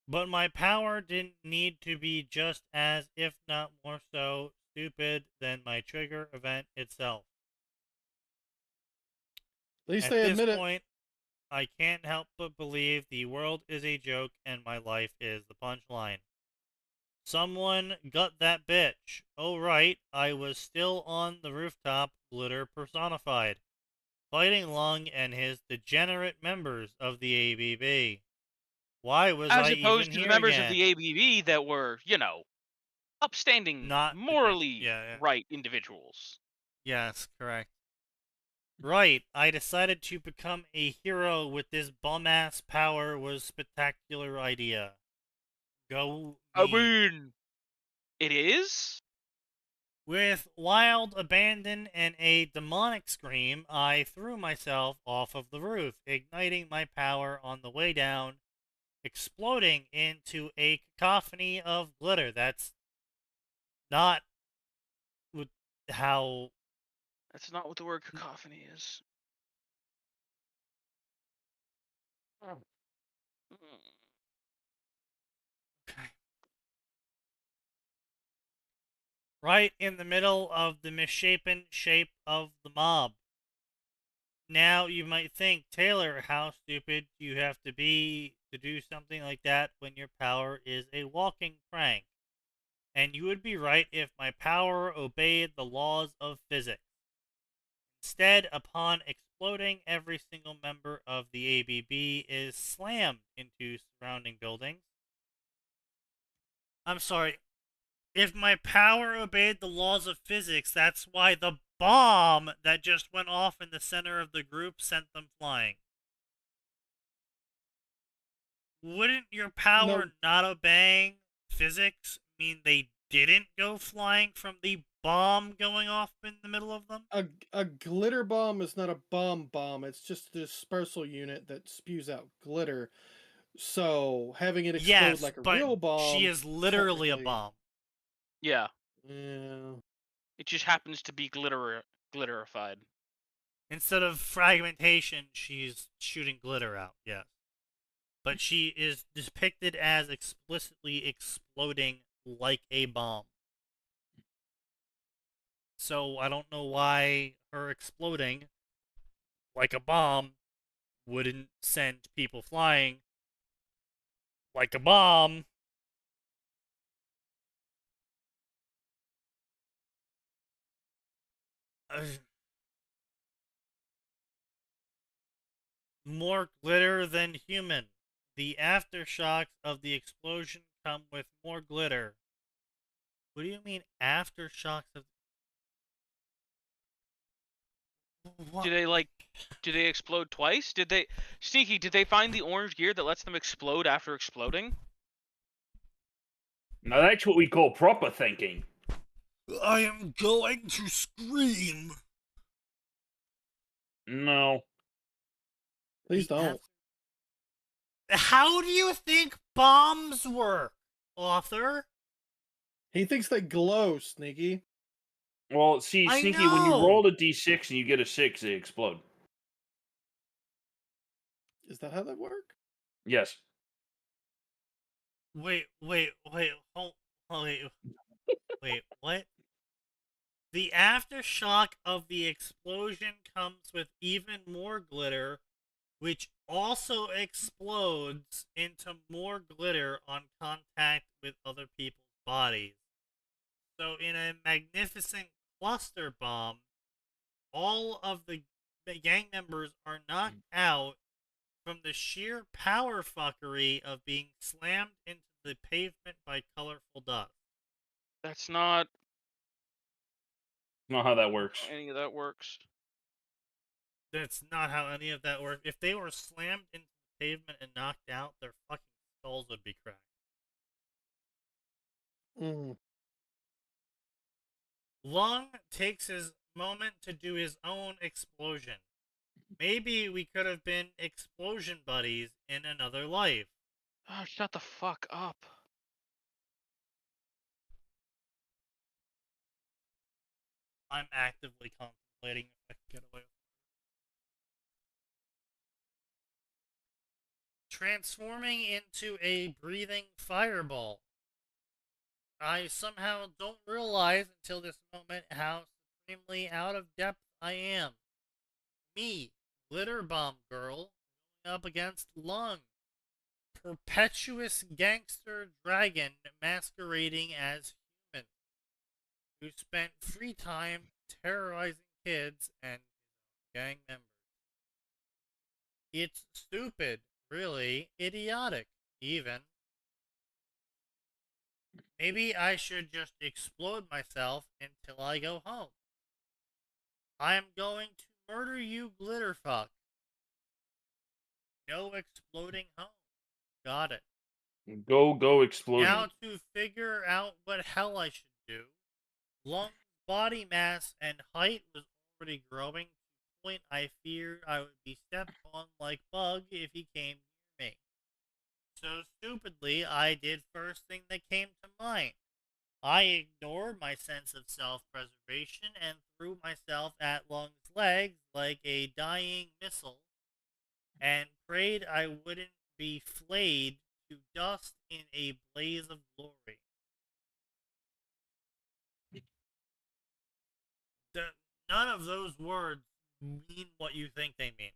but my power didn't need to be just as, if not more so, stupid than my trigger event itself. At least At they this admit it. point, I can't help but believe the world is a joke and my life is the punchline. Someone got that bitch. Oh right, I was still on the rooftop, glitter personified, fighting Lung and his degenerate members of the ABB. Why was As I even opposed to the here members of again? the ABB that were, upstanding, Not morally yeah. right individuals. Yes, correct. Right, I decided to become a hero with this bum-ass power was spectacular idea. Go I me. mean, it is? With wild abandon and a demonic scream, I threw myself off of the roof, igniting my power on the way down, exploding into a cacophony of glitter. That's not how... That's not what the word cacophony is. Okay. Right in the middle of the misshapen shape of the mob. Now you might think, Taylor, how stupid do you have to be to do something like that when your power is a walking prank? And you would be right if my power obeyed the laws of physics. Instead, upon exploding, every single member of the ABB is slammed into surrounding buildings. I'm sorry. If my power obeyed the laws of physics, that's why the bomb that just went off in the center of the group sent them flying. Wouldn't your power not obeying physics mean they didn't go flying from the bomb going off in the middle of them? A glitter bomb is not a bomb. It's just a dispersal unit that spews out glitter. So having it explode Yes, like a but real bomb. she is literally a technically- bomb. Yeah. Yeah. It just happens to be glitterified. Instead of fragmentation, she's shooting glitter out, yes. But she is depicted as explicitly exploding like a bomb. So I don't know why her exploding like a bomb wouldn't send people flying like a bomb. More glitter than human. The aftershocks of the explosion come with more glitter. What do you mean aftershocks of... What? Do they explode twice? Sneaky, did they find the orange gear that lets them explode after exploding? Now that's what we call proper thinking. I am going to scream. No. Please don't. How do you think bombs work, author? He thinks they glow, Sneaky. Well, see, I Sneaky, when you know. roll a d6 and you get a 6, they explode. Is that how that works? Yes. Wait, what? The aftershock of the explosion comes with even more glitter, which also explodes into more glitter on contact with other people's bodies. So in a magnificent cluster bomb, all of the gang members are knocked out from the sheer power fuckery of being slammed into the pavement by colorful dust. That's not Not how that works. any of that works. That's not how any of that works. If they were slammed into the pavement and knocked out, their fucking skulls would be cracked. Mm. Lung takes his moment to do his own explosion. Maybe we could have been explosion buddies in another life. Oh, shut the fuck up. I'm actively contemplating if I can get away with it. Transforming into a breathing fireball. I somehow don't realize until this moment how supremely out of depth I am. Me, glitter bomb girl, going up against Lung, perpetuous gangster dragon masquerading as human, who spent free time terrorizing kids and gang members. It's stupid, really, idiotic, even. Maybe I should just explode myself until I go home. I'm going to murder you, glitterfuck. No exploding home. Got it. Go exploding. Now to figure out what hell I should do. Lung's body mass and height was already growing to the point I feared I would be stepped on like bug if he came near me. So stupidly, I did first thing that came to mind. I ignored my sense of self-preservation and threw myself at Lung's legs like a dying missile and prayed I wouldn't be flayed to dust in a blaze of glory. None of those words mean what you think they mean.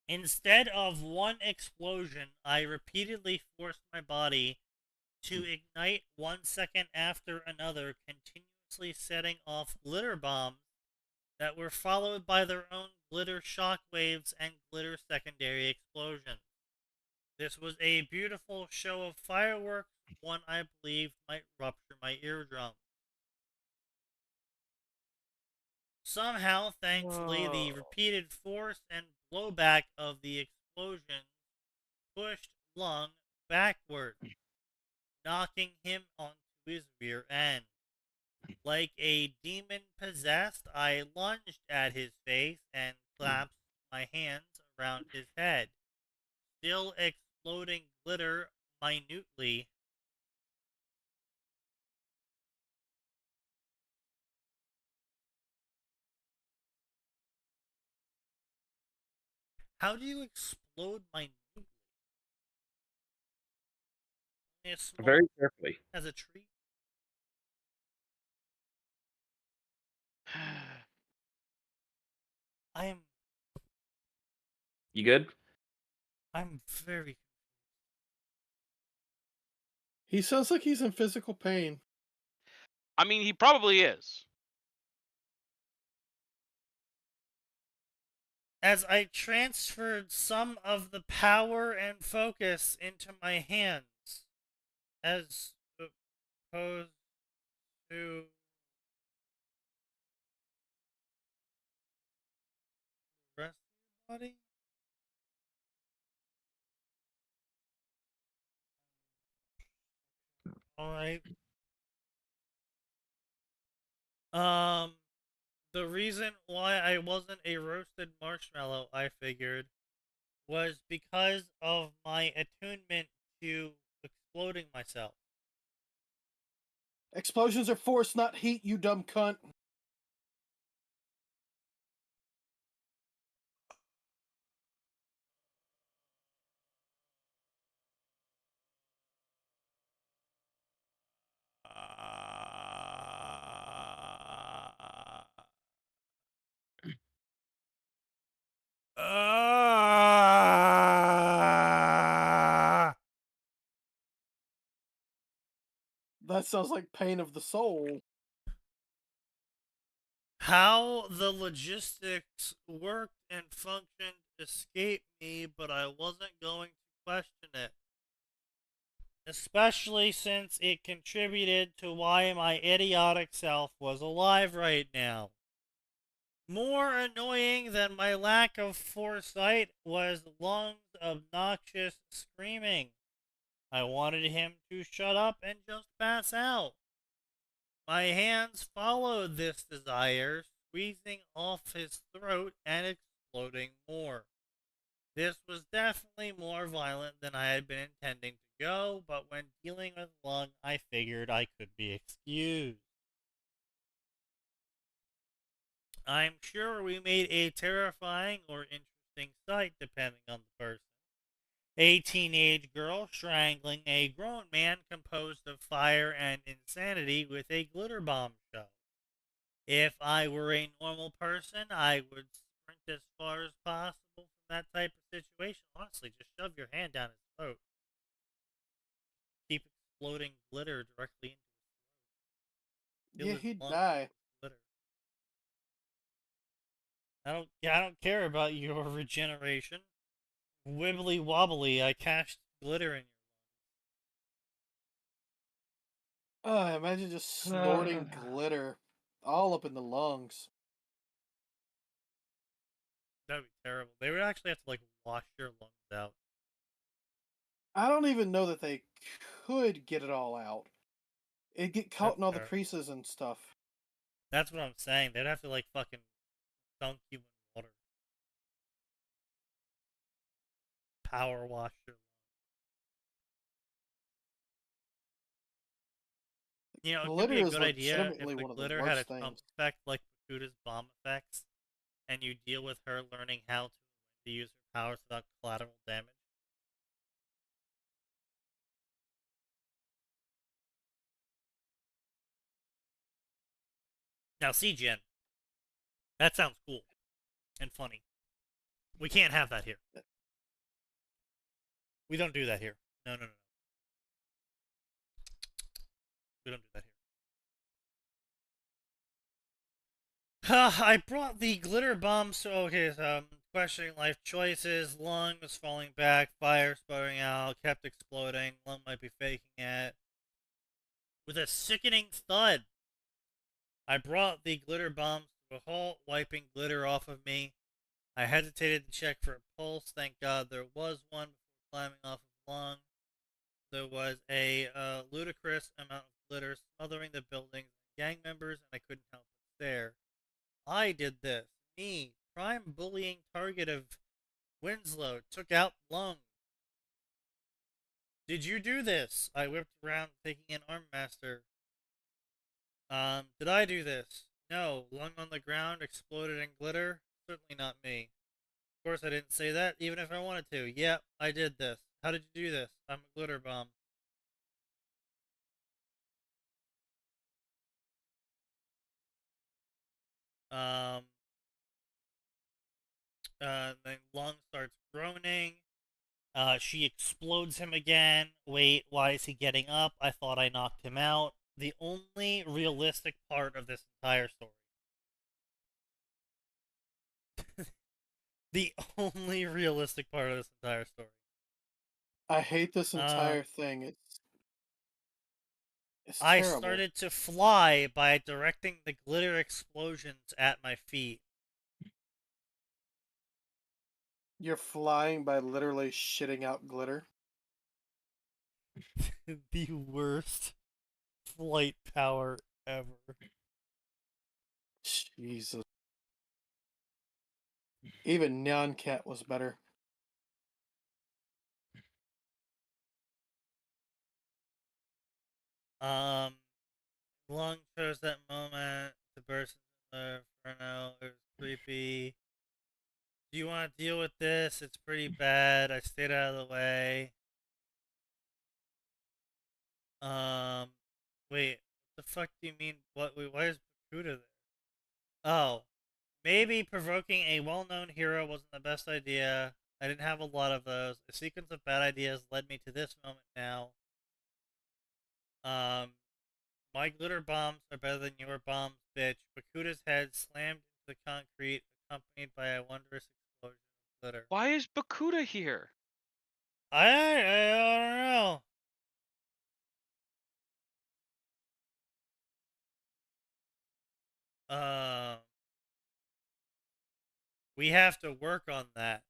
Instead of one explosion, I repeatedly forced my body to ignite 1 second after another, continuously setting off glitter bombs that were followed by their own glitter shockwaves and glitter secondary explosions. This was a beautiful show of fireworks, one I believed might rupture my eardrum. Somehow, thankfully, the repeated force and blowback of the explosions pushed Lung backward, knocking him onto his rear end. Like a demon possessed, I lunged at his face and clasped my hands around his head, still exploding glitter minutely. How do you explode minutely? Only as small Very carefully. as a tree? You good? I'm very... He sounds like he's in physical pain. I mean, he probably is. As I transferred some of the power and focus into my hands, as opposed to the rest of your body. Alright. The reason why I wasn't a roasted marshmallow, I figured, was because of my attunement to exploding myself. Explosions are force, not heat, you dumb cunt. That sounds like pain of the soul. How the logistics worked and functioned escaped me, but I wasn't going to question it. Especially since it contributed to why my idiotic self was alive right now. More annoying than my lack of foresight was Lung's obnoxious screaming. I wanted him to shut up and just pass out. My hands followed this desire, squeezing off his throat and exploding more. This was definitely more violent than I had been intending to go, but when dealing with Lung, I figured I could be excused. I'm sure we made a terrifying or interesting sight depending on the person. A teenage girl strangling a grown man composed of fire and insanity with a glitter bomb show. If I were a normal person, I would sprint as far as possible from that type of situation. Honestly, just shove your hand down his throat. Keep exploding glitter directly into his throat. Yeah, Fill his he'd lungs die. with glitter. I don't care about your regeneration. Wibbly wobbly, I cast glitter in your Oh, imagine just snorting glitter all up in the lungs. That'd be terrible. They would actually have to like wash your lungs out. I don't even know that they could get it all out. It'd get caught That's in all the terrible. creases and stuff. That's what I'm saying. They'd have to like fucking dunk you in water. Power wash your lungs. You know, it could Glitter be a is good idea if legitimately the one of the glitter had a worst clump things. effect like Bakuta's bomb effects, and you deal with her learning how to use her powers without collateral damage. Now, see, Jen, that sounds cool and funny. We can't have that here. We don't do that here. No, no, no, no. We don't do that here. I brought the glitter bomb, so okay, so questioning life choices, Lung was falling back, fire sputtering out, kept exploding, Lung might be faking it. With a sickening thud, I brought the glitter bombs to a halt, wiping glitter off of me. I hesitated to check for a pulse, thank God there was one before climbing off of Lung. There was a ludicrous amount of glitter smothering the buildings and gang members, and I couldn't help but stare. I did this. Me, prime bullying target of Winslow, took out Lung. Did you do this? I whipped around, taking an arm master. Did I do this? No. Lung on the ground, exploded in glitter? Certainly not me. Of course I didn't say that, even if I wanted to. Yep, I did this. How did you do this? I'm a glitter bomb. Then Lung starts groaning. She explodes him again. Wait, why is he getting up? I thought I knocked him out. The only realistic part of this entire story. The only realistic part of this entire story. I hate this entire thing. It's I terrible. started to fly by directing the glitter explosions at my feet. You're flying by literally shitting out glitter. The worst flight power ever. Jesus. Even Nyan Cat was better. Lung chose that moment to burst into the inferno. It was creepy. Do you want to deal with this? It's pretty bad. I stayed out of the way. Wait. What the fuck do you mean? Wait, why is Bakuda there? Oh. Maybe provoking a well-known hero wasn't the best idea. I didn't have a lot of those. A sequence of bad ideas led me to this moment now. My glitter bombs are better than your bombs, bitch. Bakuta's head slammed into the concrete, accompanied by a wondrous explosion of glitter. Why is Bakuta here? I don't know. We have to work on that.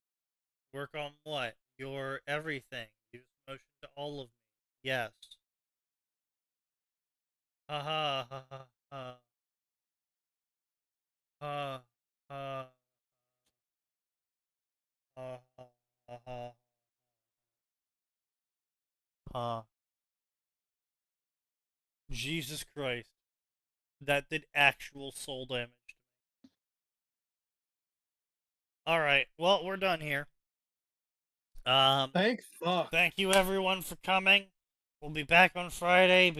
Work on what? Your everything. Use motion to all of me. Yes. Ha ha ha ha ha. Ha ha ha ha ha ha. Jesus Christ. That did actual soul damage to me. Alright, well, we're done here. Thank fuck. Thank you everyone for coming. We'll be back on Friday.